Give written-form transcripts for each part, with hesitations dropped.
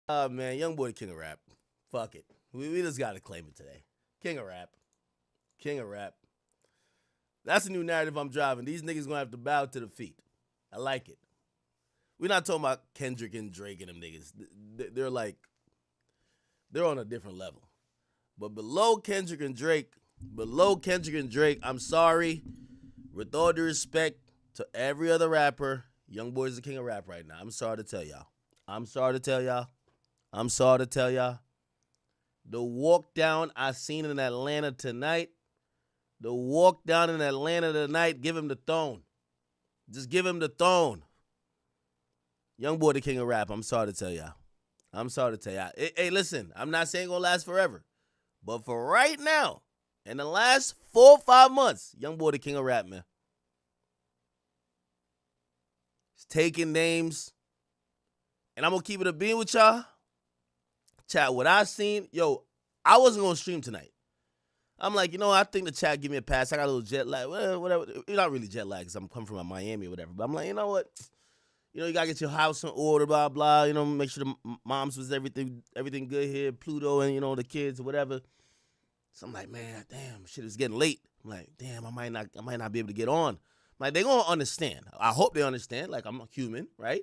Man, young boy, the king of rap. Fuck it. We just gotta claim it today. King of rap. King of rap. That's the new narrative I'm driving. These niggas gonna have to bow to the feet. I like it. We're not talking about Kendrick and Drake and them niggas. They're like, they're on a different level. But below Kendrick and Drake, I'm sorry. With all due respect to every other rapper, young boy is the king of rap right now. I'm sorry to tell y'all. The walk down I seen in Atlanta tonight, give him the throne. Just give him the throne. Young boy, the king of rap. I'm sorry to tell y'all. Hey, listen, I'm not saying it's gonna last forever. But for right now, in the last 4 or 5 months, young boy, the king of rap, man. He's taking names. And I'm going to keep it a bean with y'all. Chat, what I seen, I wasn't going to stream tonight. I'm like, I think the chat give me a pass. I got a little jet lag. Well, whatever. Not really jet lag because I'm coming from Miami or whatever. But I'm like, you know what? You got to get your house in order, blah, blah. Make sure the moms was everything good here, Pluto and, the kids or whatever. So I'm like, man, damn, shit is getting late. I'm like, damn, I might not be able to get on. I'm like, they going to understand. I hope they understand. Like, I'm a human, right?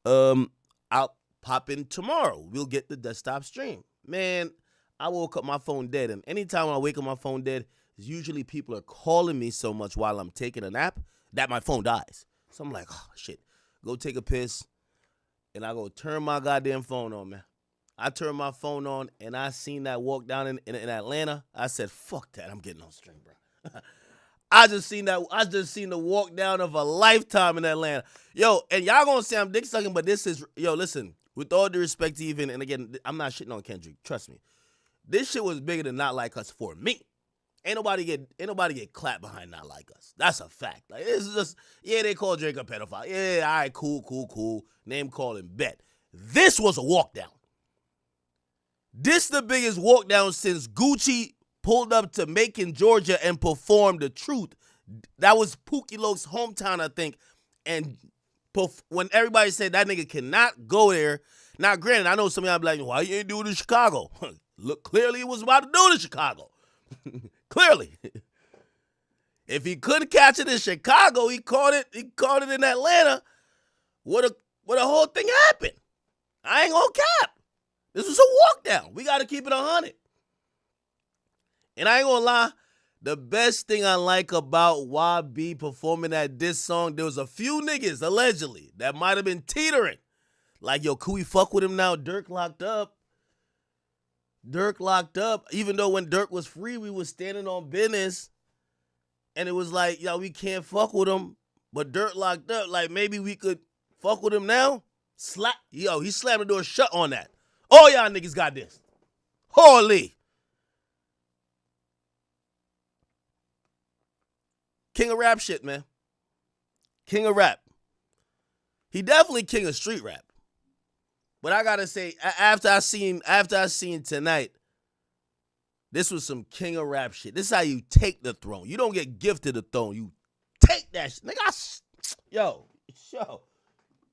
I'll pop in tomorrow. We'll get the desktop stream. Man, I woke up my phone dead. And anytime I wake up my phone dead, usually people are calling me so much while I'm taking a nap that my phone dies. So I'm like, oh, shit. Go take a piss. And I go turn my goddamn phone on, man. I turned my phone on, and I seen that walk down in Atlanta. I said, fuck that. I'm getting on stream, bro. I just seen the walk down of a lifetime in Atlanta. And y'all gonna say I'm dick sucking, but this is, listen, with all due respect to even, and again, I'm not shitting on Kendrick. Trust me. This shit was bigger than Not Like Us for me. Ain't nobody get clapped behind Not Like Us. That's a fact. Like, it's just, they call Drake a pedophile. Yeah, all right, cool. Name calling, bet. This was a walk down. This the biggest walk down since Gucci pulled up to Macon, Georgia and performed The Truth. That was Pookie Loke's hometown, I think. And when everybody said that nigga cannot go there, now granted, I know some of y'all be like, why you ain't do it in Chicago? Look, clearly he was about to do it in Chicago. Clearly. If he couldn't catch it in Chicago, he caught it in Atlanta. What a whole thing happened. I ain't gonna cap. This was a walk down. We got to keep it 100. And I ain't going to lie, the best thing I like about YB performing that diss song, there was a few niggas, allegedly, that might have been teetering. Like, could we fuck with him now? Dirk locked up. Even though when Dirk was free, we was standing on business. And it was like, we can't fuck with him. But Dirk locked up. Like, maybe we could fuck with him now? He slammed the door shut on that. All y'all niggas got this. Holy. King of rap shit, man. King of rap. He definitely king of street rap. But I gotta say, after I seen tonight, this was some king of rap shit. This is how you take the throne. You don't get gifted the throne. You take that shit. Nigga, yo.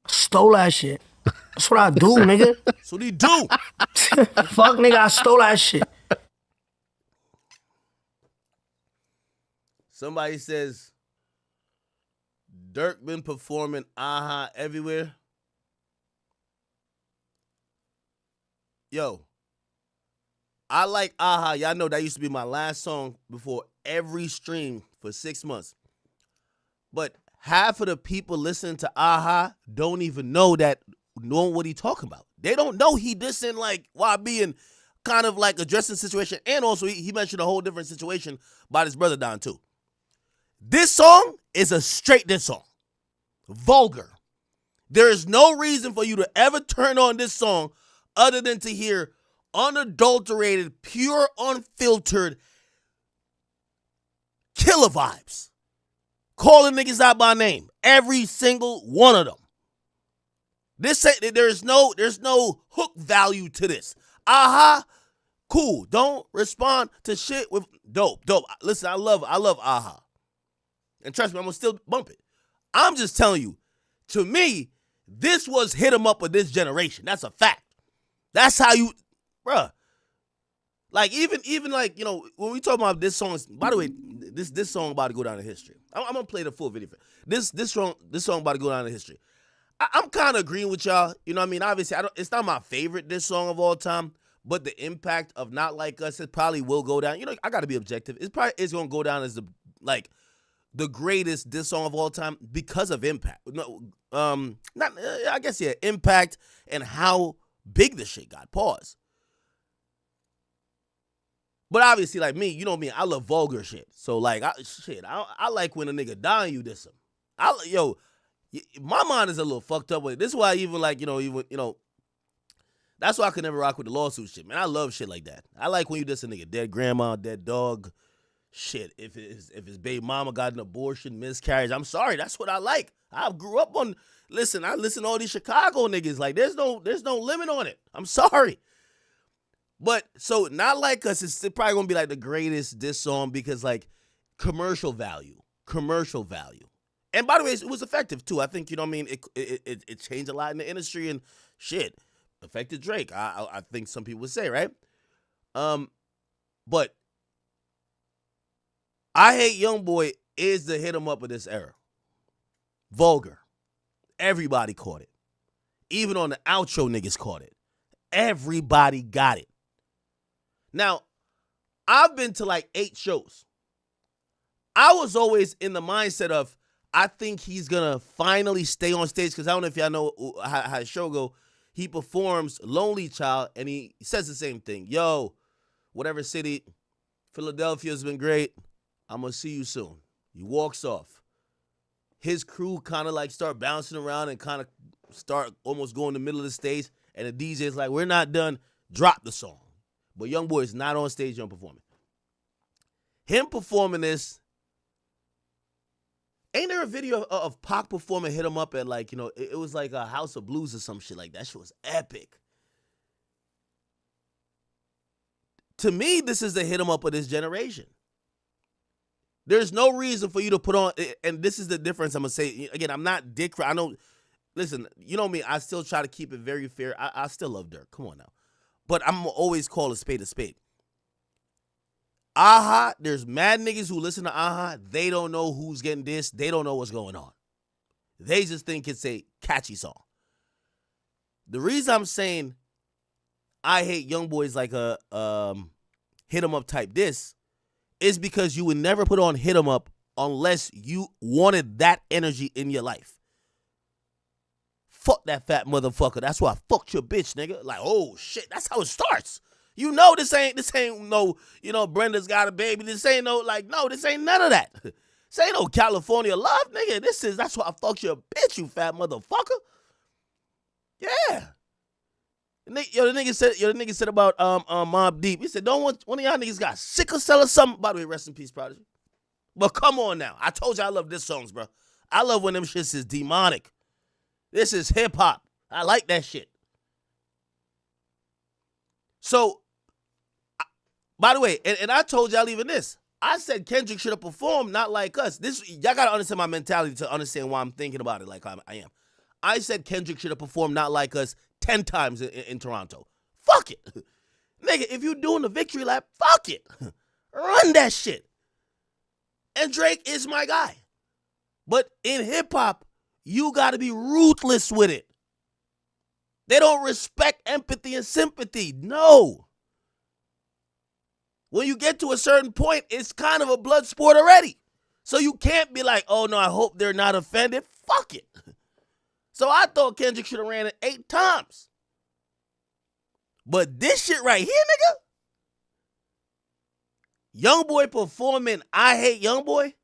Stole that shit. That's what I do, nigga. That's what he do. Fuck, nigga, I stole that shit. Somebody says, Dirk been performing Aha everywhere. I like Aha. Y'all know that used to be my last song before every stream for 6 months. But half of the people listening to Aha don't even know what he talking about. They don't know he dissing like YB and kind of like addressing the situation. And also he mentioned a whole different situation about his brother dying too. This song is a straight diss song. Vulgar. There is no reason for you to ever turn on this song other than to hear unadulterated, pure, unfiltered killer vibes. Calling niggas out by name. Every single one of them. There's no hook value to this. Aha, cool. Don't respond to shit with dope. Listen, I love Aha. And trust me, I'm gonna still bump it. I'm just telling you, to me, this was hit 'em up of this generation. That's a fact. That's how you, bruh. Like even like, you know, when we talk about this song, by the way, this song about to go down in history. I'm gonna play the full video. This song about to go down in history. I'm kind of agreeing with y'all. You know what I mean? Obviously, it's not my favorite diss song of all time, but the impact of Not Like Us, it probably will go down. You know, I got to be objective. It's going to go down as the greatest diss song of all time because of impact. No, not I guess yeah, impact and how big the shit got. Pause. But obviously, like me, you know me, I love vulgar shit. So like, I like when a nigga die and you diss him. My mind is a little fucked up with it. This is why I even like, that's why I could never rock with the lawsuit shit, man. I love shit like that. I like when you diss a nigga, dead grandma, dead dog, shit. If his baby mama got an abortion, miscarriage, I'm sorry, that's what I like. I grew up on, I listen to all these Chicago niggas. Like, there's no limit on it. I'm sorry. But, so, Not Like Us is probably gonna be like the greatest diss song because, like, commercial value. And by the way, it was effective too. I think, you know what I mean, it changed a lot in the industry and shit. Affected Drake. I think some people would say, right? But I Hate YoungBoy is the hit 'em up of this era. Vulgar. Everybody caught it. Even on the outro, niggas caught it. Everybody got it. Now, I've been to like 8 shows. I was always in the mindset of, I think he's going to finally stay on stage because I don't know if y'all know how the show go. He performs Lonely Child, and he says the same thing. Yo, whatever city, Philadelphia's been great. I'm going to see you soon. He walks off. His crew kind of like start bouncing around and kind of start almost going in the middle of the stage, and the DJ's like, we're not done. Drop the song. But YoungBoy is not on stage on performing. Him performing this, ain't there a video of Pac performing Hit 'em Up at like, you know, it was like a House of Blues or some shit like that. That shit was epic. To me, this is the Hit 'em Up of this generation. There's no reason for you to put on, and this is the difference I'm going to say. Again, I'm not dick. I know, listen, you know me, I still try to keep it very fair. I still love Dirk. Come on now. But I'm going to always call a spade a spade. Aha, there's mad niggas who listen to Aha. They don't know who's getting this. They don't know what's going on. They just think it's a catchy song. The reason I'm saying I Hate YoungBoy is like a hit 'em up type diss is because you would never put on Hit 'em Up unless you wanted that energy in your life. Fuck that fat motherfucker. That's why I fucked your bitch, nigga. Like, oh shit, that's how it starts. You know this ain't no, you know, Brenda's got a baby. This ain't no, like, no, this ain't none of that. This ain't no California love, nigga. That's why I fucked your bitch, you fat motherfucker. Yeah. The nigga said about Mobb Deep. He said, don't want one of y'all niggas got sickle cell or something. By the way, rest in peace, Prodigy. But come on now. I told you I love this songs, bro. I love when them shits is demonic. This is hip hop. I like that shit. So, by the way, and I told y'all even this. I said Kendrick should have performed Not Like Us. Y'all got to understand my mentality to understand why I'm thinking about it like I am. I said Kendrick should have performed Not Like Us 10 times in Toronto. Fuck it. Nigga, if you doing the victory lap, fuck it. Run that shit. And Drake is my guy. But in hip-hop, you got to be ruthless with it. They don't respect empathy and sympathy. No. When you get to a certain point, it's kind of a blood sport already. So you can't be like, oh no, I hope they're not offended. Fuck it. So I thought Kendrick should have ran it 8 times. But this shit right here, nigga, YoungBoy performing I Hate YoungBoy.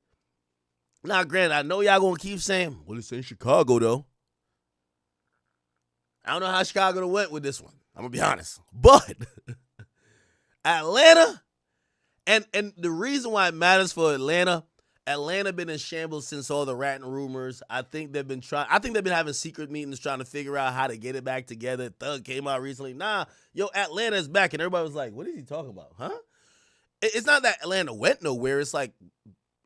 Now, granted, I know y'all gonna keep saying, well, it's in Chicago though. I don't know how Chicago went with this one. I'm gonna be honest. But Atlanta, and the reason why it matters for Atlanta been in shambles since all the ratting rumors. I think they've been having secret meetings trying to figure out how to get it back together. Thug came out recently. Nah, yo, Atlanta's back. And everybody was like, what is he talking about? Huh? It's not that Atlanta went nowhere. It's like,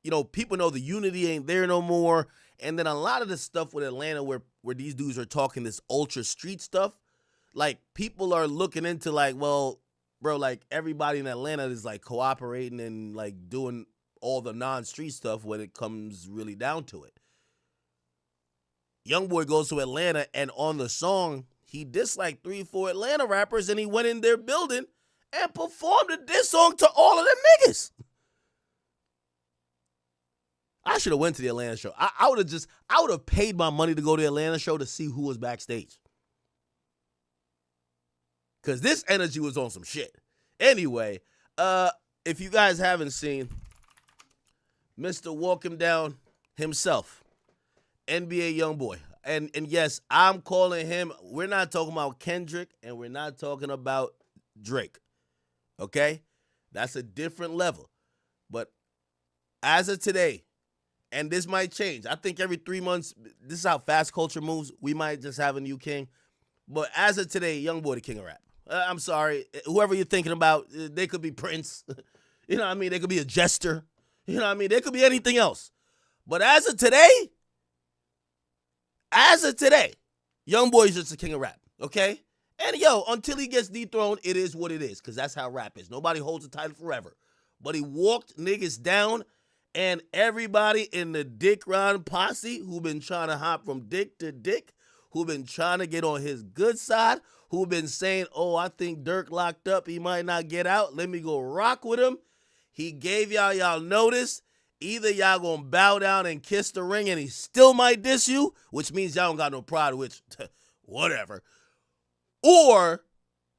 you know, people know the unity ain't there no more. And then a lot of the stuff with Atlanta where these dudes are talking this ultra street stuff, like people are looking into like, well, bro, like everybody in Atlanta is like cooperating and like doing all the non-street stuff when it comes really down to it. YoungBoy goes to Atlanta, and on the song, he dissed like 3-4 Atlanta rappers, and he went in their building and performed a diss song to all of them niggas. I should have went to the Atlanta show. I would have paid my money to go to the Atlanta show to see who was backstage. Because this energy was on some shit. Anyway, if you guys haven't seen Mr. Walk Him Down himself, NBA YoungBoy. And yes, I'm calling him. We're not talking about Kendrick, and we're not talking about Drake. Okay? That's a different level. But as of today, and this might change. I think every 3 months, this is how fast culture moves. We might just have a new king. But as of today, YoungBoy the king of rap. I'm sorry. Whoever you're thinking about, they could be Prince. You know what I mean? They could be a jester. You know what I mean? They could be anything else. But as of today, YoungBoy is just the king of rap. Okay? And yo, until he gets dethroned, it is what it is. Because that's how rap is. Nobody holds the title forever. But he walked niggas down. And everybody in the Dick Ron posse who been trying to hop from dick to dick, who been trying to get on his good side, who been saying, oh, I think Dirk locked up, he might not get out, let me go rock with him. He gave y'all notice. Either y'all gonna bow down and kiss the ring and he still might diss you, which means y'all don't got no pride, which, whatever. Or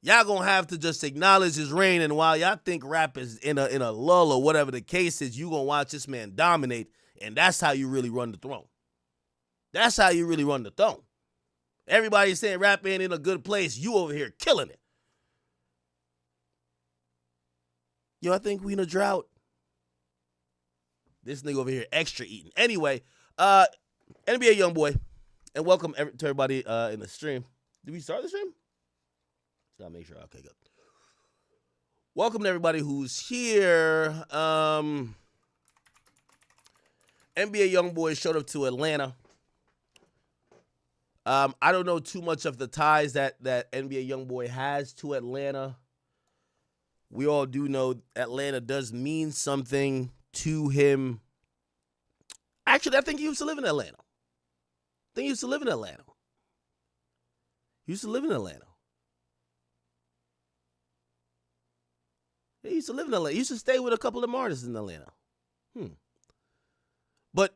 y'all gonna have to just acknowledge his reign, and while y'all think rap is in a lull or whatever the case is, you gonna watch this man dominate, and that's how you really run the throne. That's how you really run the throne. Everybody's saying rap ain't in a good place. You over here killing it. Yo, I think we in a drought. This nigga over here extra eating. Anyway, NBA YoungBoy, and welcome to everybody in the stream. Did we start the stream? Gotta make sure. Okay, good. Welcome to everybody who's here. NBA YoungBoy showed up to Atlanta. I don't know too much of the ties that NBA YoungBoy has to Atlanta. We all do know Atlanta does mean something to him. Actually, I think he used to live in Atlanta. He used to live in Atlanta. He used to live in Atlanta. He used to live in Atlanta. He used to stay with a couple of artists in Atlanta. But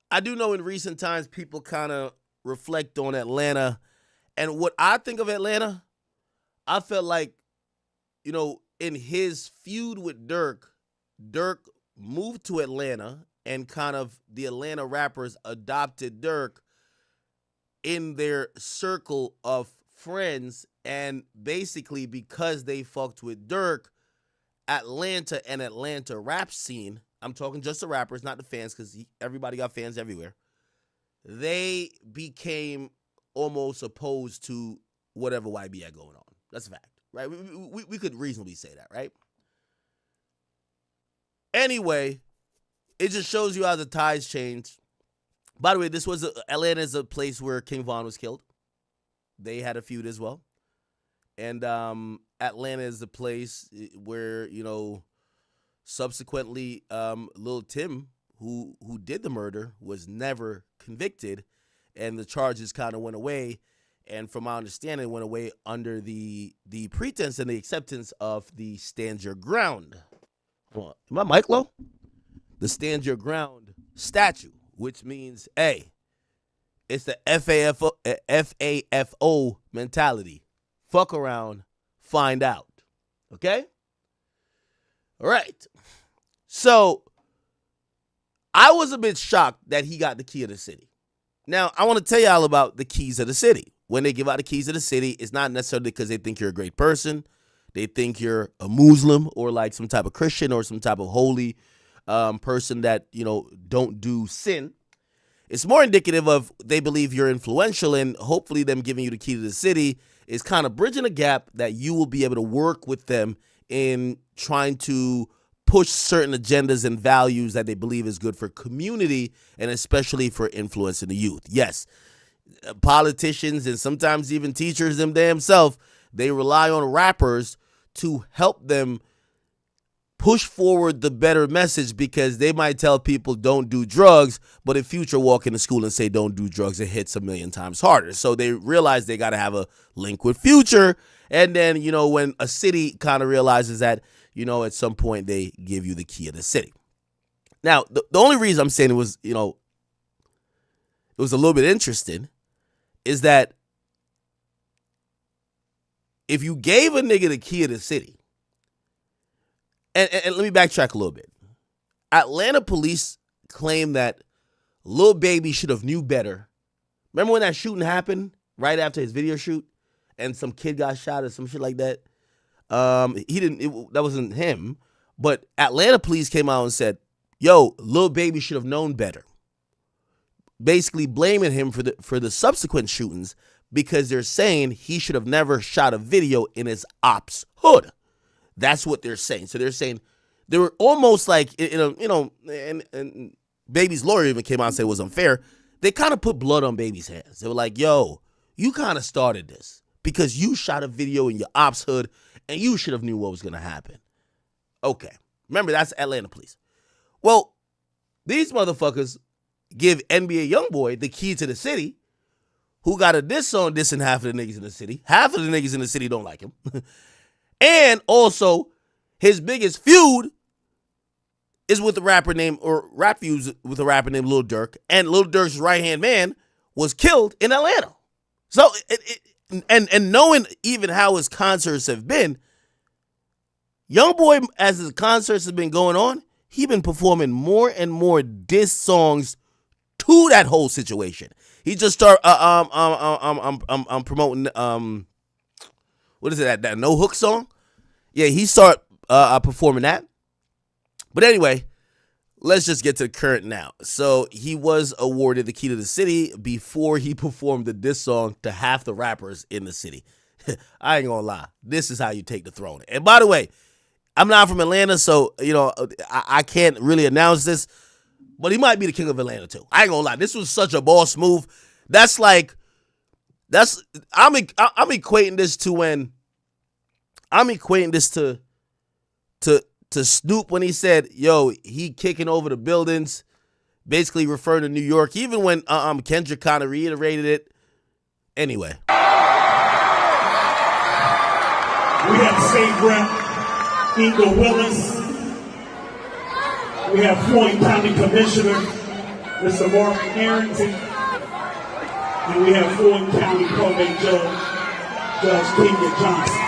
I do know in recent times people kind of reflect on Atlanta. And what I think of Atlanta, I felt like, you know, in his feud with Dirk moved to Atlanta and kind of the Atlanta rappers adopted Dirk in their circle of friends. And basically because they fucked with Dirk, Atlanta and Atlanta rap scene, I'm talking just the rappers, not the fans, because everybody got fans everywhere. They became almost opposed to whatever YB had going on. That's a fact, right? We could reasonably say that, right? Anyway, it just shows you how the ties change. By the way, Atlanta is a place where King Von was killed. They had a feud as well. And Atlanta is the place where, you know, subsequently Lil Tim, who did the murder, was never convicted, and the charges kind of went away. And from my understanding, it went away under the pretense and the acceptance of the Stand Your Ground. Hold on. Is my mic low? The Stand Your Ground statue, which means, hey, it's the FAFO mentality. Fuck around, find out. Okay? All right. So I was a bit shocked that he got the key of the city. Now, I want to tell y'all about the keys of the city. When they give out the keys of the city, it's not necessarily because they think you're a great person. They think you're a Muslim or like some type of Christian or some type of holy person that, you know, don't do sin. It's more indicative of they believe you're influential, and hopefully them giving you the key to the city is kind of bridging a gap that you will be able to work with them in trying to push certain agendas and values that they believe is good for community and especially for influencing the youth. Yes, politicians and sometimes even teachers them themselves, they rely on rappers to help them push forward the better message, because they might tell people don't do drugs, but if Future walk into school and say don't do drugs, it hits a million times harder. So they realize they got to have a link with Future. And then, when a city kind of realizes that, at some point they give you the key of the city. Now, the only reason I'm saying it was, it was a little bit interesting is that if you gave a nigga the key of the city, and let me backtrack a little bit. Atlanta police claim that Lil Baby should have knew better. Remember when that shooting happened right after his video shoot and some kid got shot or some shit like that? That wasn't him. But Atlanta police came out and said, yo, Lil Baby should have known better. Basically blaming him for the subsequent shootings, because they're saying he should have never shot a video in his ops hood. That's what they're saying. So they're saying they were almost like, and Baby's lawyer even came out and said it was unfair. They kind of put blood on Baby's hands. They were like, yo, you kind of started this because you shot a video in your ops hood and you should have knew what was going to happen. Okay. Remember, that's Atlanta police. Well, these motherfuckers give NBA YoungBoy the key to the city, who got a diss song dissing half of the niggas in the city. Half of the niggas in the city don't like him. And also, his biggest feud is with rap feuds with a rapper named Lil Durk. And Lil Durk's right-hand man was killed in Atlanta. So, and knowing even how his concerts have been, YoungBoy, as his concerts have been going on, he been performing more and more diss songs to that whole situation. He just started promoting what is it, that No Hook song? Yeah, he started performing that. But anyway, let's just get to the current now. So he was awarded the key to the city before he performed the diss song to half the rappers in the city. I ain't gonna lie. This is how you take the throne. And by the way, I'm not from Atlanta, so, I can't really announce this, but he might be the king of Atlanta too. I ain't gonna lie. This was such a boss move. I'm equating this to when to Snoop when he said, yo, he kicking over the buildings, basically referring to New York, even when Kendrick kind of reiterated it. Anyway. We have State Rep Eagle Willis. We have Floyd County Commissioner Mr. Mark Harrington. And we have Floyd County Probate Judge Kenya Johnson.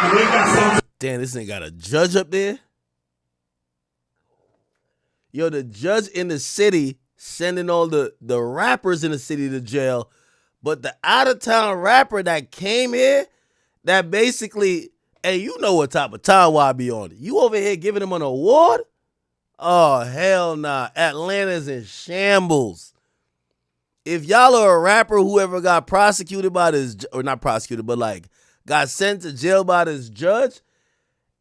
And they got some. Damn, this ain't got a judge up there. Yo, the judge in the city sending all the rappers in the city to jail, but the out-of-town rapper that came here, that basically, hey, you know what type of time I be on. You over here giving him an award? Oh, hell nah. Atlanta's in shambles. If y'all are a rapper who ever got prosecuted by this, or not prosecuted, but like got sent to jail by this judge,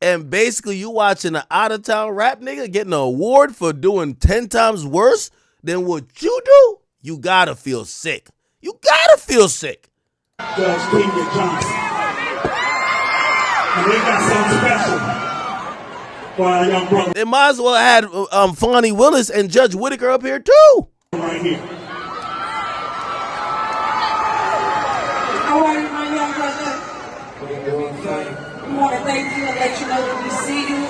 and basically you watching an out-of-town rap nigga getting an award for doing 10 times worse than what you do, you gotta feel sick. You gotta feel sick. Judge Kenya Johnson. And they got something special for our young brother. They might as well have had Fonnie Willis and Judge Whitaker up here too. Right here. How are you, my young brother? We want to thank you and let you know that we see you.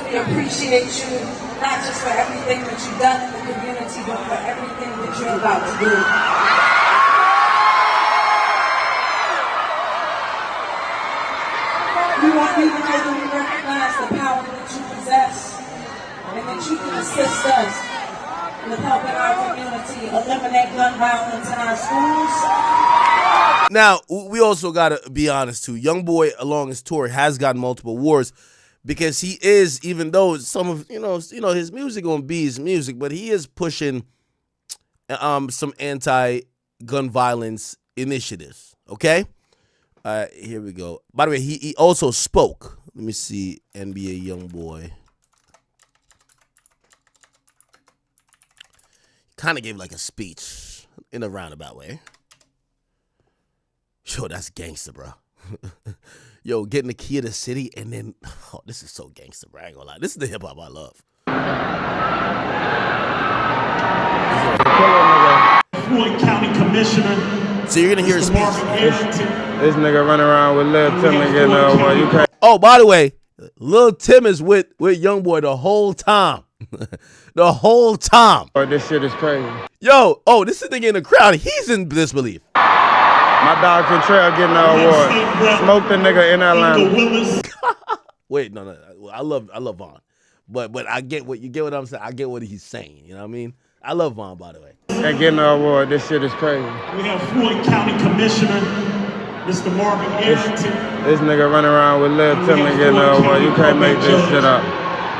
We appreciate you, not just for everything that you've done in the community, but for everything that you're about to do. We want you to know that we recognize the power that you possess and that you can assist us with helping our community eliminate gun violence in our schools. Now, we also got to be honest too. YoungBoy along his tour has gotten multiple awards because he is, even though some of, his music gonna be his music, but he is pushing some anti-gun violence initiatives, okay? Here we go. By the way, he also spoke. Let me see, NBA YoungBoy. Kind of gave like a speech. in a roundabout way. Yo, that's gangster, bro. Yo, getting the key of the city and then, oh, this is so gangster, bro. I ain't gonna lie. This is the hip hop I love. Floyd County Commissioner. So you're gonna hear his speech. This nigga running around with Lil Tim and getting over. You can't. Oh, by the way, Lil Tim is with YoungBoy the whole time. The whole time. Oh, this shit is crazy. Yo, oh, this is nigga in the crowd. He's in disbelief. My dog Contrell getting the award. Smoke the nigga in Atlanta. Wait, no. I love Vaughn. But I get what I'm saying. I get what he's saying. You know what I mean? I love Vaughn, by the way. And getting the award. This shit is crazy. We have Floyd County Commissioner, Mr. Marvin Arrington. This nigga running around with Lil Tim and getting the award. You can't make this shit up.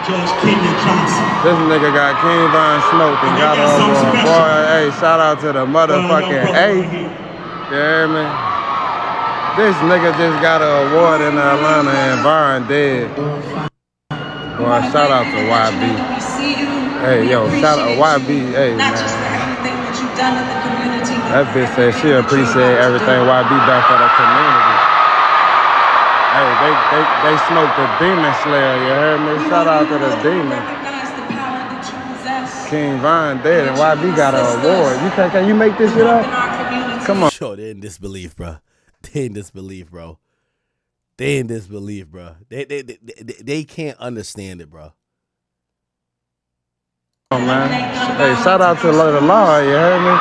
Judge Kenyon Johnson. This nigga got King Von smoked and got an award. Boy, hey, shout out to the motherfucking A. You hear me? This nigga just got an award in Atlanta and Vaughn dead. Boy, shout out to YB. Hey, yo, shout out YB. Hey, man. That bitch said she appreciate everything YB done for the community. Hey, they smoked the Demon Slayer, you heard me? Shout out to the Demon. King Von dead and YB got an award. Can you make this shit up? Come on. Yo, they're in disbelief, bro. They in disbelief, bro. They can't understand it, bro. Oh, man. Hey, shout out to the law, you heard me?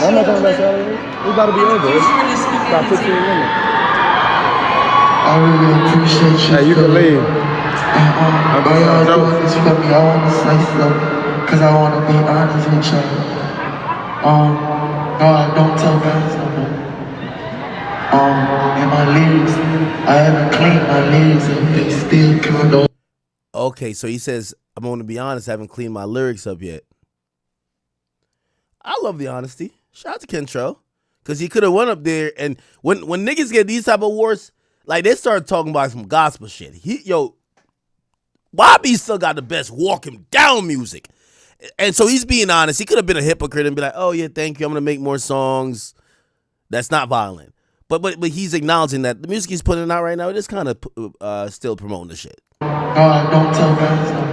I'm not gonna let you out of here. We about to be over. It's about 15 minutes. I really appreciate you. Hey, you can leave. And by y'all doing this for me, I want to say something, because I want to be honest with y'all. No, I don't tell guys no more. In my lyrics, I haven't cleaned my lyrics up, they still kind of. Okay, so he says, I'm going to be honest, I haven't cleaned my lyrics up yet. I love the honesty. Shout out to Kentrell. Because he could have went up there, and when niggas get these type of awards, like, they start talking about some gospel shit. YB still got the best walk him down music. And so he's being honest. He could have been a hypocrite and be like, oh, yeah, thank you. I'm going to make more songs that's not violent. But he's acknowledging that the music he's putting out right now, it is kind of still promoting the shit. No, I don't tell guys no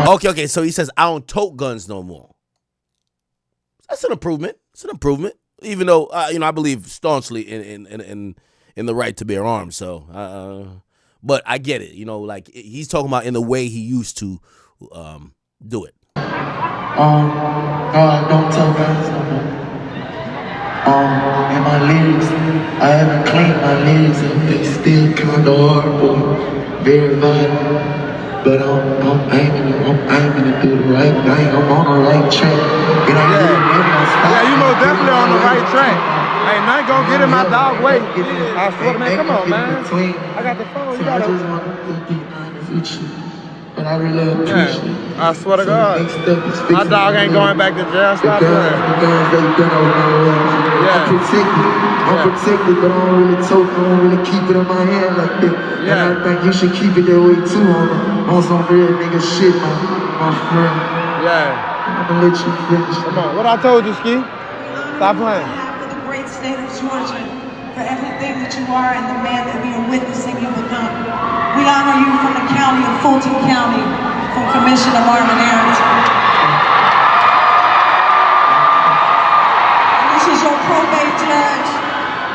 more. Okay, so he says, I don't tote guns no more. That's an improvement. It's an improvement. Even though, I believe staunchly in the right to bear arms. So, but I get it. Like, he's talking about in the way he used to do it. No, I don't tell guys no more. In my lyrics, I haven't cleaned my lyrics up, they still kind of hard, boy. Very violent. But I'm aiming to do the right thing. I'm on the right track. Yeah, you most definitely on the right track. Ain't nothing gonna get in my dog way. I swear, man, come on, man. I got the phone. You gotta. I just want to be honest with you. But I really appreciate it. I swear to God. My dog ain't going back to jail. Stop playing. The guns they done over my way. I'm protected, but I don't really tote. I don't really keep it in my hand like that. Yeah. And I think you should keep it that way too on some real nigga shit, my friend. Yeah. I'm gonna let you finish. Come on. What I told you, Ski? Stop playing. For the great state of Georgia, for everything that you are and the man that we are witnessing you become. We honor you from the county of Fulton County, from Commissioner Marvin Arrington. And this is your probate judge.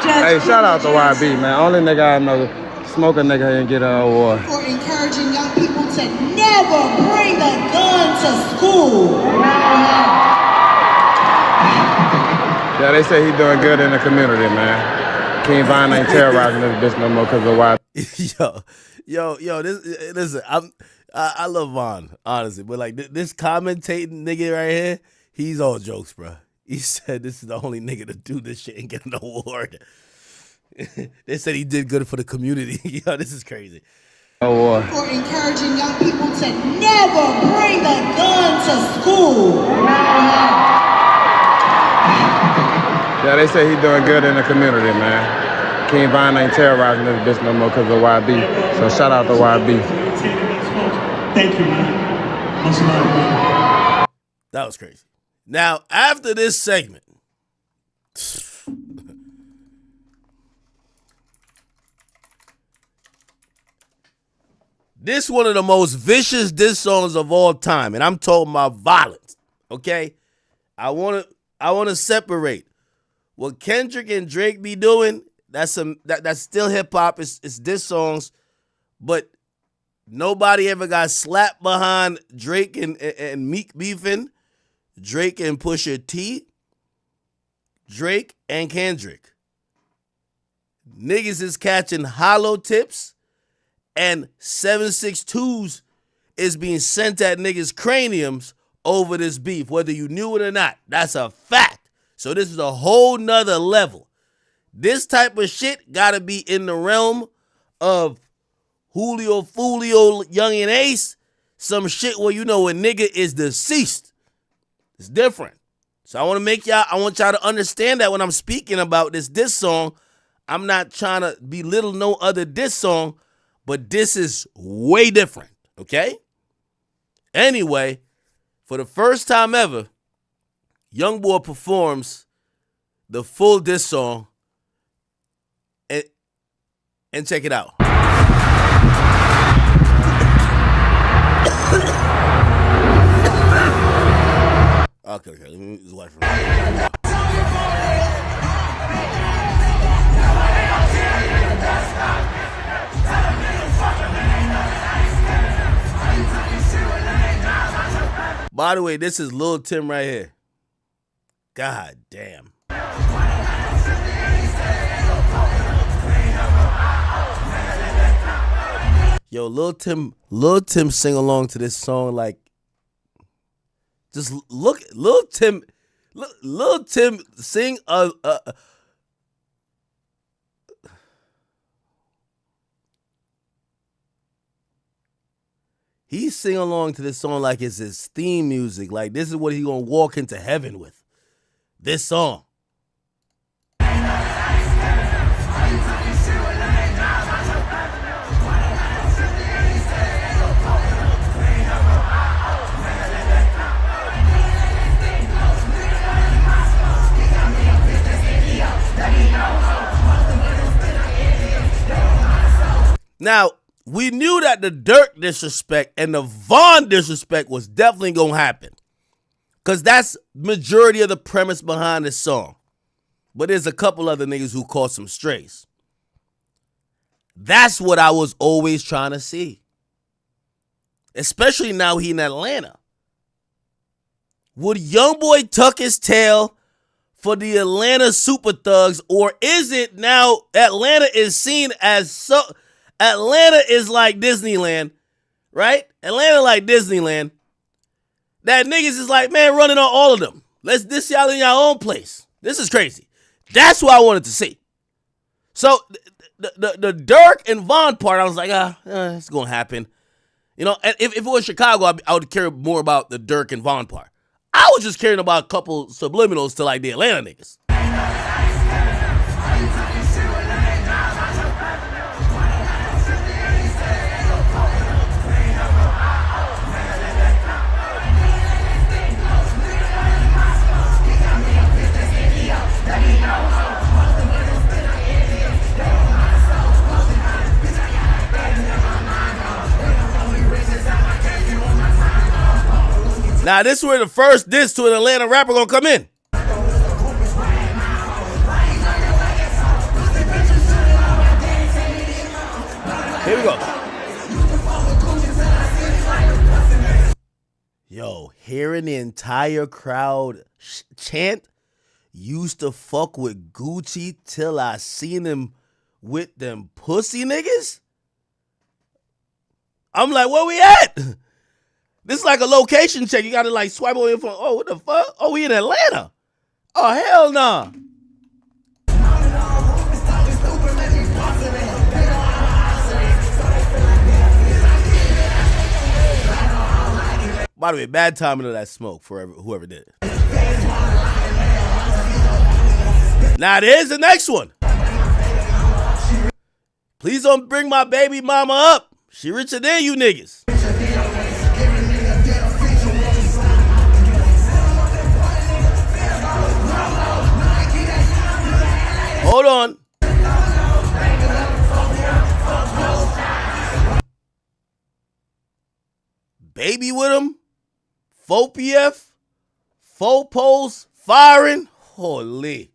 Hey, shout out to YB, man. Only nigga I know smoke a nigga and get an award. For encouraging young people to never bring a gun to school. Yeah, they say he doing good in the community, man. King Von ain't terrorizing this bitch no more because of YB. Yo, listen, I love Vaughn, honestly, but like this commentating nigga right here, he's all jokes, bro. He said this is the only nigga to do this shit and get an award. They said he did good for the community. Yo, this is crazy. Award. For encouraging young people to never bring a gun to school. Yeah, they say he doing good in the community, man. King Von ain't terrorizing this bitch no more because of YB. So shout out to YB. Thank you, man. Much love, man. That was crazy. Now, after this segment, this one of the most vicious diss songs of all time, and I'm talking about violence. Okay, I want to separate what Kendrick and Drake be doing. That's still hip hop. It's diss songs, but nobody ever got slapped behind Drake and Meek beefing. Drake and Pusha T. Drake and Kendrick. Niggas is catching hollow tips. And 7.62s is being sent at niggas' craniums over this beef, whether you knew it or not. That's a fact. So this is a whole nother level. This type of shit gotta be in the realm of Julio Fulio, Young and Ace. Some shit where you know a nigga is deceased. It's different. So I want y'all to understand that when I'm speaking about this diss song, I'm not trying to belittle no other diss song. But this is way different, okay? Anyway, for the first time ever, YoungBoy performs the full diss song, and check it out. Okay, let me just watch from here. By the way, this is Lil Tim right here. God damn. Yo, Lil Tim sing along to this song like, just look, Lil Tim sing he sing along to this song like it's his theme music. Like this is what he gonna walk into heaven with. This song. Now, we knew that the Dirk disrespect and the Von disrespect was definitely going to happen. Because that's majority of the premise behind this song. But there's a couple other niggas who caught some strays. That's what I was always trying to see. Especially now he in Atlanta. Would YoungBoy tuck his tail for the Atlanta Super Thugs? Or is it now Atlanta is seen as so... Atlanta is like Disneyland, right? Atlanta like Disneyland. That niggas is like, man, running on all of them. Let's diss y'all in y'all own place. This is crazy. That's what I wanted to see. So the Dirk and Von part, I was like, it's going to happen. You know, and if it was Chicago, I would care more about the Dirk and Von part. I was just caring about a couple subliminals to like the Atlanta niggas. Now, this is where the first diss to an Atlanta rapper gonna come in. Here we go. Yo, hearing the entire crowd chant, used to fuck with Gucci till I seen him with them pussy niggas? I'm like, where we at? This is like a location check. You got to like swipe over your phone. Oh, what the fuck? Oh, we in Atlanta. Oh, hell nah. By the way, bad timing of that smoke for whoever did it. Now, there's the next one. Please don't bring my baby mama up. She richer than you niggas. Hold on. Baby with him. Faux PF. Faux poles. Firing. Holy.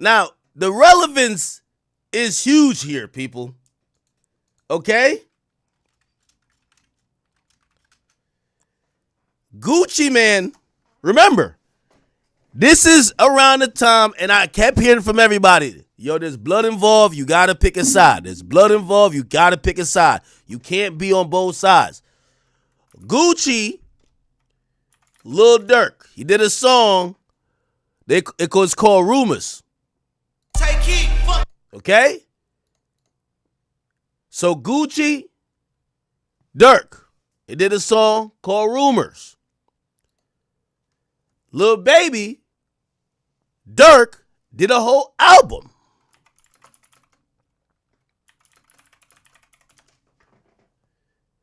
Now, the relevance is huge here, people. Okay? Gucci Mane, remember, this is around the time, and I kept hearing from everybody, yo, there's blood involved, you gotta pick a side. There's blood involved, you gotta pick a side. You can't be on both sides. Gucci, Lil Durk, he did a song, it was called Rumors. Okay? So Gucci, Durk, he did a song called Rumors. Lil Baby, Durk, did a whole album.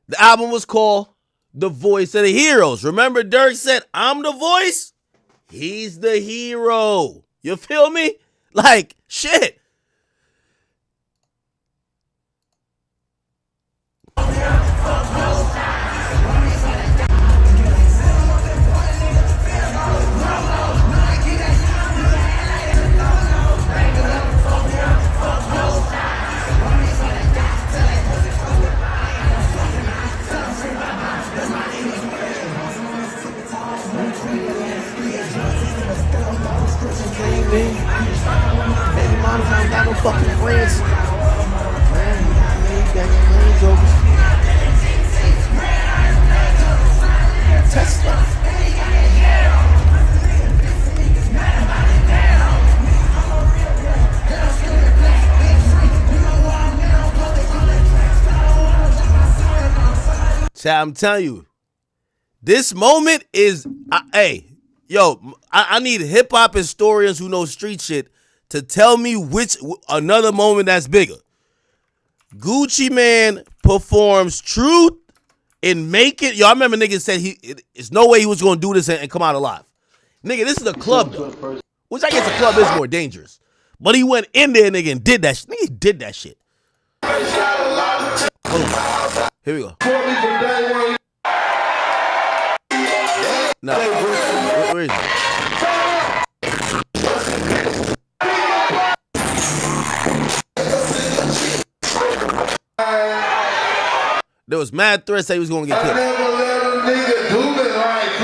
The album was called The Voice of the Heroes. Remember Durk said, I'm the voice? He's the hero. You feel me? Like, shit. Baby mama's ain't got no fucking friends. Man, you got your hands over. Tesla. Chat, I'm telling you, this moment is, hey, yo, I need hip-hop historians who know street shit to tell me which another moment that's bigger. Gucci Mane performs Truth in Make It. Yo, I remember niggas said there's no way he was going to do this and come out alive. Nigga, this is a club, though. Which I guess a club is more dangerous. But he went in there, nigga, and did that shit. Nigga, he did that shit. Hold on. Here we go. No. Where is it? There was mad threats that he was going to get killed. I never let a nigga do me like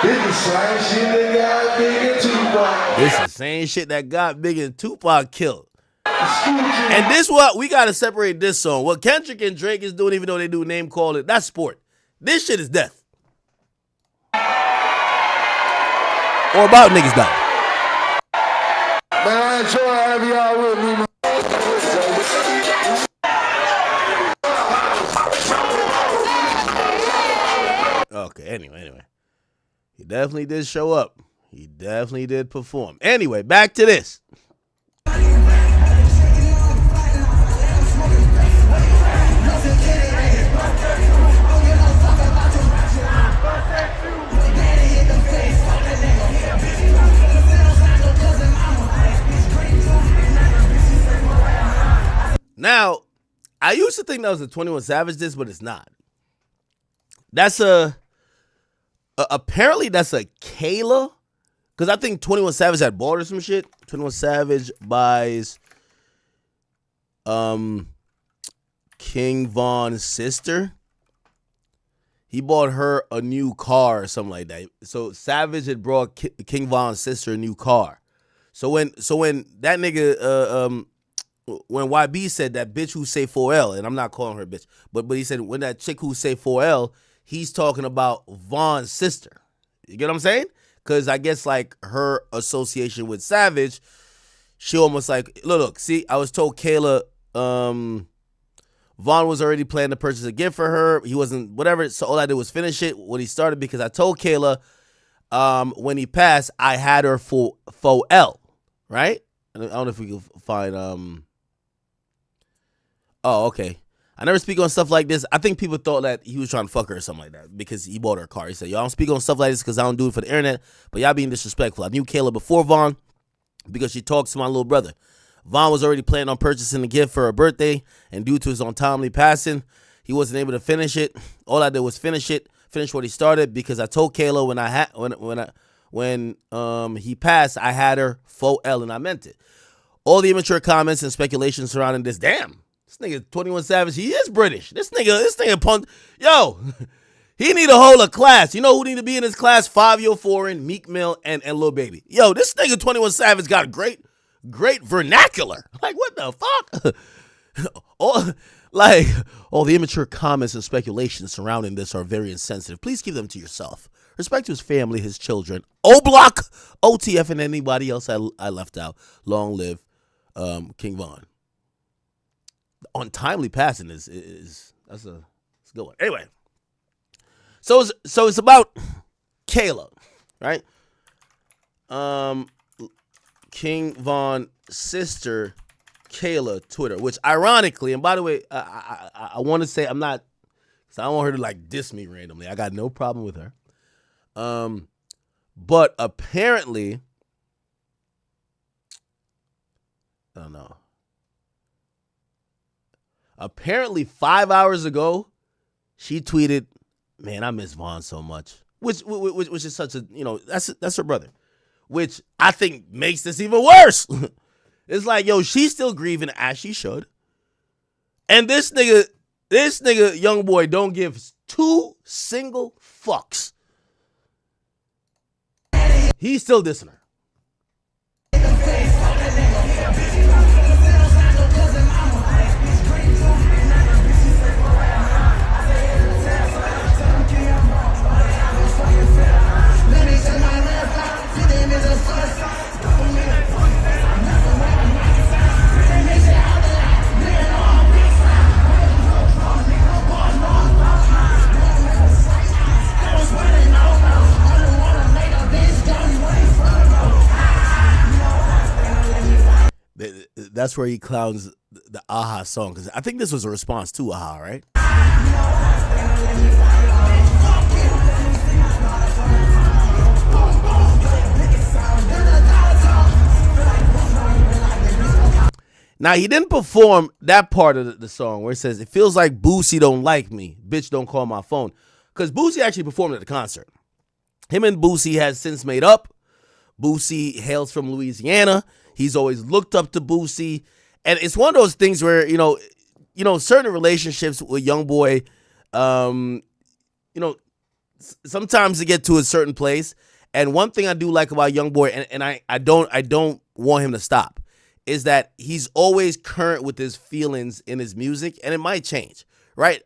this the same shit that got Big and Tupac. This is the same shit that got Big and Tupac killed. And this what we got to separate this song. What Kendrick and Drake is doing, even though they do name call it, that's sport. This shit is death. Or about niggas dying. Man, I enjoy having y'all with me, man. Okay, anyway. He definitely did show up. He definitely did perform. Anyway, back to this. Now, I used to think that was a 21 Savage diss, but it's not. That's apparently that's a Kayla, because I think 21 Savage had bought her some shit. 21 Savage buys King Von's sister. He bought her a new car or something like that. So Savage had brought King Von's sister a new car. So when that nigga when YB said that bitch who say 4L, and I'm not calling her bitch, but he said when that chick who say 4L, he's talking about Von's sister. You get what I'm saying? Because I guess like her association with Savage, she almost like, look, see, I was told Kayla, Von was already planning to purchase a gift for her. He wasn't, whatever, so all I did was finish it when he started because I told Kayla when he passed, I had her for 4L. right? I don't know if we can find. Oh, okay. I never speak on stuff like this. I think people thought that he was trying to fuck her or something like that because he bought her a car. He said, "Y'all don't speak on stuff like this because I don't do it for the internet, but y'all being disrespectful. I knew Kayla before Vaughn because she talks to my little brother. Vaughn was already planning on purchasing a gift for her birthday, and due to his untimely passing, he wasn't able to finish it. All I did was finish what he started because I told Kayla when he passed, I had her faux L and I meant it. All the immature comments and speculation surrounding this. Damn, this nigga 21 Savage, he is British. This nigga punk. Yo, he need to hold a class. You know who need to be in his class? 5-Year Foreign, Meek Mill, and Lil Baby. Yo, this nigga 21 Savage got great vernacular. Like, what the fuck? all the immature comments and speculations surrounding this are very insensitive. Please keep them to yourself. Respect to his family, his children, O-Block, OTF, and anybody else I left out. Long live King Von. Untimely passing that's a good one. Anyway, so it's about Kayla, right? King Von's sister Kayla Twitter, which ironically, and by the way, I want to say I'm not, because I don't want her to like diss me randomly. I got no problem with her. But apparently, I don't know. Apparently 5 hours ago, she tweeted, "Man, I miss Vaughn so much," which is such a, that's her brother, which I think makes this even worse. It's like, yo, she's still grieving as she should, and this nigga, YoungBoy, don't give two single fucks. He's still dissing her. That's where he clowns the Aha song, because I think this was a response to Aha, right? Now, he didn't perform that part of the song where it says, "It feels like Boosie don't like me. Bitch, don't call my phone." Because Boosie actually performed at the concert. Him and Boosie has since made up. Boosie hails from Louisiana. He's always looked up to Boosie. And it's one of those things where, certain relationships with YoungBoy, sometimes they get to a certain place. And one thing I do like about YoungBoy, and I don't want him to stop, is that he's always current with his feelings in his music, and it might change, right?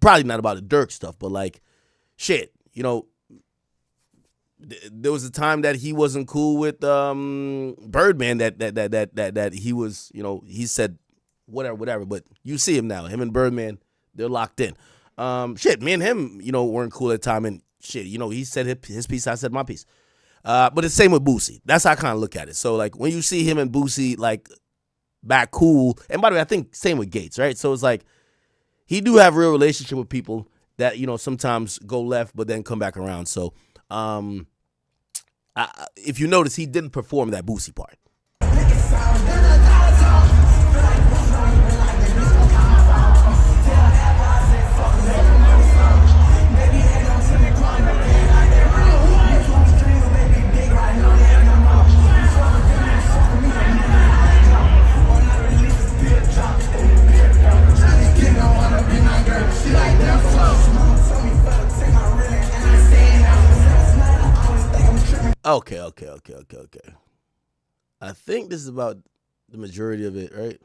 Probably not about the Dirk stuff, but like, shit, there was a time that he wasn't cool with Birdman, that he was, he said whatever, but you see him now, him and Birdman, they're locked in. Shit, me and him, weren't cool at the time, and shit, he said his piece, I said my piece. But it's the same with Boosie. That's how I kind of look at it. So like when you see him and Boosie like back cool, and by the way, I think same with Gates, right? So it's like he do have a real relationship with people that sometimes go left but then come back around. So if you notice, he didn't perform that Boosie part. Okay. I think this is about the majority of it, right?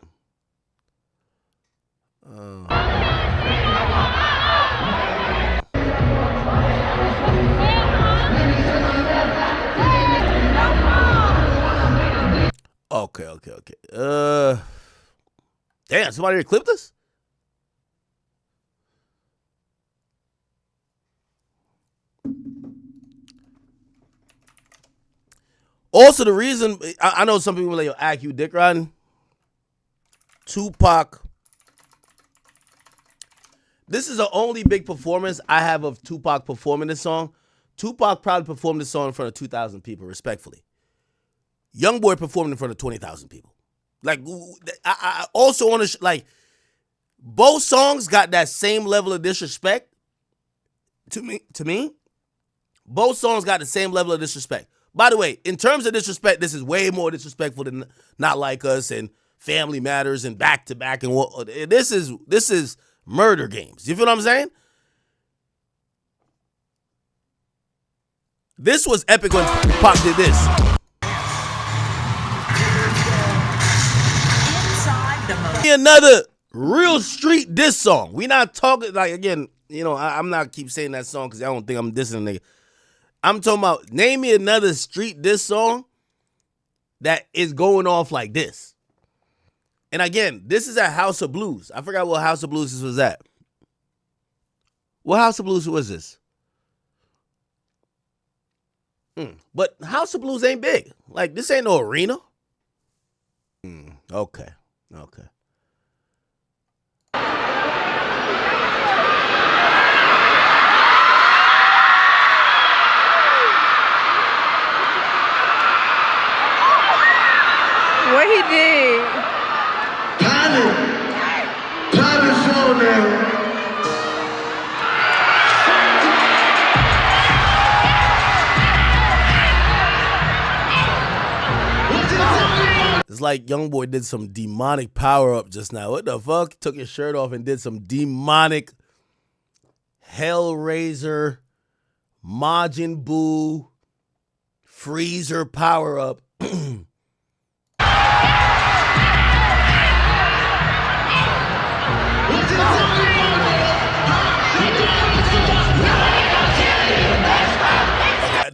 Okay. Damn, somebody clipped us? Also, the reason I know some people like, yo, act you dick riding. Tupac. This is the only big performance I have of Tupac performing this song. Tupac probably performed this song in front of 2,000 people, respectfully. YoungBoy performed in front of 20,000 people. Like, I also want to, like, both songs got that same level of disrespect. To me, both songs got the same level of disrespect. By the way, in terms of disrespect, this is way more disrespectful than Not Like Us and Family Matters and Back to Back and what. This is murder games. You feel what I'm saying? This was epic when Pac did this. Another real street diss song. We not talking like, again, you know, I'm not keep saying that song because I don't think I'm dissing a nigga. I'm talking about name me another street diss song that is going off like this. And again, this is at House of Blues. I forgot what House of Blues this was at. What House of Blues was this? But House of Blues ain't big. Like, this ain't no arena. Okay. What he did? Pilot showdown. It's like YoungBoy did some demonic power up just now. What the fuck? Took his shirt off and did some demonic Hellraiser, Majin Buu, Freezer power up.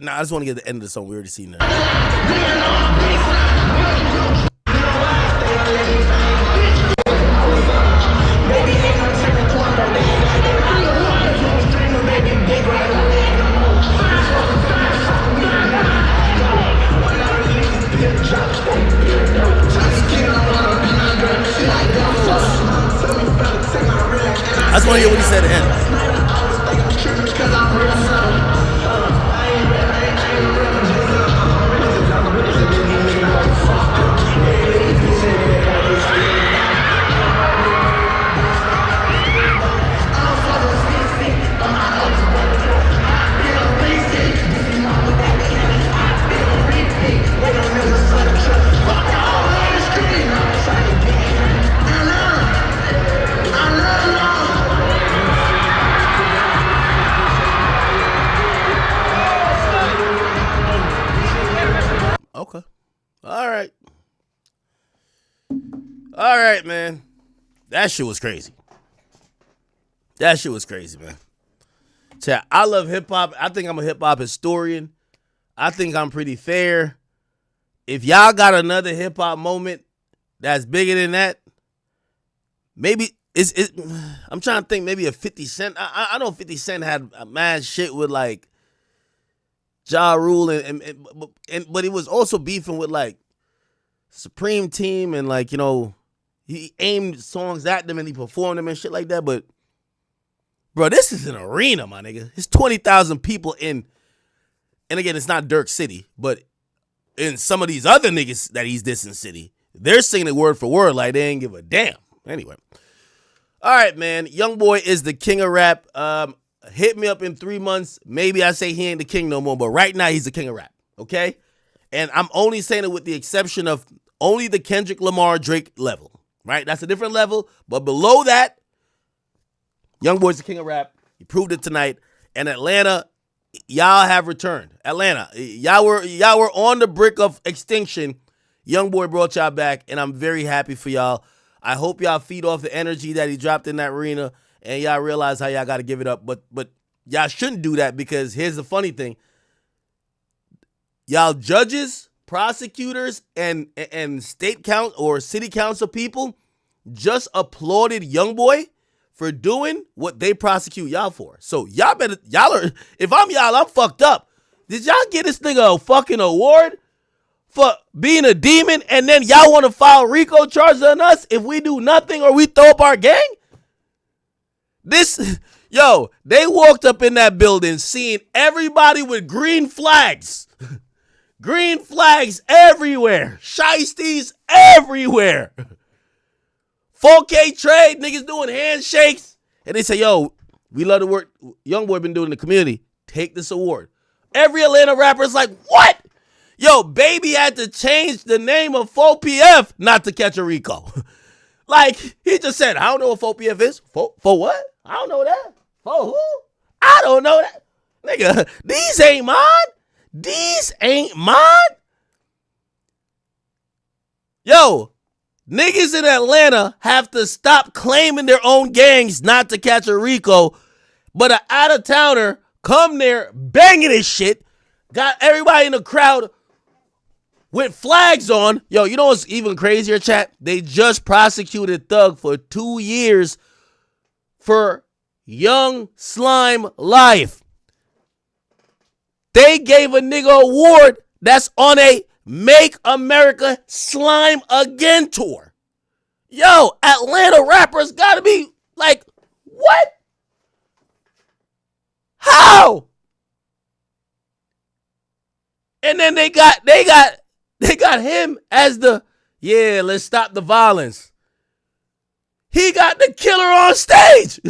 Nah, I just want to get to the end of the song. We already seen that. I just want to hear what he said at the end. Okay. All right, man. That shit was crazy. Man. Chat, I love hip-hop. I think I'm a hip-hop historian. I think I'm pretty fair. If y'all got another hip-hop moment that's bigger than that, maybe I'm trying to think maybe a 50 Cent. I know 50 Cent had a mad shit with, like, Ja Rule, but he was also beefing with, like, Supreme Team, and, like, you know, he aimed songs at them and he performed them and shit like that. But, bro, this is an arena, my nigga. It's 20,000 people in, and again, it's not Dirk City, but in some of these other niggas that he's dissing city, they're singing it word for word like they ain't give a damn. Anyway. All right, man. YoungBoy is the king of rap. Hit me up in 3 months. Maybe I say he ain't the king no more, but right now he's the king of rap, okay? And I'm only saying it with the exception of only the Kendrick Lamar Drake level, right? That's a different level, but below that, YoungBoy's the king of rap. He proved it tonight. And Atlanta, y'all have returned. Atlanta, y'all were on the brink of extinction. YoungBoy brought y'all back, and I'm very happy for y'all. I hope y'all feed off the energy that he dropped in that arena, and y'all realize how y'all got to give it up. But y'all shouldn't do that, because here's the funny thing. Y'all judges, prosecutors, and state count or city council people just applauded YoungBoy for doing what they prosecute y'all for. So y'all if I'm y'all, I'm fucked up. Did y'all get this nigga a fucking award for being a demon, and then y'all want to file RICO charges on us if we do nothing or we throw up our gang? They walked up in that building seeing everybody with green flags. Green flags everywhere. Shiesties everywhere. 4K trade, niggas doing handshakes. And they say, yo, we love the work YoungBoy been doing in the community. Take this award. Every Atlanta rapper is like, what? Yo, Baby had to change the name of 4PF not to catch a RICO. Like, he just said, I don't know what 4PF is. For what? I don't know that. For who? I don't know that. Nigga, these ain't mine. These ain't mine. Yo, niggas in Atlanta have to stop claiming their own gangs not to catch a RICO, but an out-of-towner come there banging his shit, got everybody in the crowd with flags on. Yo, you know what's even crazier, chat? They just prosecuted Thug for 2 years for Young Slime Life. They gave a nigga award that's on a Make America Slime Again tour. Yo, Atlanta rappers gotta be like, what? How? And then they got him as the, yeah, let's stop the violence. He got the killer on stage.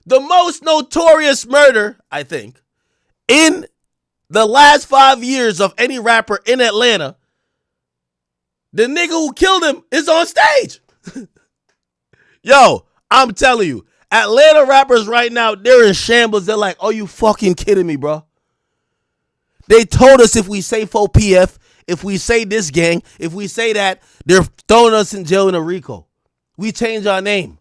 The most notorious murder, I think, in the last 5 years of any rapper in Atlanta, the nigga who killed him is on stage. Yo, I'm telling you, Atlanta rappers right now, they're in shambles. They're like, are you fucking kidding me, bro? They told us if we say 4PF, if we say this gang, if we say that, they're throwing us in jail in a RICO. We change our name.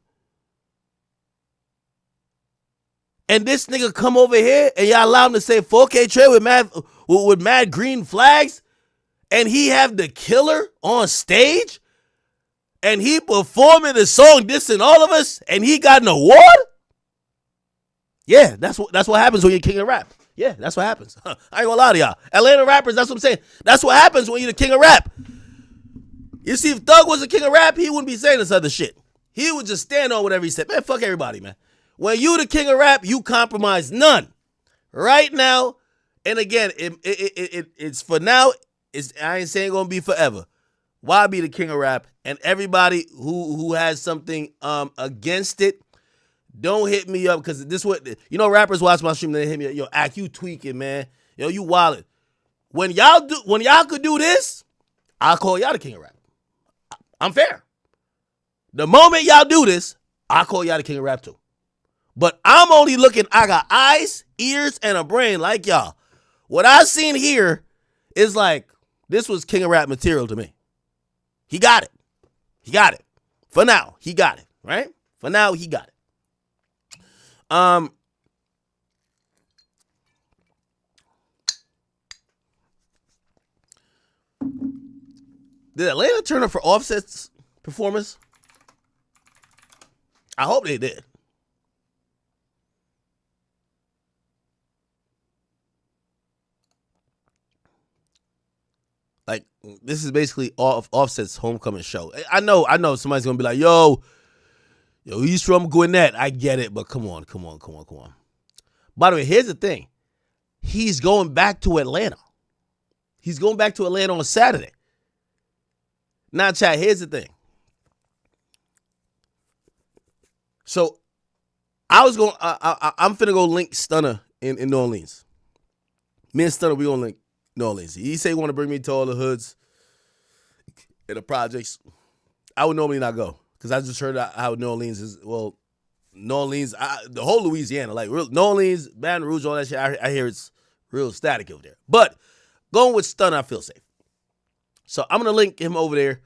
And this nigga come over here and y'all allow him to say 4K trade with mad green flags, and he have the killer on stage, and he performing the song dissing all of us, and he got an award? Yeah, that's what happens when you're king of rap. Yeah, that's what happens. I ain't gonna lie to y'all. Atlanta rappers, that's what I'm saying. That's what happens when you're the king of rap. You see, if Thug was the king of rap, he wouldn't be saying this other shit. He would just stand on whatever he said. Man, fuck everybody, man. When you the king of rap, you compromise none. Right now, and again, it's for now. I ain't saying gonna be forever. Why be the king of rap? And everybody who has something against it, don't hit me up, because this what rappers watch my stream, they hit me up. Yo, Act, you tweaking, man. Yo, you wildin'. When y'all could do this, I'll call y'all the king of rap. I'm fair. The moment y'all do this, I'll call y'all the king of rap too. But I'm only looking, I got eyes, ears, and a brain like y'all. What I seen here is like, this was king of rap material to me. He got it. He got it. For now, he got it, right? For now, he got it. Did Atlanta turn up for Offset's performance? I hope they did. Like, this is basically Offset's homecoming show. I know somebody's gonna be like, yo, he's from Gwinnett. I get it, but come on. By the way, here's the thing. He's going back to Atlanta. He's going back to Atlanta on Saturday. Now, chat, here's the thing. So, I'm finna go link Stunner in New Orleans. Me and Stunner, we gonna link New Orleans. He say he want to bring me to all the hoods and the projects. I would normally not go, because I just heard how New Orleans is. Well, New Orleans, the whole Louisiana, like New Orleans, Baton Rouge, all that shit. I hear it's real static over there. But going with Stunner, I feel safe. So I'm gonna link him over there,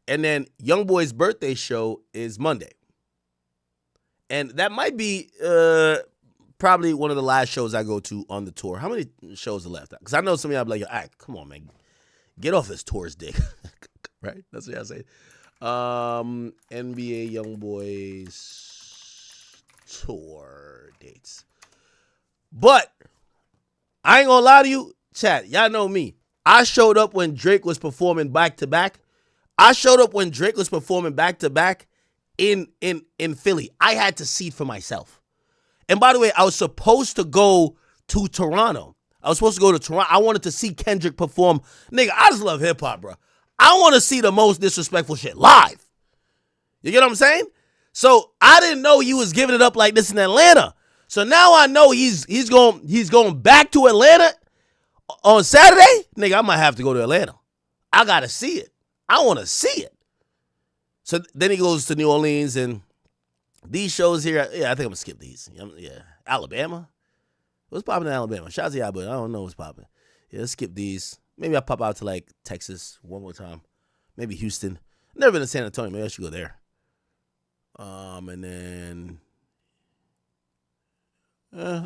and then YoungBoy's birthday show is Monday, and that might be probably one of the last shows I go to on the tour. How many shows are left? Because I know some of y'all be like, "Yo, come on, man, get off his tour's dick," right? That's what y'all say. NBA YoungBoy's tour dates. But I ain't gonna lie to you, chat. Y'all know me. I showed up when Drake was performing back to back. I showed up when Drake was performing back to back in Philly. I had to see it for myself. And by the way, I was supposed to go to Toronto. I was supposed to go to Toronto. I wanted to see Kendrick perform. Nigga, I just love hip hop, bro. I want to see the most disrespectful shit live. You get what I'm saying? So I didn't know he was giving it up like this in Atlanta. So now I know he's going back to Atlanta on Saturday. Nigga, I might have to go to Atlanta. I gotta see it. I want to see it. So then he goes to New Orleans and these shows here. Yeah, I think I'm gonna skip these. Yeah, Alabama. What's popping in Alabama? Shout out to y'all, but I don't know what's popping. Yeah, let's skip these. Maybe I'll pop out to like Texas one more time. Maybe Houston. Never been to San Antonio. Maybe I should go there. And then,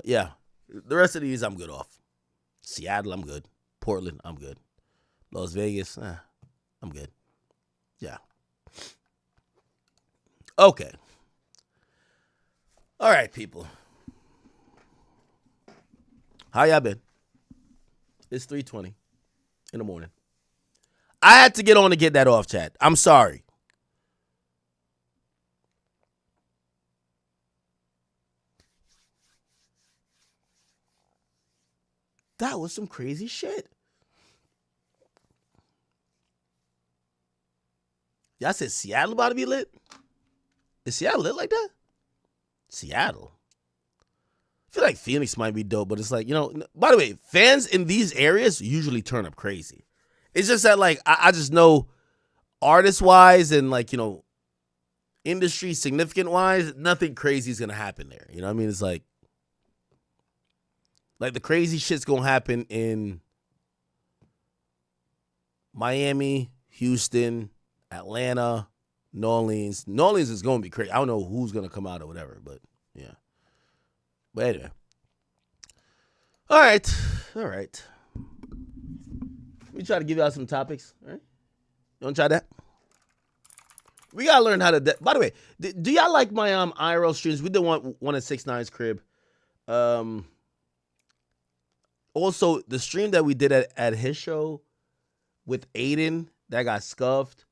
yeah, the rest of these I'm good off. Seattle, I'm good. Portland, I'm good. Las Vegas, I'm good. Yeah. Okay. All right, people. How y'all been? It's 3:20 in the morning. I had to get on to get that off, chat. I'm sorry. That was some crazy shit. Y'all said Seattle about to be lit? Is Seattle lit like that? Seattle. I feel like Phoenix might be dope, but it's like, you know, by the way, fans in these areas usually turn up crazy. It's just that, like, I just know artist-wise and, like, you know, industry significant-wise, nothing crazy is going to happen there. You know what I mean? It's like the crazy shit's going to happen in Miami, Houston, Atlanta, New Orleans. New Orleans is going to be crazy. I don't know who's going to come out or whatever, but yeah. But anyway. All right. Let me try to give y'all some topics. All right? You want to try that? We got to learn how to... By the way, do y'all like my IRL streams? We did one at 6ix9ine's crib. Also, the stream that we did at his show with Aiden that got scuffed,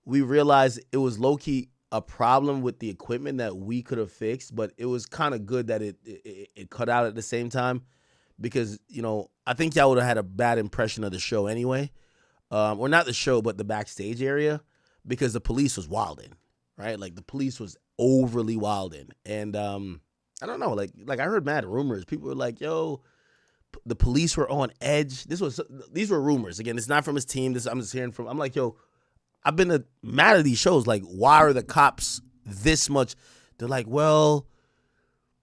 we realized it was low-key a problem with the equipment that we could have fixed, but it was kind of good that it cut out at the same time because, you know, I think y'all would have had a bad impression of the show anyway. Or not the show, but the backstage area because the police was wilding, right? Like, the police was overly wilding. And I don't know, like I heard mad rumors. People were like, yo, the police were on edge. These were rumors. Again, it's not from his team. I'm just hearing from, I'm like, yo, I've been mad at these shows. Like, why are the cops this much? They're like, well,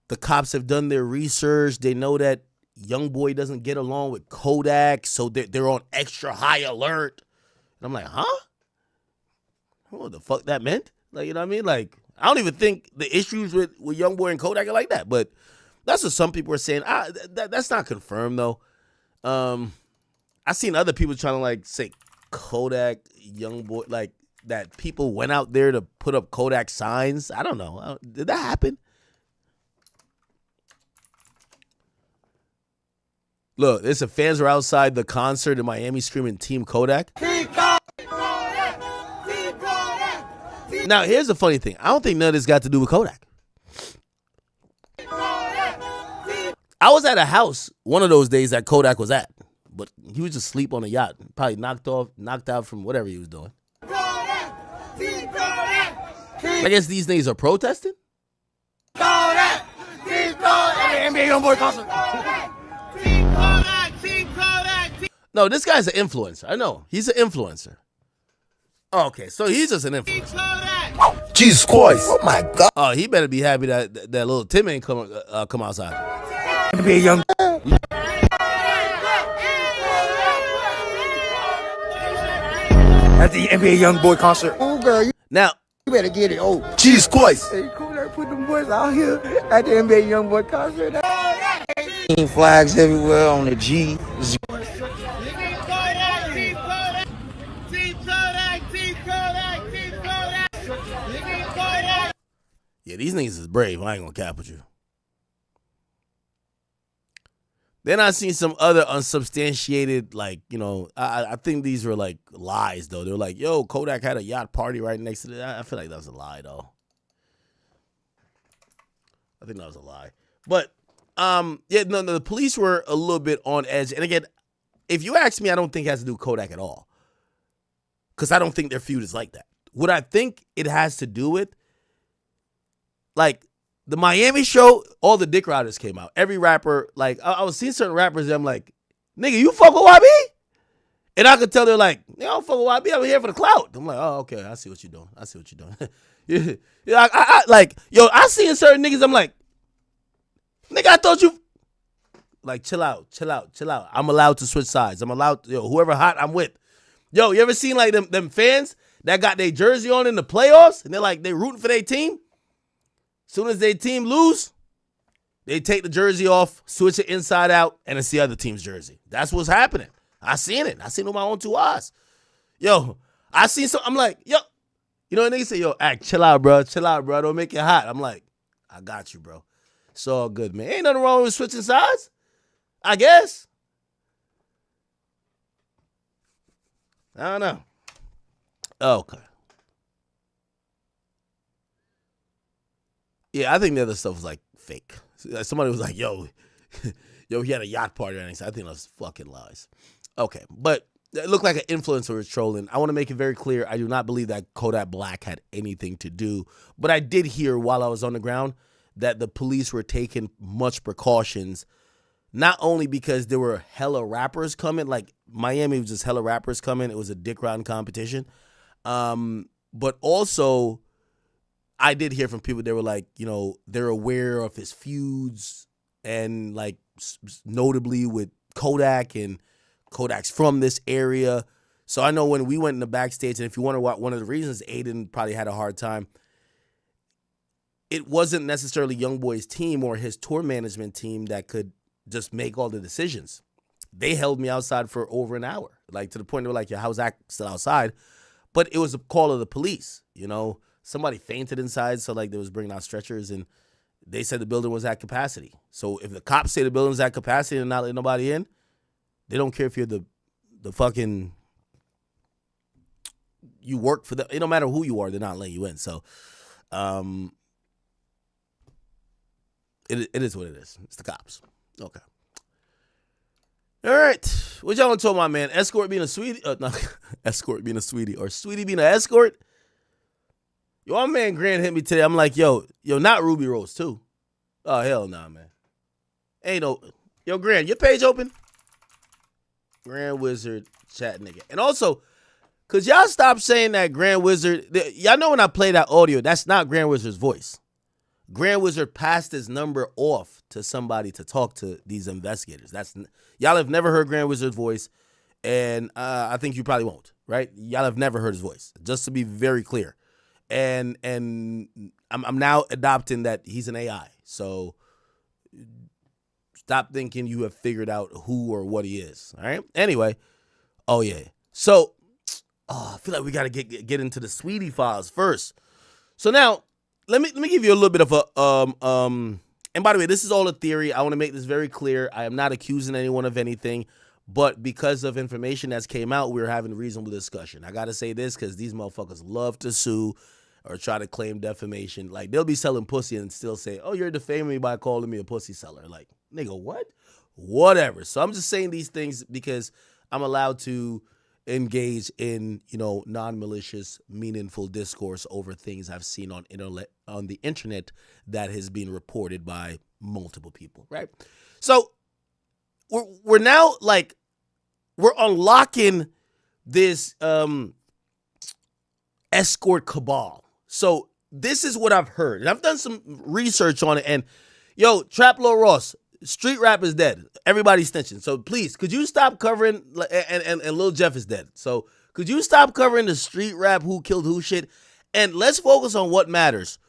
the cops have done their research. They know that YOUNGBOY doesn't get along with Kodak, so they're on extra high alert. And I'm like, huh? I don't know what the fuck that meant. Like, you know what I mean? Like, I don't even think the issues with YOUNGBOY and Kodak are like that. But that's what some people are saying. That's not confirmed, though. I've seen other people trying to, like, say Kodak, YOUNGBOY, like that people went out there to put up Kodak signs. I don't know. Did that happen? Look, there's some fans were outside the concert in Miami screaming Team Kodak. Now, here's the funny thing. I don't think none of this got to do with Kodak. I was at a house one of those days that Kodak was at. But he was just asleep on a yacht. Probably knocked out from whatever he was doing. I guess these niggas are protesting? NBA YoungBoy concert. No, this guy's an influencer. I know. He's an influencer. Oh, okay, so he's just an influencer. Jesus Christ. Oh, my God. Oh, he better be happy that little Tim ain't come outside. NBA Young. At the NBA YoungBoy concert. Oh, girl, you better get it. Oh, Jesus Christ. Hey, cool, put them boys out here at the NBA YoungBoy concert. Flags everywhere on the G. Yeah, these niggas is brave. I ain't gonna cap with you. Then I seen some other unsubstantiated, like, you know, I think these were like lies though. They were like, yo, Kodak had a yacht party right next to that. I feel like that was a lie though. I think that was a lie. But yeah, no, the police were a little bit on edge. And again, if you ask me, I don't think it has to do with Kodak at all. Because I don't think their feud is like that. What I think it has to do with, like, the Miami show, all the dick riders came out. Every rapper, like, I was seeing certain rappers, and I'm like, nigga, you fuck with YB? And I could tell they're like, I don't fuck with YB, I'm here for the clout. I'm like, oh, okay, I see what you're doing. I see what you're doing. Yeah, like, yo, I see certain niggas, I'm like, nigga, I thought you, like, chill out. I'm allowed to switch sides. I'm allowed to, yo, whoever hot, I'm with. Yo, you ever seen, like, them fans that got their jersey on in the playoffs, and they're like, they rooting for their team? Soon as their team lose, they take the jersey off, switch it inside out, and it's the other team's jersey. That's what's happening. I seen it. I seen it with my own 2 eyes. Yo, I seen some. I'm like, yo, you know what niggas say? Yo, act, chill out, bro. Don't make it hot. I'm like, I got you, bro. It's all good, man. Ain't nothing wrong with switching sides, I guess. I don't know. Okay. Yeah, I think the other stuff was like fake. Somebody was like, yo, he had a yacht party. And I think that was fucking lies. Okay, but it looked like an influencer was trolling. I want to make it very clear. I do not believe that Kodak Black had anything to do. But I did hear while I was on the ground that the police were taking much precautions, not only because there were hella rappers coming, like Miami was just hella rappers coming. It was a dick riding competition. But also, I did hear from people, they were like, you know, they're aware of his feuds and like notably with Kodak, and Kodak's from this area. So I know when we went in the backstage, and if you wonder what one of the reasons Aiden probably had a hard time, it wasn't necessarily YoungBoy's team or his tour management team that could just make all the decisions. They held me outside for over an hour, like to the point they were like, yeah, how's Zach still outside? But it was a call of the police, you know. Somebody fainted inside, so like they was bringing out stretchers, and they said the building was at capacity. So if the cops say the building's at capacity and not letting nobody in, they don't care if you're the fucking, you work for them. It don't matter who you are, they're not letting you in. So it is what it is. It's the cops. Okay. All right. What y'all want to talk about, man? Escort being a sweetie? No, escort being a sweetie, or sweetie being an escort? Yo, my man Grant hit me today. I'm like, yo, not Ruby Rose too. Oh, hell nah, man. Ain't no. Yo, Grant, your page open? Grand Wizard chat nigga. And also, could y'all stop saying that Grand Wizard, y'all know when I play that audio, that's not Grand Wizard's voice. Grand Wizard passed his number off to somebody to talk to these investigators. Y'all have never heard Grand Wizard's voice, and I think you probably won't, right? Y'all have never heard his voice, just to be very clear. And I'm now adopting that he's an AI. So stop thinking you have figured out who or what he is. All right. Anyway. Oh yeah. So I feel like we got to get into the Sweetie files first. So now let me give you a little bit of a and by the way, this is all a theory. I want to make this very clear. I am not accusing anyone of anything, but because of information that's came out, we're having a reasonable discussion. I got to say this because these motherfuckers love to sue or try to claim defamation. Like, they'll be selling pussy and still say, oh, you're defaming me by calling me a pussy seller. Like, nigga, what? Whatever. So I'm just saying these things because I'm allowed to engage in, you know, non-malicious, meaningful discourse over things I've seen on the internet that has been reported by multiple people, right? So we're now, like, we're unlocking this escort cabal. So this is what I've heard. And I've done some research on it. And, yo, Trap Lil Ross, street rap is dead. Everybody's snitching. So please, could you stop covering, and Lil Jeff is dead. So could you stop covering the street rap, who killed who shit? And let's focus on what matters.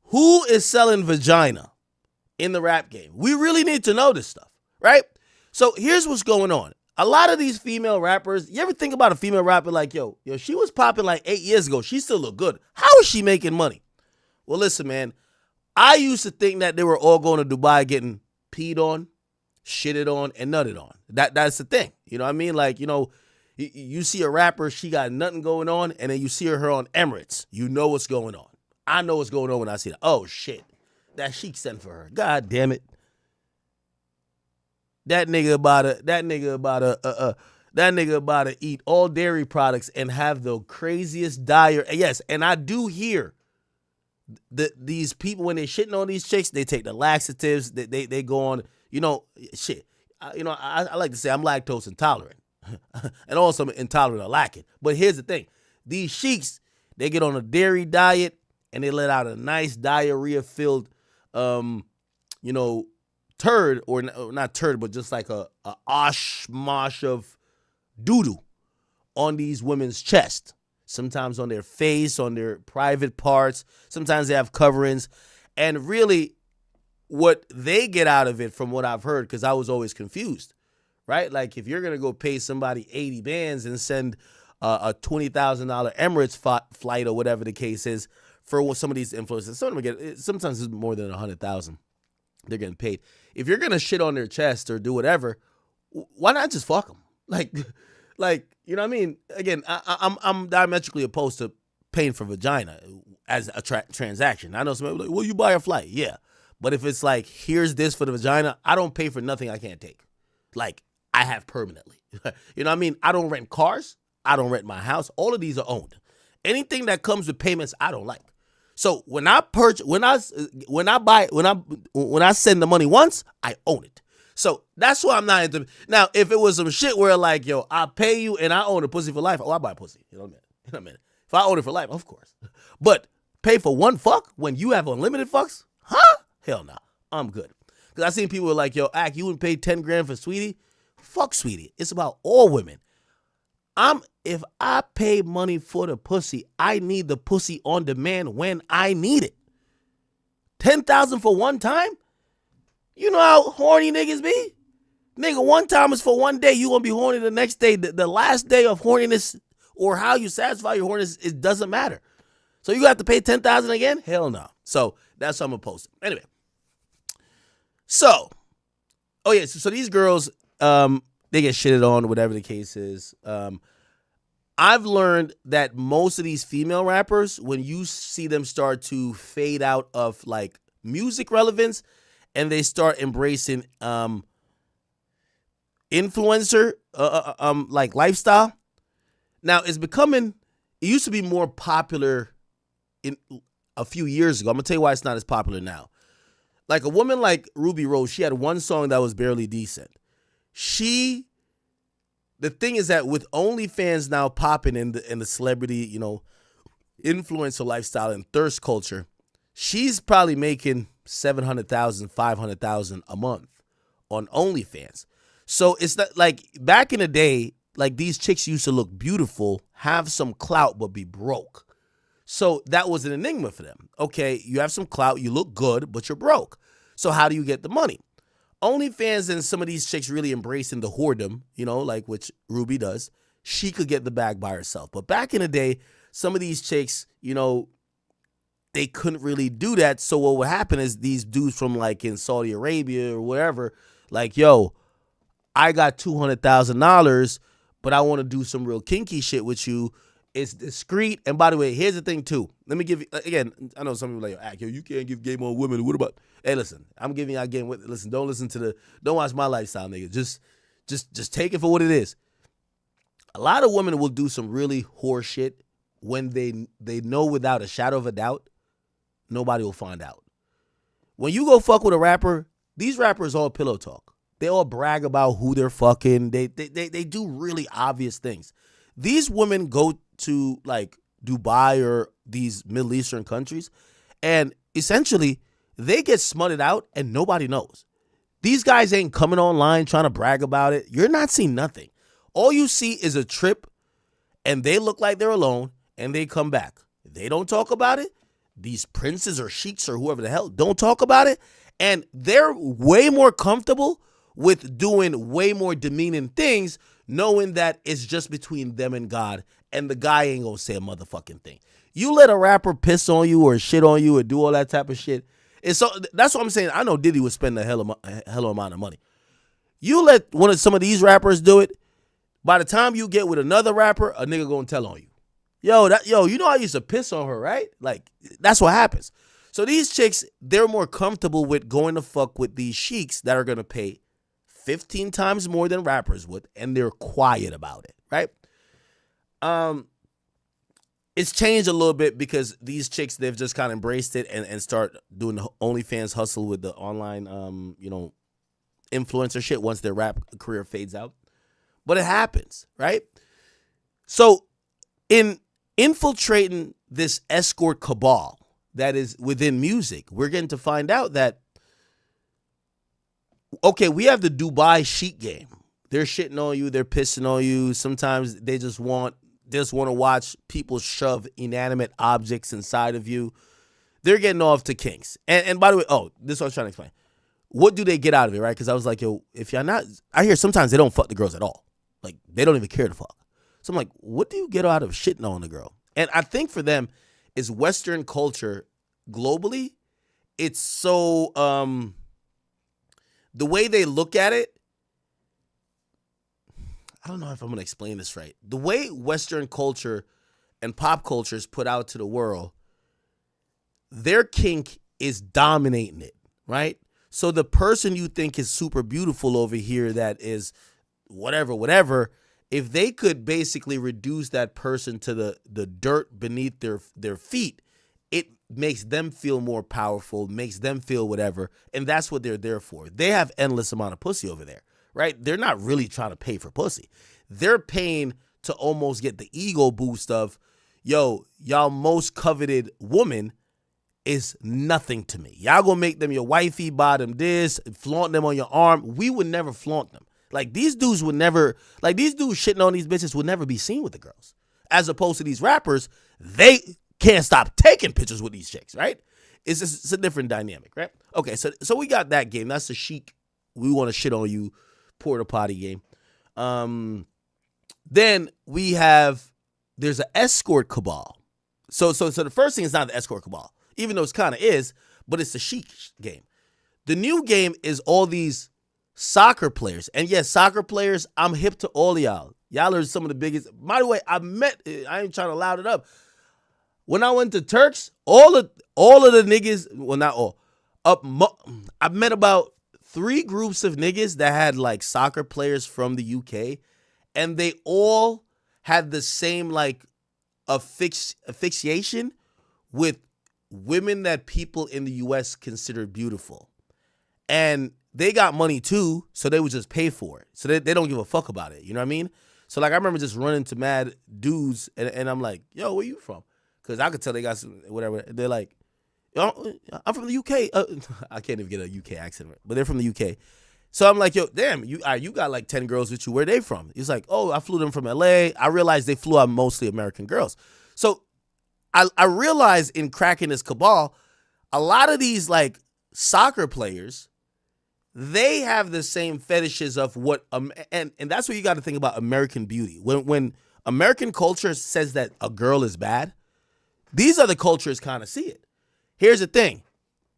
Who is selling vagina in the rap game? We really need to know this stuff, right? So here's what's going on. A lot of these female rappers, you ever think about a female rapper like, yo, she was popping like 8 years ago. She still look good. How is she making money? Well, listen, man, I used to think that they were all going to Dubai getting peed on shitted on, and nutted on. That's the thing. You know what I mean? Like, you know, you see a rapper, she got nothing going on, and then you see her on Emirates. You know what's going on. I know what's going on when I see that. Oh, shit. That Sheik sent for her. God damn it. That nigga about to eat all dairy products and have the craziest diet. Yes, and I do hear these people, when they're shitting on these chicks, they take the laxatives, they go on, you know, shit. I like to say I'm lactose intolerant and also intolerant of lacking. But here's the thing. These sheiks, they get on a dairy diet and they let out a nice diarrhea-filled, you know, turd, or not turd, but just like a osh-mosh of doo-doo on these women's chest. Sometimes on their face, on their private parts. Sometimes they have coverings. And really, what they get out of it, from what I've heard, because I was always confused, right? Like, if you're going to go pay somebody 80 bands and send a $20,000 Emirates flight or whatever the case is for some of these influencers, sometimes it's more than 100,000 they're getting paid. If you're going to shit on their chest or do whatever, why not just fuck them? Like, you know what I mean? Again, I'm diametrically opposed to paying for vagina as a transaction. I know somebody like, well, you buy a flight. Yeah. But if it's like, here's this for the vagina, I don't pay for nothing I can't take. Like, I have permanently. You know what I mean? I don't rent cars. I don't rent my house. All of these are owned. Anything that comes with payments, I don't like. So when I send the money once, I own it. So that's why I'm not into. Now, if it was some shit where like, yo, I pay you and I own a pussy for life, I buy a pussy. You know what I mean? If I own it for life, of course. But pay for one fuck when you have unlimited fucks? Huh? Hell no. I'm good. Because I seen people were like, yo, Ak, you wouldn't pay 10 grand for Sweetie? Fuck Sweetie. It's about all women. If I pay money for the pussy, I need the pussy on demand when I need it. 10,000 for one time? You know how horny niggas be? Nigga, one time is for one day. You gonna be horny the next day. The last day of horniness, or how you satisfy your horniness, it doesn't matter. So you have to pay 10,000 again? Hell no. So that's what I'm gonna post. Anyway. So, oh yeah, so these girls, they get shitted on, whatever the case is. I've learned that most of these female rappers, when you see them start to fade out of like music relevance and they start embracing influencer like lifestyle. Now it used to be more popular in a few years ago. I'm gonna tell you why it's not as popular now. Like a woman like Ruby Rose, she had one song that was barely decent. The thing is that with OnlyFans now popping in the celebrity, you know, influencer lifestyle and thirst culture, she's probably making $700,000, $500,000 a month on OnlyFans. So it's not like back in the day, like these chicks used to look beautiful, have some clout, but be broke. So that was an enigma for them. Okay, you have some clout, you look good, but you're broke. So how do you get the money? OnlyFans and some of these chicks really embracing the whoredom, you know, like which Ruby does, she could get the bag by herself. But back in the day, some of these chicks, you know, they couldn't really do that. So what would happen is these dudes from like in Saudi Arabia or wherever, like, yo, I got $200,000, but I want to do some real kinky shit with you. It's discreet. And by the way, here's the thing too. Let me give you, again, I know some people are like, yo, you can't give game on women. What about, hey, listen, I'm giving y'all game. Listen, don't watch my lifestyle, nigga. Just take it for what it is. A lot of women will do some really whore shit when they know without a shadow of a doubt, nobody will find out. When you go fuck with a rapper, these rappers all pillow talk. They all brag about who they're fucking. They do really obvious things. These women go to like Dubai or these Middle Eastern countries, and essentially they get smutted out and nobody knows. These guys ain't coming online trying to brag about it. You're not seeing nothing. All you see is a trip and they look like they're alone and they come back. They don't talk about it. These princes or sheiks or whoever the hell don't talk about it. And they're way more comfortable with doing way more demeaning things, knowing that it's just between them and God, and the guy ain't gonna say a motherfucking thing. You let a rapper piss on you or shit on you or do all that type of shit. That's what I'm saying. I know Diddy would spend a hell amount of money. You let some of these rappers do it, by the time you get with another rapper, a nigga gonna tell on you. Yo, you know I used to piss on her, right? Like, that's what happens. So these chicks, they're more comfortable with going to fuck with these sheiks that are gonna pay 15 times more than rappers would, and they're quiet about it, right? It's changed a little bit because these chicks, they've just kind of embraced it and start doing the OnlyFans hustle with the online, influencer shit once their rap career fades out. But it happens, right? So in infiltrating this escort cabal that is within music, we're getting to find out that, okay, we have the Dubai chic game. They're shitting on you. They're pissing on you. Sometimes they just want to watch people shove inanimate objects inside of you. They're getting off to kinks. And by the way, this is what I was trying to explain. What do they get out of it, right? Because I was like, yo, if y'all not, I hear sometimes they don't fuck the girls at all. Like, they don't even care to fuck. So I'm like, what do you get out of shitting on the girl? And I think for them, is Western culture globally, it's so, the way they look at it, I don't know if I'm going to explain this right. The way Western culture and pop culture is put out to the world, their kink is dominating it, right? So the person you think is super beautiful over here that is whatever, if they could basically reduce that person to the dirt beneath their feet, it makes them feel more powerful, makes them feel whatever, and that's what they're there for. They have endless amount of pussy over there, right? They're not really trying to pay for pussy. They're paying to almost get the ego boost of, yo, y'all most coveted woman is nothing to me. Y'all gonna make them your wifey, buy them this, flaunt them on your arm. We would never flaunt them. Like, these dudes shitting on these bitches would never be seen with the girls. As opposed to these rappers, they can't stop taking pictures with these chicks, right? It's a different dynamic, right? Okay, so we got that game. That's the chic, we want to shit on you, porta potty game. Then there's an escort cabal. So the first thing is not the escort cabal, even though it's kind of is, but it's the chic game. The new game is all these soccer players. And yes, soccer players, I'm hip to all of y'all. Y'all are some of the biggest. By the way, I ain't trying to loud it up. When I went to Turks, all of the niggas, well, not all, I met about 3 groups of niggas that had like soccer players from the UK, and they all had the same like asphyxiation with women that people in the US consider beautiful. And they got money too, so they would just pay for it. So they don't give a fuck about it. You know what I mean? So like I remember just running to mad dudes, and I'm like, yo, where you from? Because I could tell they got some whatever. They're like, yo, I'm from the UK. I can't even get a UK accent, but they're from the UK. So I'm like, yo, damn, you got like 10 girls with you. Where they from? He's like, oh, I flew them from LA. I realized they flew out mostly American girls. So I realized in cracking this cabal, a lot of these like soccer players, they have the same fetishes of what, and that's what you got to think about American beauty. When American culture says that a girl is bad, these other cultures kind of see it. Here's the thing.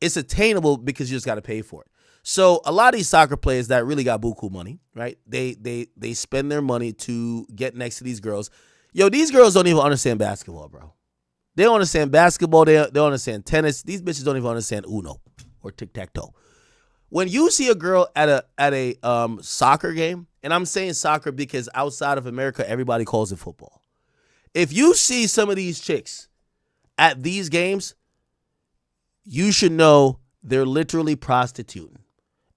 It's attainable because you just got to pay for it. So a lot of these soccer players that really got buku money, right? They spend their money to get next to these girls. Yo, these girls don't even understand basketball, bro. They don't understand basketball. They don't understand tennis. These bitches don't even understand Uno or tic-tac-toe. When you see a girl at a soccer game, and I'm saying soccer because outside of America, everybody calls it football. If you see some of these chicks at these games, you should know they're literally prostituting.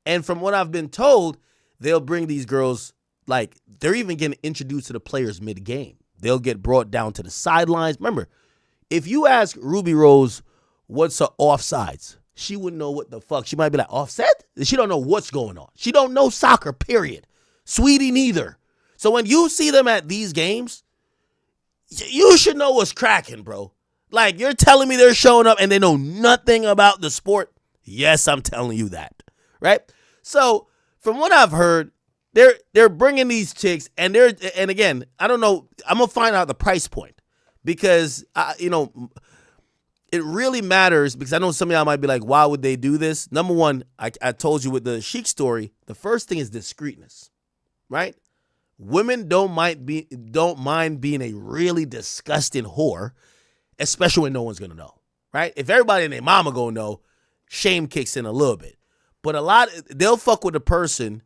And from what I've been told, they'll bring these girls, like, they're even getting introduced to the players mid-game. They'll get brought down to the sidelines. Remember, if you ask Ruby Rose what's her offsides, she wouldn't know what the fuck. She might be like, offset? She don't know what's going on. She don't know soccer, period. Sweetie neither. So when you see them at these games, you should know what's cracking, bro. Like, you're telling me they're showing up and they know nothing about the sport? Yes, I'm telling you that, right? So from what I've heard, they're bringing these chicks, and again, I don't know. I'm gonna find out the price point because it really matters because I know some of y'all might be like, why would they do this? Number one, I told you with the Sheik story, the first thing is discreetness, right? Women don't mind being a really disgusting whore, especially when no one's going to know, right? If everybody and their mama going to know, shame kicks in a little bit. But they'll fuck with a person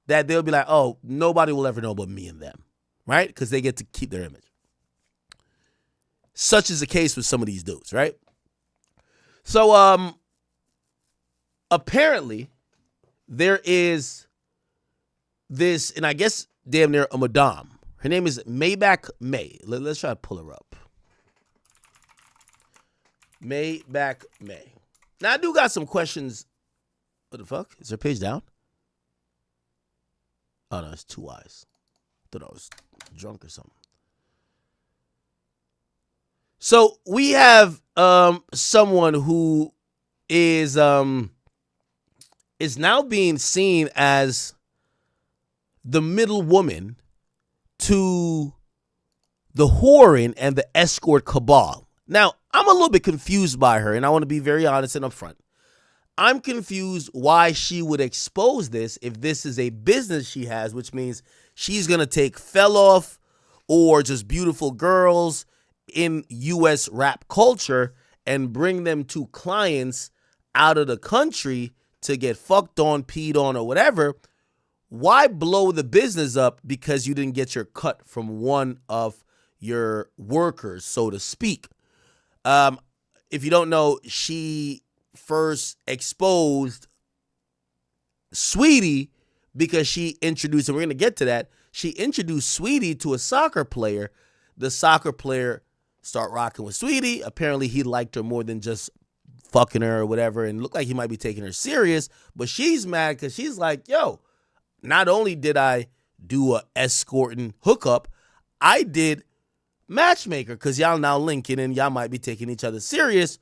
that they'll be like, oh, nobody will ever know but me and them, right? Because they get to keep their image. Such is the case with some of these dudes, right? So, apparently, there is this, and I guess damn near a madame. Her name is Maybach May. Let's try to pull her up. Maybach May. Now, I do got some questions. What the fuck? Is her page down? Oh, no, it's 2 eyes. I thought I was drunk or something. So we have someone who is now being seen as the middle woman to the whoring and the escort cabal. Now, I'm a little bit confused by her, and I want to be very honest and upfront. I'm confused why she would expose this if this is a business she has, which means she's going to take fell-off or just beautiful girls in U.S. rap culture and bring them to clients out of the country to get fucked on, peed on, or whatever. Why blow the business up because you didn't get your cut from one of your workers, so to speak? If you don't know, she first exposed Sweetie because she introduced, and we're going to get to that, she introduced Sweetie to a soccer player. The soccer player start rocking with Sweetie. Apparently, he liked her more than just fucking her or whatever, and looked like he might be taking her serious. But she's mad because she's like, yo, not only did I do a escorting hookup, I did matchmaker because y'all now linking and y'all might be taking each other serious.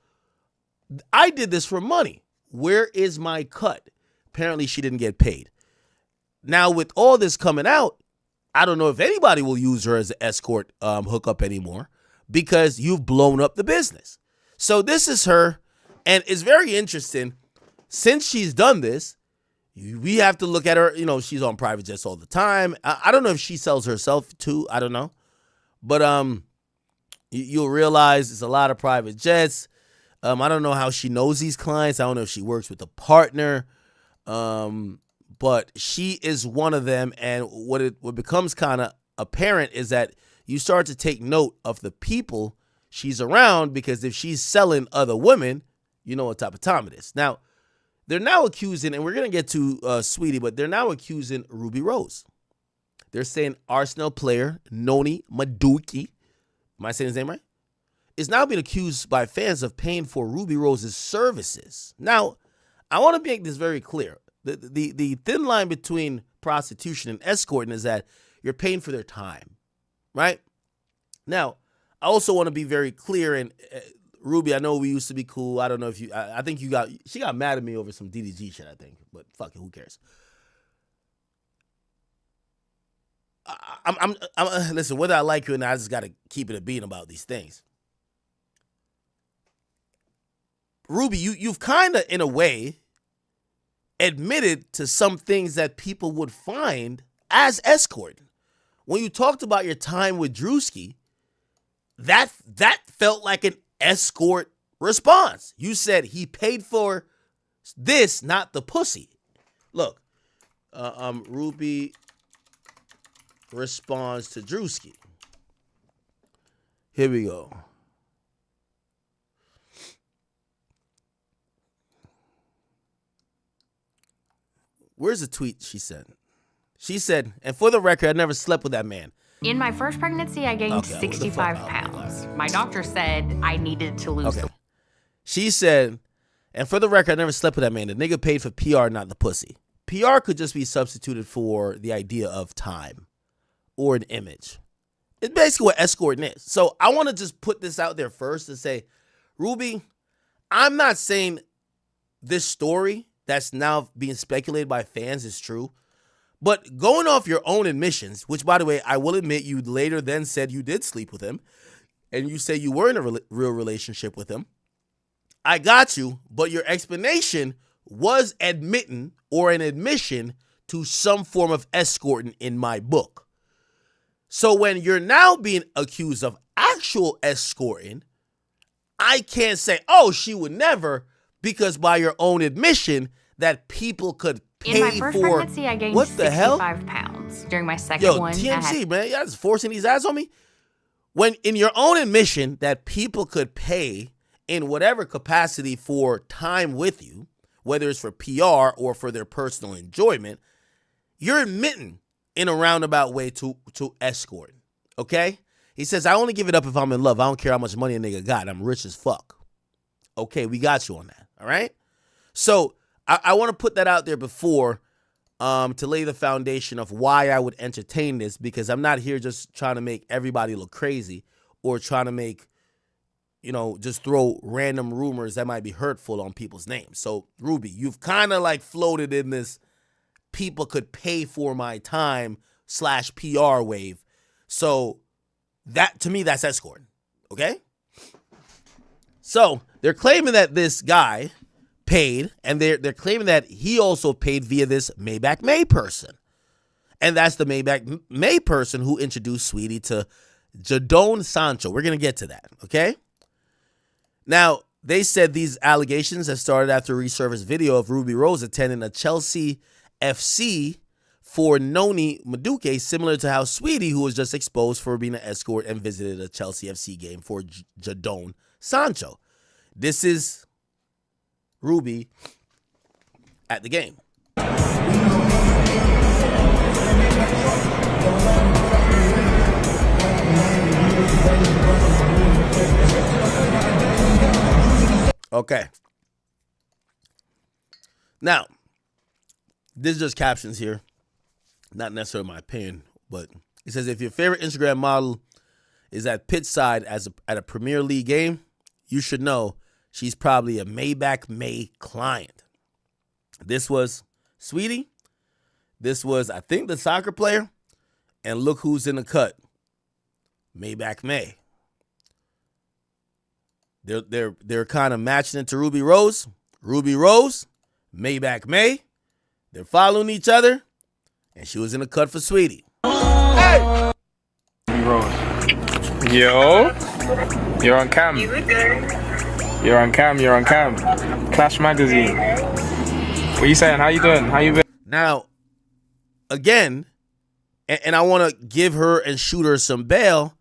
I did this for money. Where is my cut? Apparently, she didn't get paid. Now, with all this coming out, I don't know if anybody will use her as an escort hookup anymore, because you've blown up the business. So this is her, and it's very interesting. Since she's done this, we have to look at her. You know, she's on private jets all the time. I don't know if she sells herself too. I don't know. But you'll realize it's a lot of private jets. I don't know how she knows these clients. I don't know if she works with a partner. But she is one of them, and what becomes kind of apparent is that you start to take note of the people she's around, because if she's selling other women, you know what type of time it is. Now, they're now accusing, and we're going to get to Sweetie, but they're now accusing Ruby Rose. They're saying Arsenal player Noni Madueke, am I saying his name right, is now being accused by fans of paying for Ruby Rose's services. Now, I want to make this very clear. The thin line between prostitution and escorting is that you're paying for their time, right? Now, I also want to be very clear, and Ruby, I know we used to be cool. I don't know if you, I think she got mad at me over some DDG shit, I think, but fuck it, who cares? Listen, whether I like you or not, I just got to keep it a beat about these things. Ruby, you've kind of, in a way, admitted to some things that people would find as escorting. When you talked about your time with Drewski, that felt like an escort response. You said he paid for this, not the pussy. Look, Ruby responds to Drewski. Here we go. Where's the tweet she said? She said, and for the record, I never slept with that man. In my first pregnancy, I gained 65 pounds. My doctor said I needed to lose. Okay. She said, and for the record, I never slept with that man. The nigga paid for PR, not the pussy. PR could just be substituted for the idea of time or an image. It's basically what escorting is. So I want to just put this out there first and say, Ruby, I'm not saying this story that's now being speculated by fans is true. But going off your own admissions, which, by the way, I will admit you later then said you did sleep with him, and you say you were in a real relationship with him, I got you, but your explanation was admitting or an admission to some form of escorting in my book. So when you're now being accused of actual escorting, I can't say, oh, she would never, because by your own admission that people could pay in my first for pregnancy, I gained what the 65 hell? pounds. During my second Yo, one, TMZ, man, y'all just forcing these ads on me. When in your own admission that people could pay in whatever capacity for time with you, whether it's for PR or for their personal enjoyment, you're admitting in a roundabout way to escort. Okay? He says, I only give it up if I'm in love. I don't care how much money a nigga got. I'm rich as fuck. Okay, we got you on that. All right? So I want to put that out there before to lay the foundation of why I would entertain this, because I'm not here just trying to make everybody look crazy or trying to make, just throw random rumors that might be hurtful on people's names. So, Ruby, you've kind of like floated in this people could pay for my time / PR wave. So that, to me, that's escorting. Okay? So they're claiming that this guy paid, and they're claiming that he also paid via this Maybach May person. And that's the Maybach May person who introduced Sweetie to Jadon Sancho. We're going to get to that, okay? Now, they said these allegations have started after a resurfaced video of Ruby Rose attending a Chelsea FC for Noni Madueke, similar to how Sweetie, who was just exposed for being an escort and visited a Chelsea FC game for Jadon Sancho. This is Ruby at the game. Okay. Now, this is just captions here. Not necessarily my opinion, but it says, if your favorite Instagram model is at pitchside at a Premier League game, you should know she's probably a Maybach May client. This was Sweetie. This was, I think, the soccer player. And look who's in the cut. Maybach May. They're kind of matching it to Ruby Rose. Ruby Rose, Maybach May. They're following each other. And she was in the cut for Sweetie. Hey! Ruby Rose. Yo. You're on cam. You look good. You're on cam. You're on cam. Clash Magazine. What you saying? How you doing? How you been? Now, again, and I want to give her and shoot her some bail.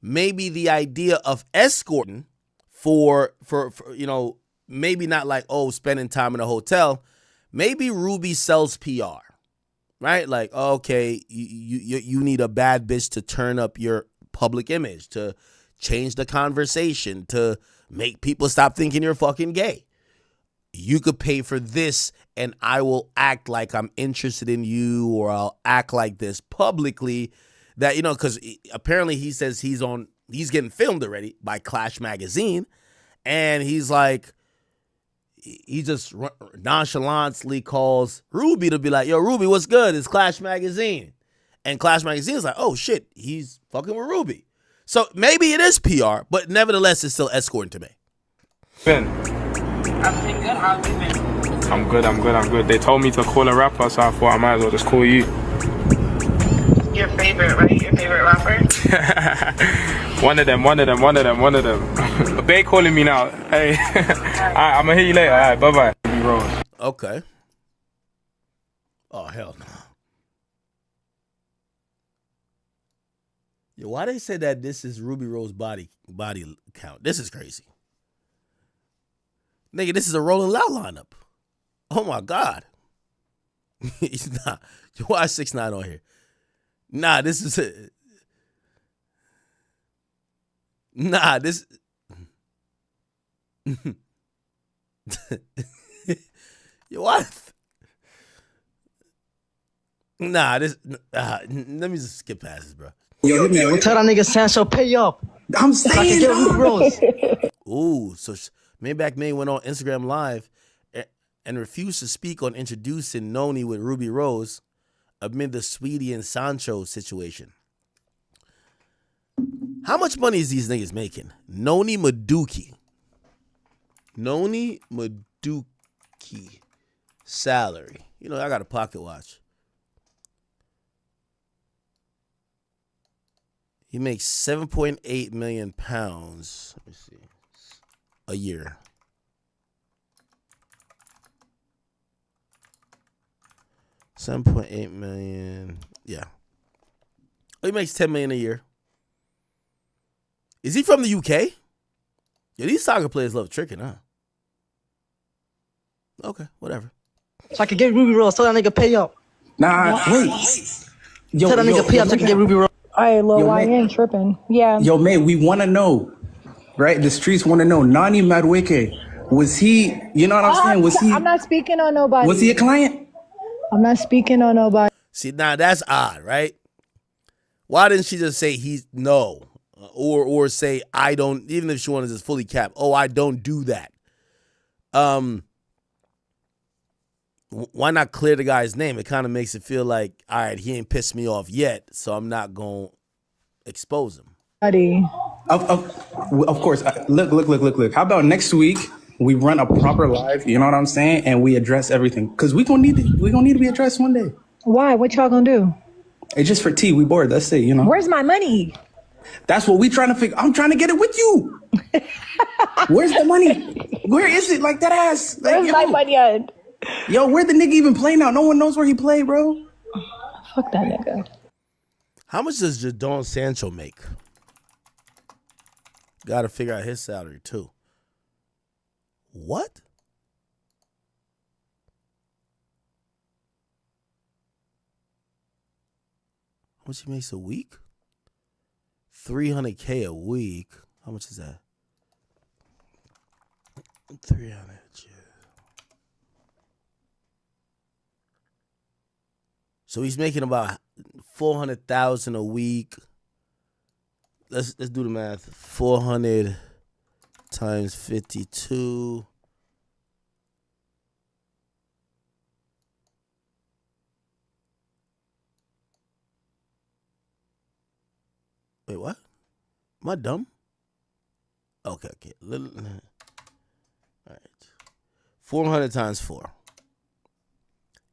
Maybe the idea of escorting for maybe not like, oh, spending time in a hotel. Maybe Ruby sells PR, right? Like, okay, you need a bad bitch to turn up your public image, to change the conversation, to make people stop thinking you're fucking gay. You could pay for this and I will act like I'm interested in you, or I'll act like this publicly that, because apparently he says he's getting filmed already by Clash Magazine. And he's like, he just nonchalantly calls Ruby to be like, yo, Ruby, what's good? It's Clash Magazine. And Clash Magazine is like, oh shit, he's fucking with Ruby. So maybe it is PR, but nevertheless, it's still escorting to me. Ben. I'm doing good. How have you been? I'm good. They told me to call a rapper, so I thought I might as well just call you. Your favorite, right? Your favorite rapper? One of them. They calling me now. Hey. Alright, I'm gonna hit you later. Alright, bye-bye. Rose. Okay. Oh, hell no. Yo, why they say that this is Ruby Rose body count? This is crazy. Nigga, this is a Rolling Loud lineup. Oh my God. He's not. Why 6ix9ine on here? Nah, this is it. Nah, this. Yo, what? Nah, this. Let me just skip past this, bro. Yo, man, tell that nigga Sancho pay up. I'm saying Ooh, so Maybach May went on Instagram Live and refused to speak on introducing Noni with Ruby Rose amid the Sweetie and Sancho situation. How much money is these niggas making? Noni Madueke. Noni Maduki salary. You know, I got a pocket watch. He makes 7.8 million pounds. Let me see. A year. $7.8 million. Yeah. He makes $10 million a year. Is he from the UK? Yeah, these soccer players love tricking, huh? Okay, whatever. So I can get Ruby Rose. Tell that nigga pay up. Nah, wait. Yo, tell that nigga pay up so I can get Ruby Rose. All right, Lil Yo, Y man. ain't tripping. Yeah. Yo, mate, we want to know, right? The streets want to know. Nani Madueke, was he, you know what I'm saying? Was he? I'm not speaking on nobody. Was he a client? I'm not speaking on nobody. See, now that's odd, right? Why didn't she just say he's no? Or say I don't, even if she wanted to just fully cap, oh, I don't do that. Why not clear the guy's name? It kind of makes it feel like, all right, he ain't pissed me off yet, so I'm not going to expose him. Of course. Look. How about next week we run a proper live, you know what I'm saying? And we address everything. Because we're going to need to be addressed one day. Why? What y'all gonna do? It's just for tea. We bored. That's it, you know. Where's my money? That's what we trying to figure. I'm trying to get it with you. Where's the money? Where is it? Like that ass. Like, Where's my money at? Yo, where'd the nigga even play now? No one knows where he played, bro. Fuck that nigga. How much does Jadon Sancho make? Got to figure out his salary, too. What? How much he makes a week? $300K a week. How much is that? 300. Yeah. So he's making about $400,000 a week. Let's do the math. 400 times 52. Wait, what? Am I dumb? Okay. All right. 400 times 4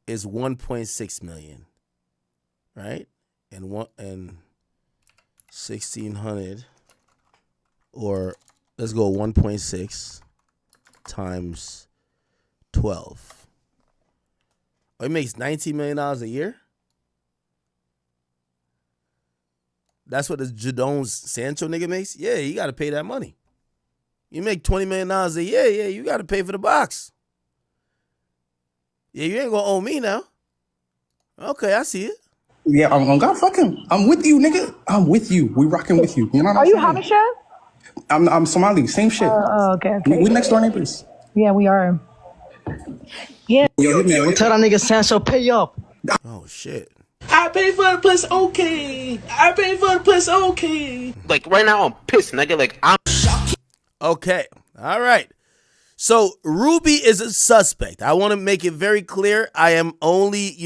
is 1.6 million. Right? And 1,600, or let's go 1.6 times 12. Oh, it makes $19 million a year? That's what the Jadon Sancho nigga makes? Yeah, you got to pay that money. You make $20 million a year, yeah, you got to pay for the box. Yeah, you ain't going to owe me now. Okay, I see it. Yeah, I'm gonna fuck him. I'm with you, nigga. I'm with you. We rocking with you. You know what Are I'm you saying? Habesha? I'm Somali. Same shit. Okay. We next door neighbors. Yeah, we are. Yeah. Yo, man, Tell that nigga Sancho pay up. Oh, shit. I pay for the plus, okay. I pay for the plus, okay. Like, right now, I'm pissed, nigga. Like, I'm shocked. Okay. All right. So Ruby is a suspect. I want to make it very clear. I am only,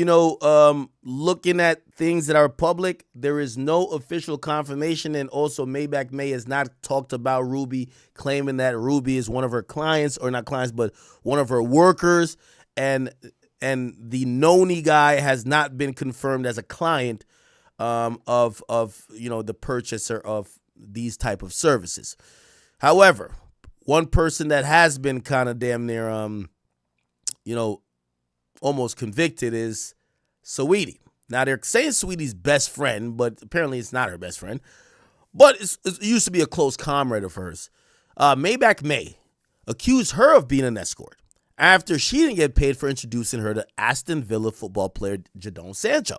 looking at things that are public. There is no official confirmation. And also Maybach May has not talked about Ruby, claiming that Ruby is one of her clients, or not clients, but one of her workers. And the Noni guy has not been confirmed as a client of the purchaser of these type of services. However, one person that has been kind of damn near, almost convicted is Saweetie. Now, they're saying Saweetie's best friend, but apparently it's not her best friend. But it used to be a close comrade of hers. Maybach May accused her of being an escort after she didn't get paid for introducing her to Aston Villa football player Jadon Sancho.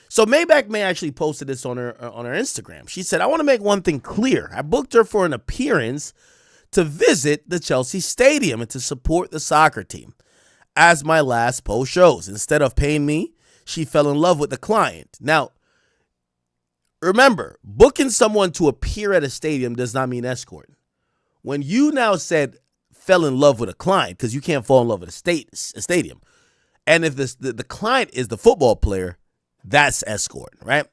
So Maybach May actually posted this on her Instagram. She said, "I want to make one thing clear. I booked her for an appearance to visit the Chelsea Stadium and to support the soccer team. As my last post shows, instead of paying me, she fell in love with the client." Now, remember, booking someone to appear at a stadium does not mean escorting. When you now said fell in love with a client, because you can't fall in love with a stadium, and if the client is the football player, that's escorting, right?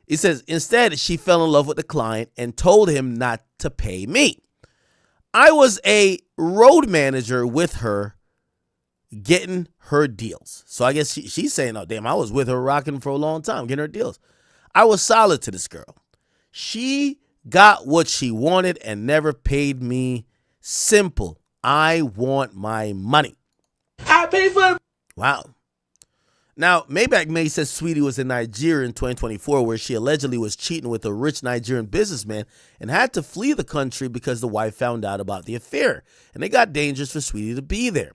It says, instead, she fell in love with the client and told him not to pay me. I was a road manager with her getting her deals. So I guess she's saying, oh, damn, I was with her rocking for a long time, getting her deals. I was solid to this girl. She got what she wanted and never paid me. Simple. I want my money. I pay for. Wow. Now, Maybach May says Sweetie was in Nigeria in 2024 where she allegedly was cheating with a rich Nigerian businessman and had to flee the country because the wife found out about the affair. And it got dangerous for Sweetie to be there.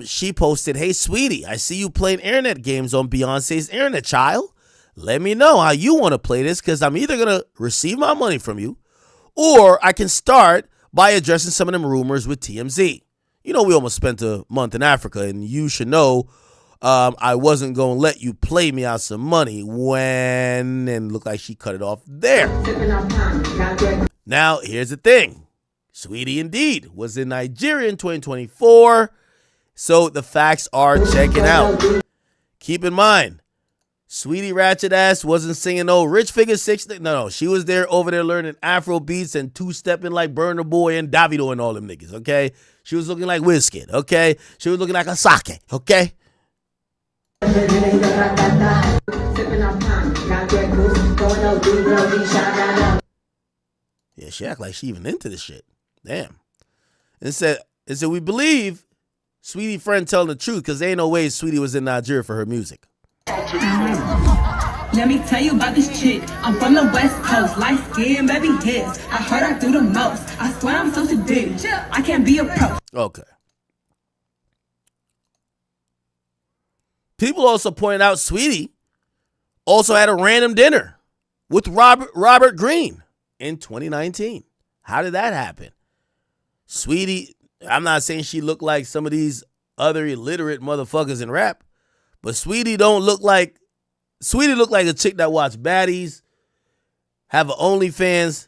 She posted, hey, Sweetie, I see you playing internet games on Beyonce's internet, child. Let me know how you want to play this because I'm either going to receive my money from you or I can start by addressing some of them rumors with TMZ. You know, we almost spent a month in Africa and you should know I wasn't going to let you play me out some money when, and look like she cut it off there. Now, here's the thing. Sweetie indeed was in Nigeria in 2024. So the facts are checking out. Keep in mind, Sweetie Ratchet Ass wasn't singing no Rich Figure 6. No. She was there over there learning Afro beats and two-stepping like Burna Boy and Davido and all them niggas, okay? She was looking like Wizkid, okay? She was looking like Asake, okay? Yeah, she act like she even into this shit. Damn. It said we believe Sweetie friend telling the truth because there ain't no way Sweetie was in Nigeria for her music. Let me tell you about this chick. I'm from the West Coast, light skin, baby hits. I heard I do the most. I swear I'm so seduced. I can't be a pro. Okay. People also pointed out Sweetie also had a random dinner with Robert Greene in 2019. How did that happen? Sweetie, I'm not saying she looked like some of these other illiterate motherfuckers in rap, but Sweetie looked like a chick that watched baddies, have an OnlyFans,